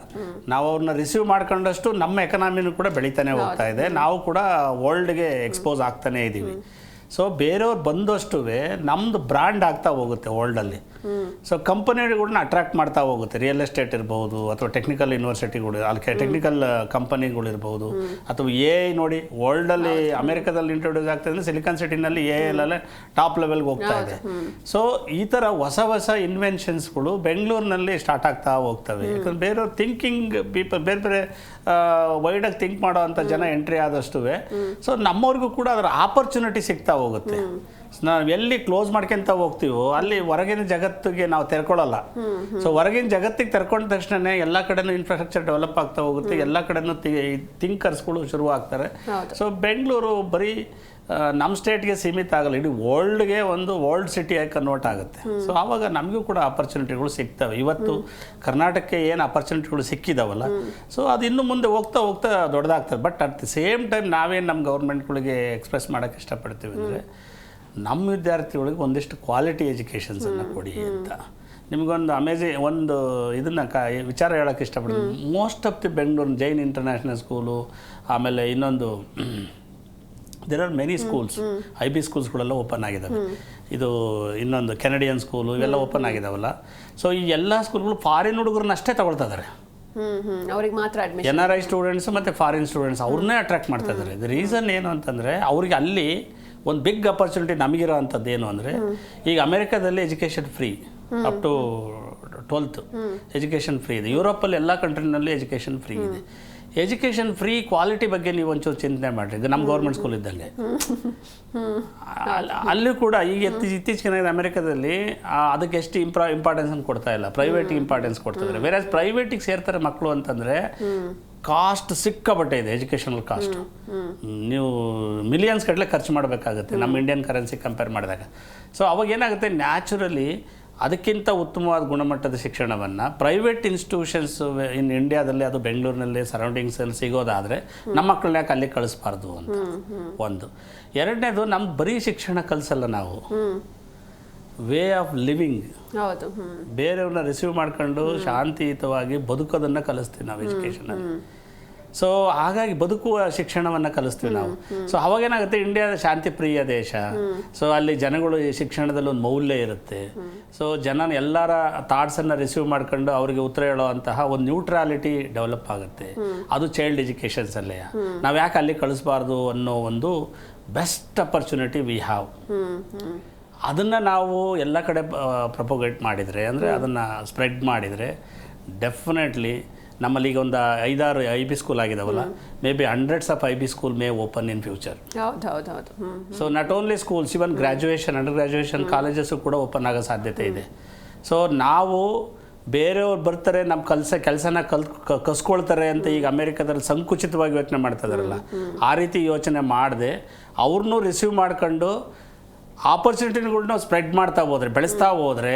ನಾವು ಅವ್ರನ್ನ ರಿಸೀವ್ ಮಾಡ್ಕೊಂಡಷ್ಟು ನಮ್ಮ ಎಕನಾಮಿನೂ ಕೂಡ ಬೆಳೀತಾನೆ ಹೋಗ್ತಾ ಇದೆ. ನಾವು ಕೂಡ ವರ್ಲ್ಡ್ಗೆ ಎಕ್ಸ್ಪೋಸ್ ಆಗ್ತಾನೇ ಇದ್ದೀವಿ. ಸೊ ಬೇರೆಯವ್ರು ಬಂದಷ್ಟು ನಮ್ಮದು ಬ್ರ್ಯಾಂಡ್ ಆಗ್ತಾ ಹೋಗುತ್ತೆ ವರ್ಲ್ಡಲ್ಲಿ. ಸೊ ಕಂಪನಿಗಳನ್ನ ಅಟ್ರಾಕ್ಟ್ ಮಾಡ್ತಾ ಹೋಗುತ್ತೆ. ರಿಯಲ್ ಎಸ್ಟೇಟ್ ಇರ್ಬೋದು, ಅಥವಾ ಟೆಕ್ನಿಕಲ್ ಯೂನಿವರ್ಸಿಟಿಗಳು, ಅಲ್ಲಿ ಟೆಕ್ನಿಕಲ್ ಕಂಪನಿಗಳಿರ್ಬೋದು, ಅಥವಾ AI ನೋಡಿ ವರ್ಲ್ಡಲ್ಲಿ ಅಮೆರಿಕದಲ್ಲಿ ಇಂಟ್ರೊಡ್ಯೂಸ್ ಆಗ್ತಾ ಇದೆ, ಸಿಲಿಕಾನ್ ಸಿಟಿನಲ್ಲಿ AI ಟಾಪ್ ಲೆವೆಲ್ಗೆ ಹೋಗ್ತಾ ಇದೆ. ಸೊ ಈ ಥರ ಹೊಸ ಹೊಸ ಇನ್ವೆನ್ಷನ್ಸ್ಗಳು ಬೆಂಗಳೂರಿನಲ್ಲಿ ಸ್ಟಾರ್ಟ್ ಆಗ್ತಾ ಹೋಗ್ತವೆ. ಯಾಕಂದ್ರೆ ಬೇರೆಯವ್ರು ಥಿಂಕಿಂಗ್ ಪೀಪಲ್, ಬೇರೆ ಬೇರೆ ವೈಡಾಗಿ ಥಿಂಕ್ ಮಾಡೋ ಅಂಥ ಜನ ಎಂಟ್ರಿ ಆದಷ್ಟು ಸೊ ನಮ್ಮವ್ರಿಗೂ ಕೂಡ ಅದರ ಆಪರ್ಚುನಿಟಿ ಸಿಗ್ತಾ ಹೋಗುತ್ತೆ. ನಾವು ಎಲ್ಲಿ ಕ್ಲೋಸ್ ಮಾಡ್ಕೊಂತ ಹೋಗ್ತೀವೋ ಅಲ್ಲಿ ಹೊರಗಿನ ಜಗತ್ತಿಗೆ ನಾವು ತೆರ್ಕೊಳ್ಳಲ್ಲ. ಸೊ ಹೊರಗಿನ ಜಗತ್ತಿಗೆ ತೆರ್ಕೊಂಡ ತಕ್ಷಣ ಎಲ್ಲ ಕಡೆನೂ ಇನ್ಫ್ರಾಸ್ಟ್ರಕ್ಚರ್ ಡೆವಲಪ್ ಆಗ್ತಾ ಹೋಗುತ್ತೆ, ಎಲ್ಲ ಕಡೆನೂ ಥಿಂಕರ್ಸ್ಗಳು ಶುರು ಆಗ್ತಾರೆ. ಸೊ ಬೆಂಗಳೂರು ಬರೀ ನಮ್ಮ ಸ್ಟೇಟ್ಗೆ ಸೀಮಿತ ಆಗಲ್ಲ, ಇಡೀ ವರ್ಲ್ಡ್ಗೆ ಒಂದು ವರ್ಲ್ಡ್ ಸಿಟಿಯಾಗಿ ಕನ್ವರ್ಟ್ ಆಗುತ್ತೆ. ಸೊ ಆವಾಗ ನಮಗೂ ಕೂಡ ಆಪರ್ಚುನಿಟಿಗಳು ಸಿಗ್ತವೆ. ಇವತ್ತು ಕರ್ನಾಟಕಕ್ಕೆ ಏನು ಆಪರ್ಚುನಿಟಿಗಳು ಸಿಕ್ಕಿದಾವಲ್ಲ, ಸೊ ಅದು ಇನ್ನು ಮುಂದೆ ಹೋಗ್ತಾ ಹೋಗ್ತಾ ದೊಡ್ಡದಾಗ್ತದೆ. But at the same time ನಾವೇನು ನಮ್ಮ ಗೌರ್ಮೆಂಟ್ಗಳಿಗೆ ಎಕ್ಸ್ಪ್ರೆಸ್ ಮಾಡೋಕ್ಕೆ ಇಷ್ಟಪಡ್ತೀವಿ ಅಂದರೆ, ನಮ್ಮ ವಿದ್ಯಾರ್ಥಿಗಳಿಗೆ ಒಂದಿಷ್ಟು ಕ್ವಾಲಿಟಿ ಎಜುಕೇಷನ್ಸನ್ನು ಕೊಡಿ ಅಂತ. ನಿಮಗೊಂದು ಒಂದು ಇದನ್ನು ವಿಚಾರ ಹೇಳೋಕ್ಕೆ ಇಷ್ಟಪಡ್ತೀನಿ. Most of the Bengaluru Jain international school, ಆಮೇಲೆ ಇನ್ನೊಂದು there are many schools, IB ಸ್ಕೂಲ್ಸ್ಗಳೆಲ್ಲ ಓಪನ್ ಆಗಿದ್ದಾವೆ. ಇದು ಇನ್ನೊಂದು ಕೆನಡಿಯನ್ ಸ್ಕೂಲು, ಇವೆಲ್ಲ ಓಪನ್ ಆಗಿದಾವಲ್ಲ. ಸೊ ಈ ಎಲ್ಲ ಸ್ಕೂಲ್ಗಳು ಫಾರಿನ್ ಹುಡುಗರನ್ನ ಅಷ್ಟೇ ತಗೊಳ್ತಾ ಇದ್ದಾರೆ. ಅವ್ರಿಗೆ ಮಾತ್ರ NRI ಸ್ಟೂಡೆಂಟ್ಸ್ ಮತ್ತು ಫಾರಿನ್ ಸ್ಟೂಡೆಂಟ್ಸ್ ಅವ್ರನ್ನೇ ಅಟ್ರಾಕ್ಟ್ ಮಾಡ್ತಾ ಇದ್ದಾರೆ. ಇದು ರೀಸನ್ ಏನು ಅಂತಂದರೆ, ಅವ್ರಿಗೆ ಅಲ್ಲಿ ಒಂದು ಬಿಗ್ ಅಪರ್ಚುನಿಟಿ ನಮಗಿರೋ ಅಂಥದ್ದು ಏನು ಅಂದರೆ, ಈಗ ಅಮೆರಿಕಾದಲ್ಲಿ education free up to 12th education free ಇದೆ. ಯುರೋಪಲ್ಲಿ ಎಲ್ಲ ಕಂಟ್ರಿನಲ್ಲಿ ಎಜುಕೇಷನ್ ಫ್ರೀ ಇದೆ. ಎಜುಕೇಷನ್ ಫ್ರೀ ಕ್ವಾಲಿಟಿ ಬಗ್ಗೆ ನೀವು ಒಂಚೂರು ಚಿಂತನೆ ಮಾಡಿರಿ. ಇದು ನಮ್ಮ ಗೌರ್ಮೆಂಟ್ ಸ್ಕೂಲ್ ಇದ್ದಂಗೆ. ಅಲ್ಲಿ ಕೂಡ ಈಗ ಇತ್ತೀಚೆಗೆ ಅಮೆರಿಕದಲ್ಲಿ ಅದಕ್ಕೆ ಎಷ್ಟು ಇಂಪಾರ್ಟೆನ್ಸನ್ನು ಕೊಡ್ತಾ ಇಲ್ಲ, ಪ್ರೈವೇಟಿಗೆ ಇಂಪಾರ್ಟೆನ್ಸ್ ಕೊಡ್ತಿದ್ದಾರೆ. ಬೇರೆ ಪ್ರೈವೇಟಿಗೆ ಸೇರ್ತಾರೆ ಮಕ್ಕಳು ಅಂತಂದರೆ ಕಾಸ್ಟ್ ಸಿಕ್ಕಾಪಟ್ಟೆ ಇದೆ. ಎಜುಕೇಷನಲ್ ಕಾಸ್ಟ್ ನೀವು ಮಿಲಿಯನ್ಸ್ ಗಟ್ಟಲೆ ಖರ್ಚು ಮಾಡಬೇಕಾಗುತ್ತೆ ನಮ್ಮ ಇಂಡಿಯನ್ ಕರೆನ್ಸಿ ಕಂಪೇರ್ ಮಾಡಿದಾಗ. ಸೊ ಅವಾಗ ಏನಾಗುತ್ತೆ, ನ್ಯಾಚುರಲಿ ಅದಕ್ಕಿಂತ ಉತ್ತಮವಾದ ಗುಣಮಟ್ಟದ ಶಿಕ್ಷಣವನ್ನು ಪ್ರೈವೇಟ್ ಇನ್ಸ್ಟಿಟ್ಯೂಷನ್ಸ್ ಇನ್ ಇಂಡಿಯಾದಲ್ಲಿ, ಅದು ಬೆಂಗಳೂರಿನಲ್ಲಿ ಸರೌಂಡಿಂಗ್ಸಲ್ಲಿ ಸಿಗೋದಾದರೆ ನಮ್ಮ ಮಕ್ಕಳನ್ನ ಯಾಕೆ ಅಲ್ಲಿ ಕಳಿಸ್ಬಾರ್ದು ಅಂತ ಒಂದು. ಎರಡನೇದು, ನಮ್ಗೆ ಬರೀ ಶಿಕ್ಷಣ ಕಲಿಸಲ್ಲ, ನಾವು ವೇ ಆಫ್ ಲಿವಿಂಗ್, ಬೇರೆಯವ್ರನ್ನ ರಿಸೀವ್ ಮಾಡ್ಕೊಂಡು ಶಾಂತಿಯುತವಾಗಿ ಬದುಕೋದನ್ನು ಕಲಿಸ್ತೀವಿ ನಾವು ಎಜುಕೇಷನಲ್ಲಿ. ಸೊ ಹಾಗಾಗಿ ಬದುಕುವ ಶಿಕ್ಷಣವನ್ನು ಕಲಿಸ್ತೀವಿ ನಾವು. ಸೊ ಅವಾಗೇನಾಗುತ್ತೆ, ಇಂಡಿಯಾ ಶಾಂತಿ ಪ್ರಿಯ ದೇಶ. ಸೊ ಅಲ್ಲಿ ಜನಗಳು ಈ ಶಿಕ್ಷಣದಲ್ಲಿ ಒಂದು ಮೌಲ್ಯ ಇರುತ್ತೆ. ಸೊ ಜನ ಎಲ್ಲರ ಥಾಟ್ಸನ್ನು ರಿಸೀವ್ ಮಾಡ್ಕೊಂಡು ಅವರಿಗೆ ಉತ್ತರ ಹೇಳೋ ಅಂತಹ ಒಂದು ನ್ಯೂಟ್ರಾಲಿಟಿ ಡೆವಲಪ್ ಆಗುತ್ತೆ. ಅದು ಚೈಲ್ಡ್ ಎಜುಕೇಷನ್ಸಲ್ಲೇ. ನಾವು ಯಾಕೆ ಅಲ್ಲಿ ಕಳಿಸ್ಬಾರ್ದು ಅನ್ನೋ ಒಂದು ಬೆಸ್ಟ್ ಅಪರ್ಚುನಿಟಿ ವಿ ಹ್ಯಾವ್. ಅದನ್ನು ನಾವು ಎಲ್ಲ ಕಡೆ ಪ್ರೊಪೋಗೇಟ್ ಮಾಡಿದರೆ, ಅಂದರೆ ಅದನ್ನು ಸ್ಪ್ರೆಡ್ ಮಾಡಿದರೆ, ಡೆಫಿನೆಟ್ಲಿ ನಮ್ಮಲ್ಲಿ ಈಗ ಒಂದು 5-6 IB ಸ್ಕೂಲ್ ಆಗಿದಾವಲ್ಲ, may be hundreds of IB school may open in future. So not only schools, even graduation, under graduation colleges ಕೂಡ ಓಪನ್ ಆಗೋ ಸಾಧ್ಯತೆ ಇದೆ. ಸೊ ನಾವು ಬೇರೆಯವ್ರು ಬರ್ತಾರೆ ನಮ್ಮ ಕೆಲಸನ ಕಸ್ಕೊಳ್ತಾರೆ ಅಂತ ಈಗ ಅಮೆರಿಕದಲ್ಲಿ ಸಂಕುಚಿತವಾಗಿ ಯೋಚನೆ ಮಾಡ್ತಾ ಇದ್ದಾರಲ್ಲ, ಆ ರೀತಿ ಯೋಚನೆ ಮಾಡದೆ ಅವ್ರನ್ನೂ ರಿಸೀವ್ ಮಾಡ್ಕೊಂಡು ಆಪರ್ಚುನಿಟಿಗಳನ್ನ ಸ್ಪ್ರೆಡ್ ಮಾಡ್ತಾ ಹೋದರೆ, ಬೆಳೆಸ್ತಾ ಹೋದರೆ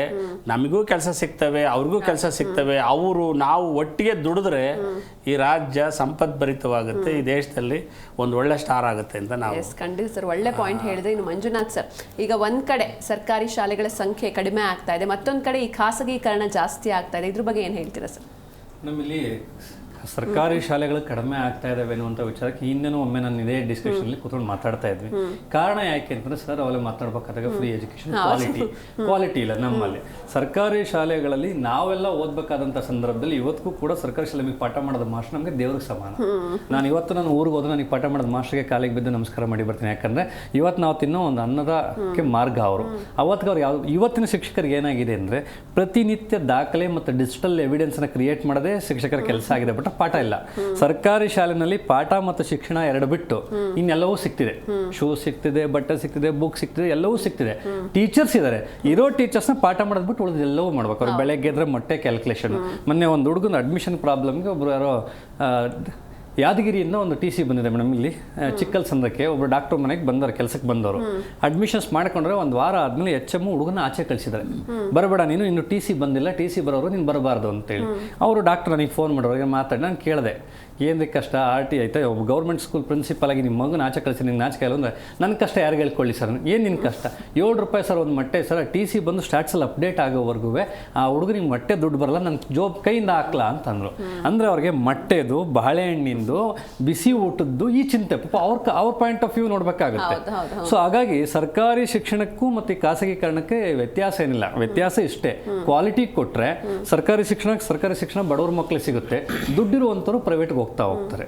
ನಮಗೂ ಕೆಲಸ ಸಿಗ್ತವೆ, ಅವ್ರಿಗೂ ಕೆಲಸ ಸಿಗ್ತವೆ. ನಾವು ಒಟ್ಟಿಗೆ ದುಡಿದ್ರೆ ಈ ರಾಜ್ಯ ಸಂಪದ್ಭರಿತವಾಗುತ್ತೆ, ಈ ದೇಶದಲ್ಲಿ ಒಂದು ಒಳ್ಳೆ ಸ್ಟಾರ್ ಆಗುತ್ತೆ ಅಂತ ನಾವು. ಖಂಡಿತ ಸರ್, ಒಳ್ಳೆ ಪಾಯಿಂಟ್ ಹೇಳಿದ್ರೆ. ಇನ್ನು ಮಂಜುನಾಥ್ ಸರ್, ಈಗ ಒಂದ್ ಕಡೆ ಸರ್ಕಾರಿ ಶಾಲೆಗಳ ಸಂಖ್ಯೆ ಕಡಿಮೆ ಆಗ್ತಾ ಇದೆ, ಮತ್ತೊಂದು ಕಡೆ ಈ ಖಾಸಗೀಕರಣ ಜಾಸ್ತಿ ಆಗ್ತಾ ಇದೆ, ಇದ್ರ ಬಗ್ಗೆ ಏನು ಹೇಳ್ತೀರಾ ಸರ್? ನಮ್ಮಲ್ಲಿ ಸರ್ಕಾರಿ ಶಾಲೆಗಳು ಕಡಿಮೆ ಆಗ್ತಾ ಇದಾವೆ ಅನ್ನುವಂಥ ವಿಚಾರಕ್ಕೆ ಹಿಂದೆನೂ ಒಮ್ಮೆ ನಾನು ಇದೇ ಡಿಸ್ಕಷನಲ್ಲಿ ಕೂತ್ಕೊಂಡು ಮಾತಾಡ್ತಾ ಇದ್ವಿ. ಕಾರಣ ಯಾಕೆ ಅಂತಂದ್ರೆ, ಸರ್ ಅವೆಲ್ಲ ಮಾತಾಡ್ಬೇಕಾದಾಗ ಫ್ರೀ ಎಜುಕೇಶನ್ ಕ್ವಾಲಿಟಿ ಇಲ್ಲ ನಮ್ಮಲ್ಲಿ. ಸರ್ಕಾರಿ ಶಾಲೆಗಳಲ್ಲಿ ನಾವೆಲ್ಲ ಓದಬೇಕಾದಂಥ ಸಂದರ್ಭದಲ್ಲಿ ಇವತ್ತಿಗೂ ಕೂಡ ಸರ್ಕಾರಿ ಶಾಲೆ ಪಾಠ ಮಾಡೋದು ಮಾಸ್ಟರ್ ನಮಗೆ ದೇವ್ರಿಗೆ ಸಮಾನ. ನಾನು ಊರಿಗೆ ಹೋದ್ರೆ ನನಗೆ ಪಾಠ ಮಾಡೋದು ಮಾಸ್ಟರ್ಗೆ ಕಾಲಿಗೆ ಬಿದ್ದು ನಮಸ್ಕಾರ ಮಾಡಿ ಬರ್ತೀನಿ. ಯಾಕಂದರೆ ಇವತ್ತು ನಾವು ತಿನ್ನೋ ಒಂದು ಅನ್ನದಕ್ಕೆ ಮಾರ್ಗ ಅವರು. ಅವತ್ತಿಗೆ ಅವ್ರು ಇವತ್ತಿನ ಶಿಕ್ಷಕರಿಗೆ ಏನಾಗಿದೆ ಅಂದರೆ, ಪ್ರತಿನಿತ್ಯ ದಾಖಲೆ ಮತ್ತು ಡಿಜಿಟಲ್ ಎವಿಡೆನ್ಸ್ನ ಕ್ರಿಯೇಟ್ ಮಾಡೋದೇ ಶಿಕ್ಷಕರ ಕೆಲಸ ಆಗಿದೆ. ಬಟ್ ಪಾಠ ಇಲ್ಲ. ಸರ್ಕಾರಿ ಶಾಲೆನಲ್ಲಿ ಪಾಠ ಮತ್ತು ಶಿಕ್ಷಣ ಎರಡು ಬಿಟ್ಟು ಇನ್ನೆಲ್ಲವೂ ಸಿಗ್ತಿದೆ. ಶೂ ಸಿಗ್ತಿದೆ, ಬಟ್ಟೆ ಸಿಗ್ತಿದೆ, ಬುಕ್ ಸಿಗ್ತಿದೆ, ಎಲ್ಲವೂ ಸಿಗ್ತಿದೆ. ಟೀಚರ್ಸ್ ಇದ್ದಾರೆ, ಇರೋ ಟೀಚರ್ಸ್ನ ಪಾಠ ಮಾಡೋದು ಬಿಟ್ಟು ಉಳಿದು ಎಲ್ಲವೂ ಮಾಡ್ಬೇಕು. ಅವ್ರು ಬೆಳಗ್ಗೆ ಎದ್ರೆ ಮೊಟ್ಟೆ ಕ್ಯಾಲ್ಕುಲೇಷನ್. ಮೊನ್ನೆ ಒಂದು ಹುಡುಗನ ಅಡ್ಮಿಷನ್ ಪ್ರಾಬ್ಲಮ್ಗೆ ಒಬ್ರು ಯಾರೋ ಯಾದಗಿರಿಯಿಂದ ಒಂದು TC ಬಂದಿದೆ ಮೇಡಮ್. ಇಲ್ಲಿ ಚಿಕ್ಕಲ್ಸಂದ್ರಕ್ಕೆ ಒಬ್ರು ಡಾಕ್ಟರ್ ಮನೆಗೆ ಬಂದವರು, ಕೆಲಸಕ್ಕೆ ಬಂದವರು. ಅಡ್ಮಿಷನ್ಸ್ ಮಾಡ್ಕೊಂಡ್ರೆ ಒಂದು ವಾರ ಆದಮೇಲೆ HM ಹುಡುಗನ ಆಚೆ ಕಳಿಸಿದ್ದಾರೆ. ಬರಬೇಡ ನೀನು, ಇನ್ನು TC ಬಂದಿಲ್ಲ, TC ಬರೋರು ನೀನು ಬರಬಾರ್ದು ಅಂತೇಳಿ. ಅವರು ಡಾಕ್ಟರ್ ನನಗೆ ಫೋನ್ ಮಾಡೋರಿಗೆ ಮಾತಾಡಿ ನಾನು ಕೇಳಿದೆ, ಏನಕ್ಕೆ ಕಷ್ಟ RT ಆಯ್ತಾ, ಒಬ್ಬ ಗೌರ್ಮೆಂಟ್ ಸ್ಕೂಲ್ ಪ್ರಿನ್ಸಿಪಲ್ ಆಗಿ ನಿಮ್ಮ ಮಗನ ಆಚೆ ಕಳಿಸಿ ನಿಂಗೆ ನಾಚಿಕೆ ಇಲ್ಲ ಅಂದರೆ ನನ್ನ ಕಷ್ಟ ಯಾರಿಗೆ ಹೇಳ್ಕೊಳ್ಳಿ ಸರ್, ಏನು ನಿನ್ನ ಕಷ್ಟ, ₹7 ಸರ್ ಒಂದು ಮೊಟ್ಟೆ ಸರ್, TC ಬಂದು ಸ್ಟ್ಯಾಟ್ಸಲ್ಲಿ ಅಪ್ಡೇಟ್ ಆಗೋವರೆಗೂ ಆ ಹುಡುಗರಿಗೆ ಮೊಟ್ಟೆ ದುಡ್ಡು ಬರಲ್ಲ, ನನ್ನ ಜೋಬ್ ಕೈಯಿಂದ ಹಾಕ್ಲಾ ಅಂತಂದರು. ಅಂದರೆ ಅವ್ರಿಗೆ ಮೊಟ್ಟೆದು, ಬಾಳೆಹಣ್ಣಿಂದು, ಬಿಸಿ ಊಟದ್ದು ಈ ಚಿಂತೆ, ಪಾಪ ಅವ್ರ ಪಾಯಿಂಟ್ ಆಫ್ ವ್ಯೂ ನೋಡಬೇಕಾಗುತ್ತೆ. ಸೊ ಹಾಗಾಗಿ ಸರ್ಕಾರಿ ಶಿಕ್ಷಣಕ್ಕೂ ಮತ್ತು ಖಾಸಗೀಕರಣಕ್ಕೆ ವ್ಯತ್ಯಾಸ ಏನಿಲ್ಲ. ವ್ಯತ್ಯಾಸ ಇಷ್ಟೇ, ಕ್ವಾಲಿಟಿ ಕೊಟ್ಟರೆ ಸರ್ಕಾರಿ ಶಿಕ್ಷಣ ಬಡವ್ರ ಮಕ್ಕಳಿಗೆ ಸಿಗುತ್ತೆ, ದುಡ್ಡಿರುವಂಥವ್ರು ಪ್ರೈವೇಟ್ಗೆ ಹೋಗ್ತಾರೆ.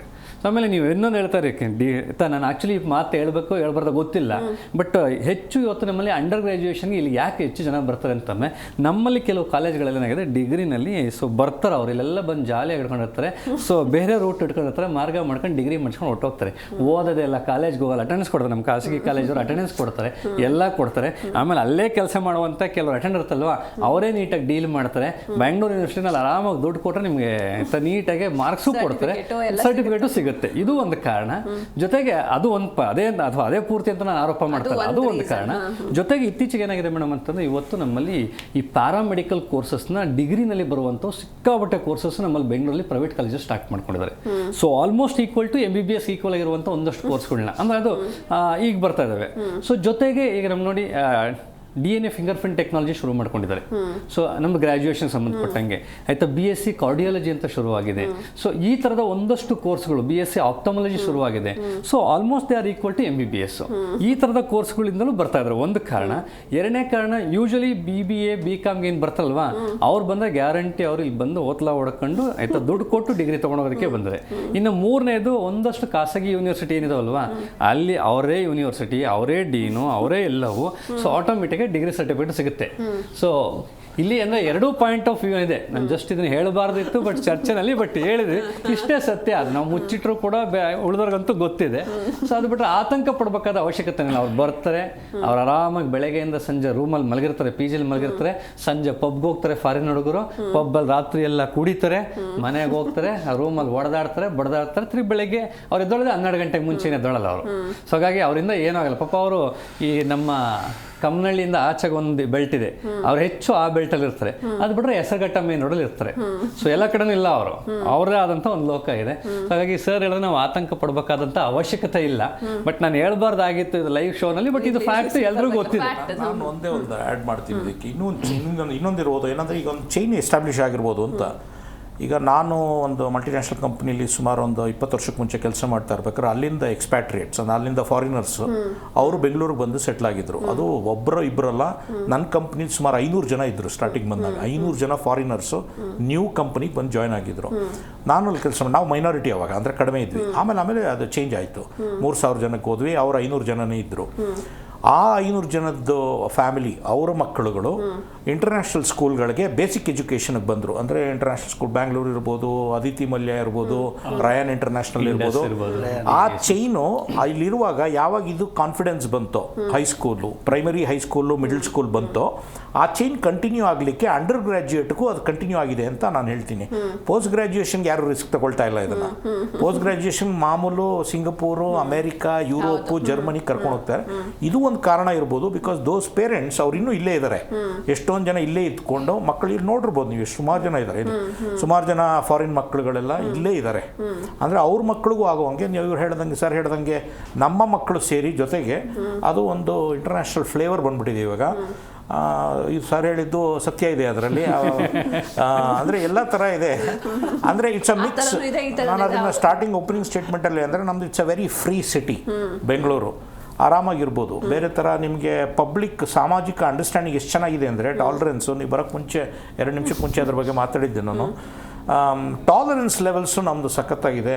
ಆಮೇಲೆ ನೀವು ಇನ್ನೊಂದು ಹೇಳ್ತಾರೆ, ನಾನು ಆ್ಯಕ್ಚುಲಿ ಮಾತು ಹೇಳ್ಬೇಕು ಹೇಳ್ಬಾರ್ದು ಗೊತ್ತಿಲ್ಲ, ಬಟ್ ಹೆಚ್ಚು ಇವತ್ತು ನಮ್ಮಲ್ಲಿ ಅಂಡರ್ ಗ್ರ್ಯಾಜುಯೇಷನ್ಗೆ ಇಲ್ಲಿ ಯಾಕೆ ಹೆಚ್ಚು ಜನ ಬರ್ತಾರೆ ಅಂತಂದರೆ, ನಮ್ಮಲ್ಲಿ ಕೆಲವು ಕಾಲೇಜ್ಗಳೇನಾಗಿದೆ ಡಿಗ್ರಿನಲ್ಲಿ ಸೊ ಬರ್ತಾರೆ, ಅವ್ರು ಇಲ್ಲೆಲ್ಲ ಬಂದು ಜಾಲಿಯಾಗಿ ಇಟ್ಕೊಂಡಿರ್ತಾರೆ. ಸೊ ಬೇರೆ ರೂಟ್ ಇಟ್ಕೊಂಡಿರ್ತಾರೆ, ಮಾರ್ಗ ಮಾಡ್ಕೊಂಡು ಡಿಗ್ರಿ ಮಾಡ್ಕೊಂಡು ಹೊಟ್ಟೋಗ್ತಾರೆ. ಓದೋದೇ ಇಲ್ಲ, ಕಾಲೇಜ್ಗೆ ಹೋಗಲ್ಲ, ಅಟೆಂಡೆನ್ಸ್ ಕೊಡ್ತಾರೆ. ನಮ್ಮ ಖಾಸಗಿ ಕಾಲೇಜವರು ಅಟೆಂಡೆನ್ಸ್ ಕೊಡ್ತಾರೆ, ಎಲ್ಲ ಕೊಡ್ತಾರೆ. ಆಮೇಲೆ ಅಲ್ಲೇ ಕೆಲಸ ಮಾಡುವಂಥ ಕೆಲವರು ಅಟೆಂಡ್ ಇರ್ತಲ್ವ, ಅವರೇ ನೀಟಾಗಿ ಡೀಲ್ ಮಾಡ್ತಾರೆ. ಬ್ಯಾಂಗ್ಳೂರು ಯೂನಿವರ್ಸಿಟಿನಲ್ಲಿ ಆರಾಮಾಗಿ ದುಡ್ಡು ಕೊಟ್ಟರೆ ನಿಮಗೆ ನೀಟಾಗಿ ಮಾರ್ಕ್ಸು ಕೊಡ್ತಾರೆ, ಸರ್ಟಿಫಿಕೇಟು ಸಿಗುತ್ತೆ. ಇದು ಒಂದು ಕಾರಣ. ಜೊತೆಗೆ ಅದು ಒಂದು ಅದೇ ಪೂರ್ತಿ ಅಂತ ನಾನು ಆರೋಪ ಮಾಡ್ತಾರೆ, ಅದು ಒಂದು ಕಾರಣ. ಜೊತೆಗೆ ಇತ್ತೀಚೆಗೆ ಏನಾಗಿದೆ ಮೇಡಮ್ ಅಂತಂದ್ರೆ, ಇವತ್ತು ನಮ್ಮಲ್ಲಿ ಈ ಪ್ಯಾರಾಮೆಡಿಕಲ್ ಕೋರ್ಸಸ್ನ ಡಿಗ್ರಿನಲ್ಲಿ ಬರುವಂಥ ಸಿಕ್ಕಾಪಟ್ಟೆ ಕೋರ್ಸಸ್ ನಮ್ಮಲ್ಲಿ ಬೆಂಗಳೂರಲ್ಲಿ ಪ್ರೈವೇಟ್ ಕಾಲೇಜಸ್ ಸ್ಟಾರ್ಟ್ ಮಾಡ್ಕೊಂಡಿದ್ದಾರೆ. So almost equal to MBBS equal ಆಗಿರುವಂಥ ಒಂದಷ್ಟು ಕೋರ್ಸ್ಗಳನ್ನ ಅಂದರೆ ಅದು ಈಗ ಬರ್ತಾ ಇದ್ದಾವೆ. ಸೊ ಜೊತೆಗೆ ಈಗ ನಮ್ಮ ನೋಡಿ DNA ಫಿಂಗರ್ ಪ್ರಿಂಟ್ ಟೆಕ್ನಾಲಜಿ ಶುರು ಮಾಡ್ಕೊಂಡಿದ್ದಾರೆ. ಸೊ ನಮ್ದು ಗ್ರ್ಯಾಜುಯೇಷನ್ ಸಂಬಂಧಪಟ್ಟಂಗೆ ಆಯ್ತಾ, BSc ಕಾರ್ಡಿಯಾಲಜಿ ಅಂತ ಶುರುವಾಗಿದೆ. ಸೊ ಈ ಥರದ ಒಂದಷ್ಟು ಕೋರ್ಸ್ಗಳು, BSc ಆಪ್ಥಮಾಲಜಿ ಶುರುವಾಗಿದೆ. So almost they are equal to MBBS. ಈ ಥರದ ಕೋರ್ಸ್ಗಳಿಂದಲೂ ಬರ್ತಾ ಇದ್ದಾರೆ, ಒಂದು ಕಾರಣ. ಎರಡನೇ ಕಾರಣ, ಯೂಶಲಿ BBA BCom ಏನು ಬರ್ತಾರಲ್ವಾ, ಅವ್ರು ಬಂದರೆ ಗ್ಯಾರಂಟಿ ಅವ್ರು ಇಲ್ಲಿ ಬಂದು ಓತ್ಲಾ ಹೊಡ್ಕೊಂಡು ಆಯ್ತಾ ದುಡ್ಡು ಕೊಟ್ಟು ಡಿಗ್ರಿ ತೊಗೊಂಡೋಗೋದಕ್ಕೆ ಬಂದರೆ. ಇನ್ನು ಮೂರನೇದು, ಒಂದಷ್ಟು ಖಾಸಗಿ ಯೂನಿವರ್ಸಿಟಿ ಏನಿದಾವಲ್ವಾ, ಅಲ್ಲಿ ಅವರೇ ಯೂನಿವರ್ಸಿಟಿ, ಅವರೇ ಡೀನು, ಅವರೇ ಎಲ್ಲವೂ. ಸೊ ಆಟೋಮೆಟಿಕ್ ಡಿಗ್ರಿ ಸರ್ಟಿಫಿಕೇಟ್ ಸಿಗುತ್ತೆ. ಸೊ ಇಲ್ಲಿ ಅಂದರೆ ಎರಡೂ ಪಾಯಿಂಟ್ ಆಫ್ ವ್ಯೂ ಇದೆ. ನಾನು ಜಸ್ಟ್ ಇದನ್ನು ಹೇಳಬಾರ್ದಿತ್ತು, ಬಟ್ ಚರ್ಚೆನಲ್ಲಿ ಹೇಳಿದ್ವಿ, ಇಷ್ಟೇ ಸತ್ಯ. ಅದು ನಾವು ಮುಚ್ಚಿಟ್ರು ಕೂಡ ಉಳಿದವ್ರಿಗಂತೂ ಗೊತ್ತಿದೆ. ಸೊ ಅದು ಬಿಟ್ಟರೆ ಆತಂಕ ಪಡಬೇಕಾದ ಅವಶ್ಯಕತೆ ಇಲ್ಲ. ಅವ್ರು ಬರ್ತಾರೆ, ಅವ್ರು ಆರಾಮಾಗಿ ಬೆಳಗ್ಗೆಯಿಂದ ಸಂಜೆ ರೂಮಲ್ಲಿ ಮಲಗಿರ್ತಾರೆ, PGಲಿ ಮಲಗಿರ್ತಾರೆ, ಸಂಜೆ ಪಬ್ಗೆ ಹೋಗ್ತಾರೆ. ಫಾರಿನ್ ಹುಡುಗರು ಪಬ್ಬಲ್ಲಿ ರಾತ್ರಿ ಎಲ್ಲ ಕುಡಿತಾರೆ, ಮನೆಗೆ ಹೋಗ್ತಾರೆ, ರೂಮಲ್ಲಿ ಬಡದಾಡ್ತಾರೆ, ತಿರುಗಿ ಬೆಳಗ್ಗೆ ಅವ್ರು ಎದ್ದೊಳದೆ 12 ಗಂಟೆಗೆ ಮುಂಚೆನೇ ಎದ್ದೊಳಲ್ಲ ಅವರು. ಸೊ ಹಾಗಾಗಿ ಅವರಿಂದ ಏನೂ ಆಗಲ್ಲ. ಪಾಪ ಅವರು ಈ ನಮ್ಮ ಕಮ್ಮನಹಳ್ಳಿಯಿಂದ ಆಚೆಗೆ ಒಂದು ಬೆಲ್ಟ್ ಇದೆ, ಅವ್ರು ಹೆಚ್ಚು ಆ ಬೆಲ್ಟಲ್ಲಿ ಇರ್ತಾರೆ. ಅದು ಬಿಟ್ಟರೆ ಹೆಸರುಘಟ್ಟ ಮೇನ್ ರೋಡಲ್ಲಿ ಇರ್ತಾರೆ. ಸೊ ಎಲ್ಲ ಕಡೆನೂ ಇಲ್ಲ, ಅವರೇ ಆದಂಥ ಒಂದು ಲೋಕ ಇದೆ. ಹಾಗಾಗಿ ಸರ್ ಹೇಳಿದ್ರೆ ನಾವು ಆತಂಕ ಪಡಬೇಕಾದಂಥ ಅವಶ್ಯಕತೆ ಇಲ್ಲ. ಬಟ್ ನಾನು ಹೇಳ್ಬಾರ್ದಾಗಿತ್ತು ಇದು ಲೈವ್ ಶೋನಲ್ಲಿ, ಬಟ್ ಇದು ಫ್ಯಾಕ್ಟ್ ಎಲ್ರಿಗೂ ಗೊತ್ತಿದೆ. ನಾನು ಒಂದೇ ಒಂದು ಆ್ಯಡ್ ಮಾಡ್ತೀನಿ ಇದಕ್ಕೆ. ಇನ್ನೊಂದಿರ್ಬೋದು ಏನಂದರೆ, ಈಗ ಒಂದು ಚೈನ್ ಎಸ್ಟಾಬ್ಲಿಷ್ ಆಗಿರ್ಬೋದು ಅಂತ. ಈಗ ನಾನು ಒಂದು ಮಲ್ಟಿನ್ಯಾಷನಲ್ ಕಂಪ್ನಿಲಿ ಸುಮಾರು ಒಂದು 20 ವರ್ಷಕ್ಕೆ ಮುಂಚೆ ಕೆಲಸ ಮಾಡ್ತಾ ಇರ್ಬೇಕಾದ್ರೆ, ಅಲ್ಲಿಂದ ಎಕ್ಸ್ಪ್ಯಾಟ್ರಿಯೇಟ್ಸ್ ಅಂದರೆ ಅಲ್ಲಿಂದ ಫಾರಿನರ್ಸು ಅವರು ಬೆಂಗಳೂರಿಗೆ ಬಂದು ಸೆಟ್ಲ್ ಆಗಿದ್ರು. ಅದು ಒಬ್ಬರು ಇಬ್ಬರಲ್ಲ, ನನ್ನ ಕಂಪ್ನಿಲಿ ಸುಮಾರು 500 ಜನ ಇದ್ದರು ಸ್ಟಾರ್ಟಿಂಗ್ ಬಂದಾಗ. 500 ಜನ ಫಾರಿನರ್ಸು ನ್ಯೂ ಕಂಪ್ನಿಗೆ ಬಂದು ಜಾಯ್ನ್ ಆಗಿದ್ರು. ನಾನು ಅಲ್ಲಿ ಕೆಲಸ ನಾವು ಮೈನಾರಿಟಿ ಅವಾಗ, ಅಂದರೆ ಕಡಿಮೆ ಇದ್ವಿ. ಆಮೇಲೆ ಅದು ಚೇಂಜ್ ಆಯಿತು, 3000 ಜನಕ್ಕೆ ಹೋದ್ವಿ, ಅವ್ರು 500 ಜನನೇ ಇದ್ದರು. ಆ 500 ಜನದ್ದು ಫ್ಯಾಮಿಲಿ, ಅವರ ಮಕ್ಕಳುಗಳು ಇಂಟರ್ನ್ಯಾಷನಲ್ ಸ್ಕೂಲ್ಗಳಿಗೆ ಬೇಸಿಕ್ ಎಜುಕೇಷನ್ಗೆ ಬಂದರು. ಅಂದರೆ ಇಂಟರ್ನ್ಯಾಷನಲ್ ಸ್ಕೂಲ್ ಬ್ಯಾಂಗ್ಳೂರು ಇರ್ಬೋದು, ಅದಿತಿ ಮಲ್ಯ ಇರ್ಬೋದು, ರಯಾನ್ ಇಂಟರ್ನ್ಯಾಷನಲ್ ಇರ್ಬೋದು. ಆ ಚೈನು ಇಲ್ಲಿರುವಾಗ ಯಾವಾಗ ಇದು ಕಾನ್ಫಿಡೆನ್ಸ್ ಬಂತೋ, high school, primary high school, middle school ಬಂತೋ, ಆ ಚೈನ್ ಕಂಟಿನ್ಯೂ ಆಗಲಿಕ್ಕೆ ಅಂಡರ್ ಗ್ರ್ಯಾಜುಯೇಟ್ಗೂ ಅದು ಕಂಟಿನ್ಯೂ ಆಗಿದೆ ಅಂತ ನಾನು ಹೇಳ್ತೀನಿ. ಪೋಸ್ಟ್ ಗ್ರ್ಯಾಜುಯೇಷನ್ಗೆ ಯಾರು ರಿಸ್ಕ್ ತಗೊಳ್ತಾ ಇಲ್ಲ ಇದನ್ನು. ಪೋಸ್ಟ್ ಗ್ರ್ಯಾಜುಯೇಷನ್ ಮಾಮೂಲು ಸಿಂಗಪೂರು, ಅಮೇರಿಕಾ, ಯುರೋಪು, ಜರ್ಮನಿ ಕರ್ಕೊಂಡು ಹೋಗ್ತಾರೆ. ಇದು ಒಂದು ಕಾರಣ ಇರ್ಬೋದು. ಬಿಕಾಸ್ ದೋಸ್ ಪೇರೆಂಟ್ಸ್ ಅವ್ರು ಇನ್ನೂ ಇಲ್ಲೇ ಇದ್ದಾರೆ. ಎಷ್ಟೊಂದು ಜನ ಇಲ್ಲೇ ಇದ್ಕೊಂಡು ಮಕ್ಕಳು ಇಲ್ಲಿ ನೋಡಿರ್ಬೋದು ನೀವು, ಎಷ್ಟು ಸುಮಾರು ಜನ ಇದ್ದಾರೆ. ಸುಮಾರು ಜನ ಫಾರಿನ್ ಮಕ್ಕಳುಗಳೆಲ್ಲ ಇಲ್ಲೇ ಇದ್ದಾರೆ. ಅಂದರೆ ಅವ್ರ ಮಕ್ಕಳಿಗೂ ಆಗುವಂಗೆ ನೀವು ಹೇಳ್ದಂಗೆ, ಸರ್ ಹೇಳ್ದಂಗೆ, ನಮ್ಮ ಮಕ್ಕಳು ಸೇರಿ ಜೊತೆಗೆ ಅದು ಒಂದು ಇಂಟರ್ನ್ಯಾಷನಲ್ ಫ್ಲೇವರ್ ಬಂದ್ಬಿಟ್ಟಿದೆ ಇವಾಗ. ಇದು ಸರ್ ಹೇಳಿದ್ದು ಸತ್ಯ ಇದೆ ಅದರಲ್ಲಿ. ಅಂದರೆ ಎಲ್ಲ ಥರ ಇದೆ. ಅಂದರೆ ಇಟ್ಸ್ ಅ ಮಿಕ್ಸ್. ನಾನು ಅದನ್ನು ಸ್ಟಾರ್ಟಿಂಗ್ ಓಪನಿಂಗ್ ಸ್ಟೇಟ್ಮೆಂಟಲ್ಲಿ ಅಂದರೆ ನಮ್ಮದು it's a very free city Bengaluru. ಆರಾಮಾಗಿರ್ಬೋದು. ಬೇರೆ ಥರ ನಿಮಗೆ ಪಬ್ಲಿಕ್ ಸಾಮಾಜಿಕ ಅಂಡರ್ಸ್ಟ್ಯಾಂಡಿಂಗ್ ಎಷ್ಟು ಚೆನ್ನಾಗಿದೆ ಅಂದರೆ, ಟಾಲರೆನ್ಸು. ನೀವು ಬರೋಕ್ಕೆ ಮುಂಚೆ 2 ನಿಮಿಷಕ್ಕೆ ಮುಂಚೆ ಅದ್ರ ಬಗ್ಗೆ ಮಾತಾಡಿದ್ದೆ ನಾನು. ಟಾಲರೆನ್ಸ್ ಲೆವೆಲ್ಸು ನಮ್ಮದು ಸಖತ್ತಾಗಿದೆ.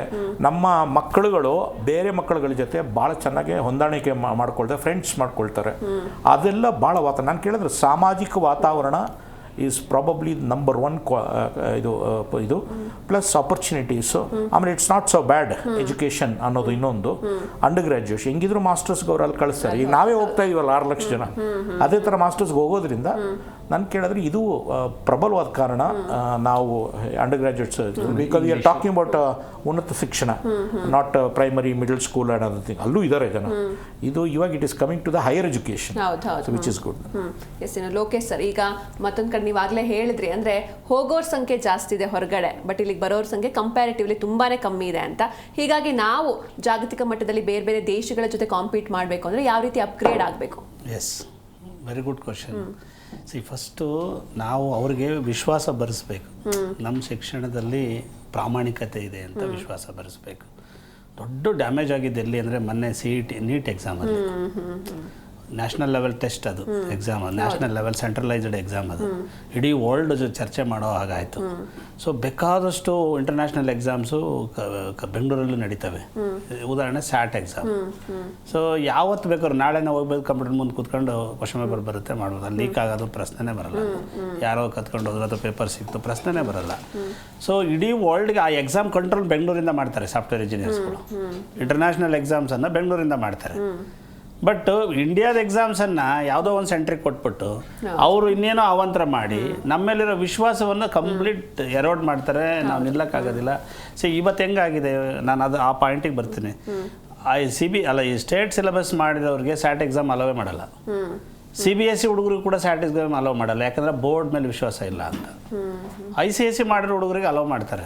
ನಮ್ಮ ಮಕ್ಕಳುಗಳು ಬೇರೆ ಮಕ್ಕಳುಗಳ ಜೊತೆ ಭಾಳ ಚೆನ್ನಾಗಿ ಹೊಂದಾಣಿಕೆ ಮಾಡ್ಕೊಳ್ತಾರೆ, ಫ್ರೆಂಡ್ಸ್ ಮಾಡ್ಕೊಳ್ತಾರೆ. ಅದೆಲ್ಲ ಭಾಳ ನಾನು ಕೇಳಿದ್ರೆ ಸಾಮಾಜಿಕ ವಾತಾವರಣ ಈಸ್ ಪ್ರಾಬಬ್ಲಿ ನಂಬರ್ 1 ಇದು ಪ್ಲಸ್ ಆಪರ್ಚುನಿಟೀಸು. ಆಮೇಲೆ it's not so bad education ಅನ್ನೋದು ಇನ್ನೊಂದು. ಅಂಡರ್ ಗ್ರ್ಯಾಜುಯೇಷನ್ ಹೆಂಗಿದ್ರು ಮಾಸ್ಟರ್ಸ್ಗೆ ಅವ್ರು ಅಲ್ಲಿ ಕಳಿಸ್ತಾರೆ. ಈಗ ನಾವೇ ಹೋಗ್ತಾ ಇದೀವಲ್ಲ 6 ಲಕ್ಷ ಜನ, ಅದೇ ಥರ ಮಾಸ್ಟರ್ಸ್ಗೆ ಹೋಗೋದ್ರಿಂದ ನಾನು ಕೇಳಿದ್ರೆ ಇದು ಪ್ರಬಲವಾದ ಕಾರಣ. ನಾವು undergraduates, because we are talking about ಉನ್ನತ ಶಿಕ್ಷಣ, not primary, middle school and other thing. ಅಲ್ಲೂ ಇದ್ದಾರೆ ಜನ. ಇದು ಇವಾಗ it is coming to the higher education, which is good. Yes Lokesh sir, ಈಗ ಮತ್ತೊಂದು ಕಡೆ ನೀವಾಗಲೇ ಹೇಳಿದ್ರಿ ಅಂದರೆ ಹೋಗೋರ ಸಂಖ್ಯೆ ಜಾಸ್ತಿ ಇದೆ ಹೊರಗಡೆ, ಬಟ್ ಇಲ್ಲಿಗೆ ಬರೋರ ಸಂಖ್ಯೆ ಕಂಪ್ಯಾರಿಟಿವ್ಲಿ ತುಂಬಾ ಕಮ್ಮಿ ಇದೆ ಅಂತ. ಹೀಗಾಗಿ ನಾವು ಜಾಗತಿಕ ಮಟ್ಟದಲ್ಲಿ ಬೇರೆ ಬೇರೆ ದೇಶಗಳ ಜೊತೆ ಕಾಂಪೀಟ್ ಮಾಡಬೇಕು ಅಂದರೆ ಯಾವ ರೀತಿ ಅಪ್ಗ್ರೇಡ್ ಆಗಬೇಕು? Yes, very good question. First ನಾವು ಅವ್ರಿಗೆ ವಿಶ್ವಾಸ ಬರೆಸ್ಬೇಕು, ನಮ್ಮ ಶಿಕ್ಷಣದಲ್ಲಿ ಪ್ರಾಮಾಣಿಕತೆ ಇದೆ ಅಂತ ವಿಶ್ವಾಸ ಬರೆಸ್ಬೇಕು. ದೊಡ್ಡ ಡ್ಯಾಮೇಜ್ ಆಗಿದ್ದು ಎಲ್ಲಿ ಅಂದರೆ ಮೊನ್ನೆ CET ನೀಟ್ ಎಕ್ಸಾಮಲ್ಲಿ ನ್ಯಾಷನಲ್ ಲೆವೆಲ್ ಟೆಸ್ಟ್, ಅದು exam, national level centralised exam, ಅದು ಇಡೀ ವರ್ಲ್ಡ್ ಚರ್ಚೆ ಮಾಡೋ ಹಾಗಾಯಿತು. ಸೊ ಬೇಕಾದಷ್ಟು ಇಂಟರ್ನ್ಯಾಷನಲ್ ಎಕ್ಸಾಮ್ಸು ಬೆಂಗಳೂರಲ್ಲೂ ನಡೀತವೆ. ಉದಾಹರಣೆ ಸ್ಯಾಟ್ ಎಕ್ಸಾಮ್. ಸೊ ಯಾವತ್ತು ಬೇಕಾದ್ರು ನಾಳೆ ನಾವು ಹೋಗ್ಬೇಕು, ಕಂಪ್ಯೂಟರ್ ಮುಂದೆ ಕೂತ್ಕೊಂಡು ಕ್ವಶನ್ ಪೇಪರ್ ಬರುತ್ತೆ ಮಾಡ್ಬೋದು. ಅಲ್ಲಿ ಲೀಕ್ ಆಗೋದು ಪ್ರಶ್ನೆನೇ ಬರಲ್ಲ, ಯಾರೋ ಕತ್ಕೊಂಡು ಹೋದ್ರೆ ಅಥವಾ ಪೇಪರ್ ಸಿಕ್ತು ಪ್ರಶ್ನೆನೇ ಬರಲ್ಲ. ಸೊ ಇಡೀ ವರ್ಲ್ಡ್ಗೆ ಆ ಎಕ್ಸಾಮ್ ಕಂಟ್ರೋಲ್ ಬೆಂಗಳೂರಿಂದ ಮಾಡ್ತಾರೆ ಸಾಫ್ಟ್ವೇರ್ ಇಂಜಿನಿಯರ್ಸ್ಗಳು. ಇಂಟರ್ನ್ಯಾಷನಲ್ ಎಕ್ಸಾಮ್ಸನ್ನು ಬೆಂಗಳೂರಿಂದ ಮಾಡ್ತಾರೆ. ಬಟ್ ಇಂಡಿಯಾದ ಎಕ್ಸಾಮ್ಸನ್ನು ಯಾವುದೋ ಒಂದು ಸೆಂಟ್ರಿಗೆ ಕೊಟ್ಬಿಟ್ಟು ಅವರು ಇನ್ನೇನೋ ಅವಾಂತರ ಮಾಡಿ ನಮ್ಮೇಲಿರೋ ವಿಶ್ವಾಸವನ್ನು ಕಂಪ್ಲೀಟ್ ಎರೋಡ್ ಮಾಡ್ತಾರೆ. ನಾವು ನಿಲ್ಲಕ್ಕಾಗೋದಿಲ್ಲ. ಸೊ ಇವತ್ತು ಹೆಂಗಾಗಿದೆ, ನಾನು ಆ ಪಾಯಿಂಟಿಗೆ ಬರ್ತೀನಿ. ಈ ಸ್ಟೇಟ್ ಸಿಲೆಬಸ್ ಮಾಡಿದವ್ರಿಗೆ ಸ್ಯಾಟ್ ಎಕ್ಸಾಮ್ ಅಲೋವೇ ಮಾಡಲ್ಲ. CBSE ಹುಡುಗರಿಗೆ ಕೂಡ ಸ್ಯಾಟ್ ಎಕ್ಸಾಮ್ ಅಲೋ ಮಾಡಲ್ಲ, ಯಾಕಂದರೆ ಬೋರ್ಡ್ ಮೇಲೆ ವಿಶ್ವಾಸ ಇಲ್ಲ ಅಂತ. ICSE ಮಾಡಿರೋ ಹುಡುಗರಿಗೆ ಅಲೋ ಮಾಡ್ತಾರೆ.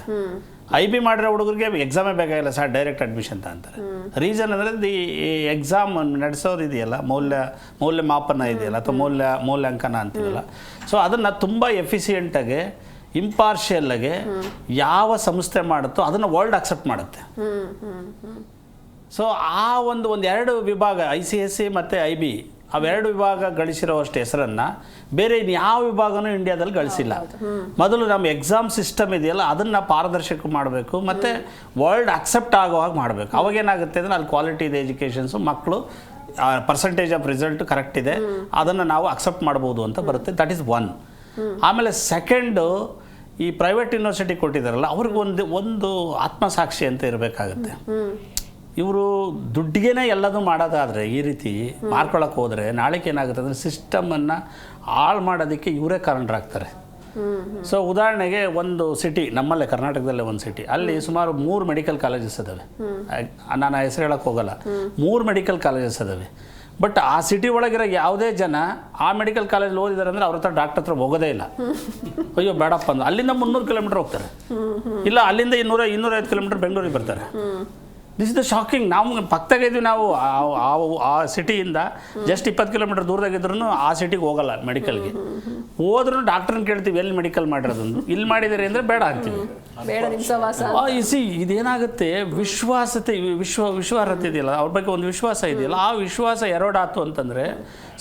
IB ಮಾಡಿರೋ ಹುಡುಗರಿಗೆ ಎಕ್ಸಾಮೇ ಬೇಕಾಗಿಲ್ಲ, ಸರ್ ಡೈರೆಕ್ಟ್ ಅಡ್ಮಿಷನ್ ಅಂತ ಅಂತಾರೆ. ರೀಸನ್ ಅಂದರೆ ಈ ಎಕ್ಸಾಮ್ ನಡೆಸೋದು ಇದೆಯಲ್ಲ, ಮೌಲ್ಯಮಾಪನ ಇದೆಯಲ್ಲ ಅಥವಾ ಮೌಲ್ಯಾಂಕನ ಅಂತೀವಲ್ಲ, ಸೊ ಅದನ್ನು ತುಂಬ ಎಫಿಷಿಯೆಂಟಾಗಿ ಇಂಪಾರ್ಷಿಯಲ್ಲಾಗೆ ಯಾವ ಸಂಸ್ಥೆ ಮಾಡುತ್ತೋ ಅದನ್ನು ವರ್ಲ್ಡ್ ಅಕ್ಸೆಪ್ಟ್ ಮಾಡುತ್ತೆ. ಸೊ ಆ ಒಂದು ಎರಡು ವಿಭಾಗ ICSE ಮತ್ತು IB, ಅವೆರಡು ವಿಭಾಗ ಗಳಿಸಿರೋವಷ್ಟು ಹೆಸರನ್ನು ಬೇರೆ ಯಾವ ವಿಭಾಗನೂ ಇಂಡಿಯಾದಲ್ಲಿ ಗಳಿಸಿಲ್ಲ. ಮೊದಲು ನಮ್ಮ ಎಕ್ಸಾಮ್ ಸಿಸ್ಟಮ್ ಇದೆಯಲ್ಲ ಅದನ್ನು ಪಾರದರ್ಶಕ ಮಾಡಬೇಕು ಮತ್ತು ವರ್ಲ್ಡ್ ಅಕ್ಸೆಪ್ಟ್ ಆಗೋ ಹಾಗೆ ಮಾಡಬೇಕು. ಅವಾಗೇನಾಗುತ್ತೆ ಅಂದರೆ ಅಲ್ಲಿ ಕ್ವಾಲಿಟಿ ಇದೆ ಎಜುಕೇಷನ್ಸು, ಮಕ್ಕಳು ಪರ್ಸೆಂಟೇಜ್ ಆಫ್ ರಿಸಲ್ಟ್ ಕರೆಕ್ಟ್ ಇದೆ, ಅದನ್ನು ನಾವು ಅಕ್ಸೆಪ್ಟ್ ಮಾಡ್ಬೋದು ಅಂತ ಬರುತ್ತೆ. That is one. ಆಮೇಲೆ ಸೆಕೆಂಡು, ಈ ಪ್ರೈವೇಟ್ ಯೂನಿವರ್ಸಿಟಿ ಕೊಟ್ಟಿದ್ದಾರಲ್ಲ ಅವ್ರಿಗೆ ಒಂದು ಆತ್ಮಸಾಕ್ಷಿ ಅಂತ ಇರಬೇಕಾಗತ್ತೆ. ಇವರು ದುಡ್ಡಿಗೇನೆ ಎಲ್ಲದೂ ಮಾಡೋದಾದರೆ ಈ ರೀತಿ ಮಾರ್ಕೊಳ್ಳೋಕೆ ಹೋದರೆ ನಾಳೆಗೆ ಏನಾಗುತ್ತೆ ಅಂದರೆ ಸಿಸ್ಟಮನ್ನು ಹಾಳು ಮಾಡೋದಕ್ಕೆ ಇವರೇ ಕಾರಣರಾಗ್ತಾರೆ. ಸೊ ಉದಾಹರಣೆಗೆ ಒಂದು ಸಿಟಿ, ನಮ್ಮಲ್ಲೇ ಕರ್ನಾಟಕದಲ್ಲೇ ಒಂದು ಸಿಟಿ, ಅಲ್ಲಿ ಸುಮಾರು 3 ಮೆಡಿಕಲ್ ಕಾಲೇಜಸ್ ಇದ್ದಾವೆ. ನಾನು ಆ ಹೆಸರು ಹೇಳೋಕ್ಕೆ ಹೋಗಲ್ಲ, 3 ಮೆಡಿಕಲ್ ಕಾಲೇಜಸ್ ಇದ್ದಾವೆ. ಬಟ್ ಆ ಸಿಟಿ ಒಳಗಿರೋ ಯಾವುದೇ ಜನ ಆ ಮೆಡಿಕಲ್ ಕಾಲೇಜಲ್ಲಿ ಓದಿದ್ದಾರೆ ಅಂದರೆ ಅವ್ರ ಹತ್ರ ಡಾಕ್ಟರ್ ಹತ್ರ ಹೋಗೋದೇ ಇಲ್ಲ. ಅಯ್ಯೋ ಬೇಡಪ್ಪ ಅಂದ್ರೆ ಅಲ್ಲಿಂದ 300 ಕಿಲೋಮೀಟರ್ ಹೋಗ್ತಾರೆ, ಇಲ್ಲ ಅಲ್ಲಿಂದ 200-250 ಕಿಲೋಮೀಟರ್ ಬೆಂಗಳೂರಿಗೆ ಬರ್ತಾರೆ. This is the shocking. ನಾವು ಪಕ್ಕದಾಗಿದ್ವಿ, ನಾವು ಆ ಸಿಟಿಯಿಂದ ಜಸ್ಟ್ 20 ಕಿಲೋಮೀಟರ್ ದೂರದಾಗಿದ್ರು ಆ ಸಿಟಿಗೆ ಹೋಗಲ್ಲ ಮೆಡಿಕಲ್ಗೆ. ಹೋದ್ರೂ ಡಾಕ್ಟ್ರನ್ನ ಕೇಳ್ತೀವಿ ಎಲ್ಲಿ ಮೆಡಿಕಲ್ ಮಾಡಿರೋದನ್ನು, ಇಲ್ಲಿ ಮಾಡಿದ್ದೀರಿ ಅಂದರೆ ಬೇಡ ಅಂತೀವಿ. ಇದೇನಾಗುತ್ತೆ, ವಿಶ್ವಾರ್ಹತೆ ಇದೆಯಲ್ಲ, ಅವ್ರ ಬಗ್ಗೆ ಒಂದು ವಿಶ್ವಾಸ ಇದೆಯಲ್ಲ, ಆ ವಿಶ್ವಾಸ ಎರೋಡಾತು ಅಂತಂದರೆ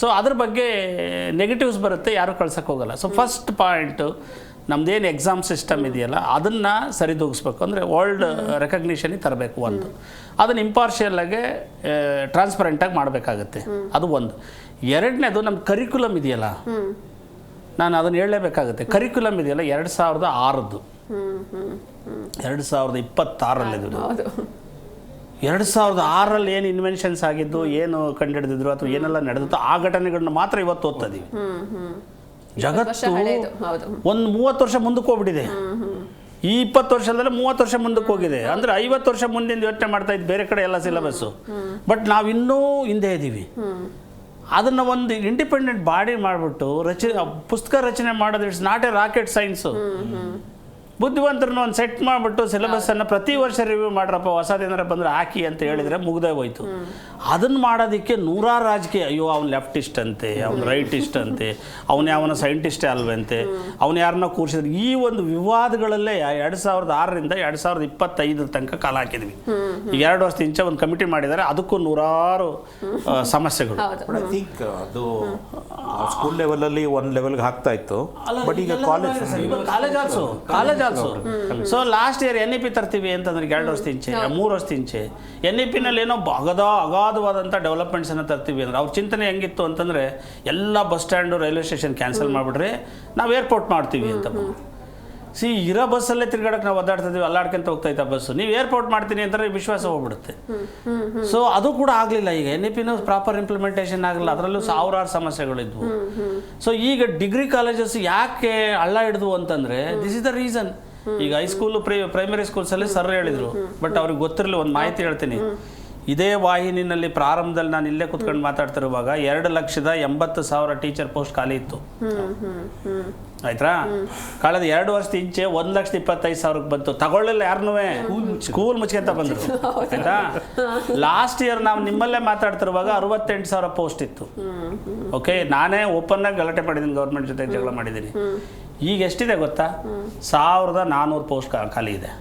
ಸೊ ಅದ್ರ ಬಗ್ಗೆ ನೆಗೆಟಿವ್ಸ್ ಬರುತ್ತೆ, ಯಾರು ಕಳ್ಸೋಕ್ಕೆ ಹೋಗಲ್ಲ. ಸೊ ಫಸ್ಟ್ ಪಾಯಿಂಟು, ನಮ್ಮದೇನು ಎಕ್ಸಾಮ್ ಸಿಸ್ಟಮ್ ಇದೆಯಲ್ಲ ಅದನ್ನು ಸರಿದೂಗಿಸ್ಬೇಕು, ಅಂದರೆ ವರ್ಲ್ಡ್ ರೆಕಗ್ನಿಷನಿಗೆ ತರಬೇಕು. ಒಂದು ಅದನ್ನು ಇಂಪಾರ್ಷಿಯಲ್ಲಾಗೆ ಟ್ರಾನ್ಸ್ಪರೆಂಟಾಗಿ ಮಾಡಬೇಕಾಗತ್ತೆ, ಅದು ಒಂದು. ಎರಡನೇದು ನಮ್ಮ ಕರಿಕ್ಯುಲಮ್ ಇದೆಯಲ್ಲ, ನಾನು ಅದನ್ನು ಹೇಳಲೇಬೇಕಾಗುತ್ತೆ. ಕರಿಕ್ಯುಲಮ್ ಇದೆಯಲ್ಲ 2006 2026 ಇದು. 2006 ಏನು ಇನ್ವೆನ್ಷನ್ಸ್ ಆಗಿದ್ದು, ಏನು ಕಂಡುಹಿಡಿದಿದ್ರು ಅಥವಾ ಏನೆಲ್ಲ ನಡೆದಿತ್ತು ಆ ಘಟನೆಗಳನ್ನ ಮಾತ್ರ ಇವತ್ತು ಓದ್ತಾ ಇದೀವಿ. ಜಗತ್ತು ಒಂದು 30 ವರ್ಷ ಮುಂದಕ್ಕೆ ಹೋಗ್ಬಿಟ್ಟಿದೆ. ಈ 20 ವರ್ಷದಲ್ಲೇ 30 ವರ್ಷ ಮುಂದಕ್ಕೆ ಹೋಗಿದೆ. ಅಂದರೆ 50 ವರ್ಷ ಮುಂದಿಂದ ಯೋಚನೆ ಮಾಡ್ತಾ ಇದ್ದು ಬೇರೆ ಕಡೆ ಎಲ್ಲ ಸಿಲೆಬಸ್ಸು. ಬಟ್ ನಾವಿನ್ನೂ ಹಿಂದೆ ಇದ್ದೀವಿ. ಅದನ್ನು ಒಂದು ಇಂಡಿಪೆಂಡೆಂಟ್ ಬಾಡಿ ಮಾಡಿಬಿಟ್ಟು ಪುಸ್ತಕ ರಚನೆ ಮಾಡೋದು, it's not a rocket science. ಬುದ್ಧಿವಂತರನ್ನು ಒಂದು ಸೆಟ್ ಮಾಡಿಬಿಟ್ಟು ಸಿಲೆಬಸ್ಸನ್ನು ಪ್ರತಿ ವರ್ಷ ರಿವ್ಯೂ ಮಾಡ್ರಪ್ಪ, ಹೊಸದೇನಾರ ಬಂದರೆ ಹಾಕಿ ಅಂತ ಹೇಳಿದರೆ ಮುಗ್ದೇ ಹೋಯ್ತು. ಅದನ್ನು ಮಾಡೋದಕ್ಕೆ ನೂರಾರು ರಾಜಕೀಯ, ಅಯ್ಯೋ ಅವ್ನು ಲೆಫ್ಟಿಸ್ಟ್ ಅಂತೆ, ಅವ್ನು ರೈಟಿಸ್ಟ್ ಅಂತೆ, ಅವನು ಯಾವನ ಸೈಂಟಿಸ್ಟೇ ಅಲ್ವಂತೆ, ಅವನು ಯಾರನ್ನ ಕೂರಿಸಿದ್ರೆ, ಈ ಒಂದು ವಿವಾದಗಳಲ್ಲೇ 2006ರಿಂದ 2025 ತನಕ ಕಾಲ ಹಾಕಿದ್ವಿ. ಈಗ 2 ವರ್ಷದ ಇಂಚೆ ಒಂದು ಕಮಿಟಿ ಮಾಡಿದ್ದಾರೆ, ಅದಕ್ಕೂ ನೂರಾರು ಸಮಸ್ಯೆಗಳು. ಐ ಥಿಂಕ್ ಅದು ಸ್ಕೂಲ್ ಲೆವೆಲಲ್ಲಿ ಒಂದು ಲೆವೆಲ್ಗೆ ಹಾಕ್ತಾ ಇತ್ತು. ಬಟ್ ಈಗ college also. So last year NEP ತರ್ತೀವಿ ಅಂತಂದ್ರೆ 2 ವರ್ಷದ ಇಂಚೆ 3 ವರ್ಷದ ಇಂಚೆ NEPನಲ್ಲಿ ಏನೋ ಅಗಾಧವಾದಂಥ ಡೆವಲಪ್ಮೆಂಟ್ಸನ್ನು ತರ್ತೀವಿ ಅಂದ್ರೆ ಅವ್ರ ಚಿಂತನೆ ಹೆಂಗಿತ್ತು ಅಂತಂದರೆ ಎಲ್ಲ bus stand railway station cancel ಮಾಡಿಬಿಟ್ರೆ ನಾವು ಏರ್ಪೋರ್ಟ್ ಮಾಡ್ತೀವಿ ಅಂತ. ಇರೋ ಬಸ್ಸಲ್ಲೇ ತಿರ್ಗಾಡಕ್ಕೆ ನಾವು ಒದ್ದಾಡ್ತಿದ್ವಿ, ಅಲ್ಲಾಡ್ಕೊಂತ ಹೋಗ್ತಾಯಿದ್ದ ಬಸ್ಸು, ನೀವು ಏರ್ಪೋರ್ಟ್ ಮಾಡ್ತೀನಿ ಅಂತಂದರೆ ವಿಶ್ವಾಸ ಹೋಗ್ಬಿಡುತ್ತೆ. ಸೊ ಅದು ಕೂಡ ಆಗಲಿಲ್ಲ. ಈಗ NEPನೂ ಪ್ರಾಪರ್ ಇಂಪ್ಲಿಮೆಂಟೇಷನ್ ಆಗಲಿಲ್ಲ, ಅದರಲ್ಲೂ ಸಾವಿರಾರು ಸಮಸ್ಯೆಗಳಿದ್ವು. ಸೊ ಈಗ ಡಿಗ್ರಿ ಕಾಲೇಜಸ್ ಯಾಕೆ ಹಳ್ಳ ಹಿಡಿದ್ವು ಅಂತಂದರೆ ದಿಸ್ ಇಸ್ ದ ರೀಸನ್. ಈಗ ಹೈಸ್ಕೂಲು ಪ್ರೈಮರಿ ಸ್ಕೂಲ್ಸಲ್ಲಿ ಸರ್ ಹೇಳಿದರು, ಬಟ್ ಅವ್ರಿಗೆ ಗೊತ್ತಿರಲಿ. ಒಂದು ಮಾಹಿತಿ ಹೇಳ್ತೀನಿ, ಇದೇ ವಾಹಿನಿನಲ್ಲಿ ಪ್ರಾರಂಭದಲ್ಲಿ ನಾನು ಇಲ್ಲೇ ಕುತ್ಕೊಂಡು ಮಾತಾಡ್ತಿರುವಾಗ 2,80,000 ಟೀಚರ್ ಪೋಸ್ಟ್ ಖಾಲಿ ಇತ್ತು. ಆಯ್ತಾ? ಕಳೆದ 2 ವರ್ಷದ ಇಂಚೆ 1,25,000 ಬಂತು. ತಗೊಳ್ಳಿಲ್ಲ ಯಾರನ್ನೂ, ಸ್ಕೂಲ್ ಮುಚ್ಕೊಂತ ಬಂದರು. ಆಯ್ತಾ? ಲಾಸ್ಟ್ ಇಯರ್ ನಾವು ನಿಮ್ಮಲ್ಲೇ ಮಾತಾಡ್ತಿರುವಾಗ 68,000 ಪೋಸ್ಟ್ ಇತ್ತು. ಓಕೆ, ನಾನೇ ಓಪನ್ ಆಗಿ ಗಲಾಟೆ ಮಾಡಿದ್ದೀನಿ, ಗೌರ್ಮೆಂಟ್ ಜೊತೆ ಜಗಳ ಮಾಡಿದ್ದೀನಿ. ಈಗ ಎಷ್ಟಿದೆ ಗೊತ್ತಾ? 1,400 ಪೋಸ್ಟ್ ಖಾಲಿ ಇದೆ.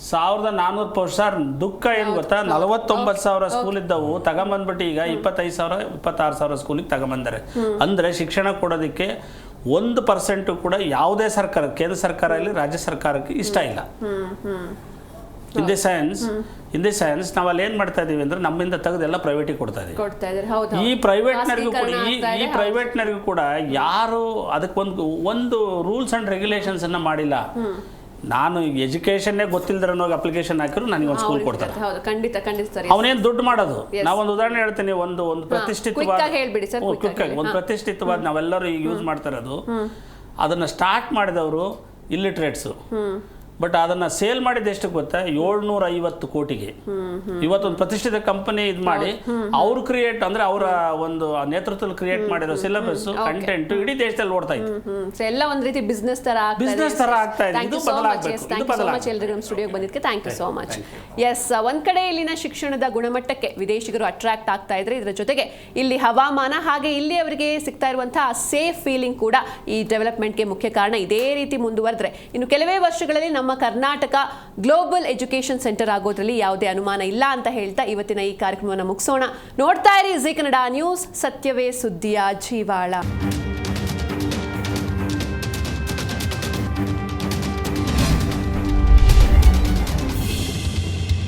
1,400 ಪೋಸ್ಟ್. ಸರ್ ದುಃಖ ಏನು ಗೊತ್ತಾ? 49,000 ಸ್ಕೂಲ್ ಇದ್ದವು ತಗೊಂಬಂದ್ಬಿಟ್ಟು ಈಗ 25,000 26,000 ಸ್ಕೂಲಿಗೆ ತಗೊಂಬಂದಾರೆ. ಅಂದರೆ ಶಿಕ್ಷಣ ಕೊಡೋದಕ್ಕೆ 1% ಕೂಡ ಯಾವುದೇ ಸರ್ಕಾರ, ಕೇಂದ್ರ ಸರ್ಕಾರ ಇಲ್ಲಿ ರಾಜ್ಯ ಸರ್ಕಾರಕ್ಕೆ ಇಷ್ಟ ಇಲ್ಲ. ಇನ್ ದಿ ಸೆನ್ಸ್ ನಾವು ಅಲ್ಲಿ ಏನ್ ಮಾಡ್ತಾ ಇದೀವಿ ಅಂದ್ರೆ ನಮ್ಮಿಂದ ತೆಗೆದೆಲ್ಲ ಪ್ರೈವೇಟಿಗೆ ಕೊಡ್ತಾ ಇದೀವಿ. ಈ ಪ್ರೈವೇಟ್ನರಿಗೂ ಕೂಡ ಯಾರು ಅದಕ್ಕೆ ಒಂದು ರೂಲ್ಸ್ ಅಂಡ್ ರೆಗ್ಯುಲೇಷನ್ಸ್ ಅನ್ನ ಮಾಡಿಲ್ಲ. ನಾನು ಎಜುಕೇಶನ್ನೇ ಗೊತ್ತಿಲ್ಲದ್ರೆ ಅಪ್ಲಿಕೇಶನ್ ಹಾಕಿದ್ರು ನನಗೆ ಒಂದು ಸ್ಕೂಲ್ ಕೊಡ್ತಾರೆ. ಅವನೇನು ದುಡ್ಡು ಮಾಡೋದು. ನಾವೊಂದು ಉದಾಹರಣೆ ಹೇಳ್ತೀನಿ. ಒಂದು ಪ್ರತಿಷ್ಠಿತವಾದ ನಾವೆಲ್ಲರೂ ಈಗ ಯೂಸ್ ಮಾಡ್ತಾ ಇರೋದು, ಅದನ್ನ ಸ್ಟಾರ್ಟ್ ಮಾಡಿದವರು ಇಲ್ಲಿಟ್ರೇಟ್ಸು. ಬಟ್ ಅದನ್ನ ಸೇಲ್ ಮಾಡಿದ ಎಷ್ಟು ಗೊತ್ತಾ? 750 ಕೋಟಿಗೆ. ಇವತ್ತೊಂದು ಪ್ರತಿಷ್ಠಿತ ಕಂಪನಿ ಇದು ಮಾಡಿ ಅವ್ರು ಕ್ರಿಯೇಟ್ ಅಂದ್ರೆ ಅವರ ಒಂದು ನೇತೃತ್ವದಲ್ಲಿ ಕ್ರಿಯೇಟ್ ಮಾಡಿರೋ ಸಿಲೆಬಸ್ ಕಂಟೆಂಟ್ ಇಡೀ ದೇಶದಲ್ಲಿ ಓಡ್ತಾ ಇತ್ತು. ಎಲ್ಲ ಒಂದ್ ರೀತಿ ಬಿಸ್ನೆಸ್ ತರ ಆಗ್ತಾ ಇದೆ. ಇದು ಬದಲಾಗಬೇಕು. ಸ್ಟುಡಿಯೋಗೆ ಬಂದಿದ್ದಕ್ಕೆ thank you so much. Yes, ಒಂದ್ ಕಡೆ ಇಲ್ಲಿನ ಶಿಕ್ಷಣದ ಗುಣಮಟ್ಟಕ್ಕೆ ವಿದೇಶಿಗರು ಅಟ್ರಾಕ್ಟ್ ಆಗ್ತಾ ಇದ್ರೆ, ಇದರ ಜೊತೆಗೆ ಇಲ್ಲಿ ಹವಾಮಾನ ಹಾಗೆ ಇಲ್ಲಿ ಅವರಿಗೆ ಸಿಗ್ತಾ ಇರುವಂತಹ ಸೇಫ್ ಫೀಲಿಂಗ್ ಕೂಡ ಈ ಡೆವಲಪ್ಮೆಂಟ್ಗೆ ಮುಖ್ಯ ಕಾರಣ. ಇದೇ ರೀತಿ ಮುಂದುವರೆದ್ರೆ ಇನ್ನು ಕೆಲವೇ ವರ್ಷಗಳಲ್ಲಿ ನಮ್ಮ ಕರ್ನಾಟಕ ಗ್ಲೋಬಲ್ ಎಜುಕೇಶನ್ ಸೆಂಟರ್ ಆಗೋದ್ರಲ್ಲಿ ಯಾವುದೇ ಅನುಮಾನ ಇಲ್ಲ ಅಂತ ಹೇಳ್ತಾ ಇವತ್ತಿನ ಈ ಕಾರ್ಯಕ್ರಮವನ್ನು ಮುಗಿಸೋಣ. ನೋಡ್ತಾ ಇರಿ ಜೀ ಕನ್ನಡ ನ್ಯೂಸ್, ಸತ್ಯವೇ ಸುದ್ದಿಯ ಜೀವಾಳ.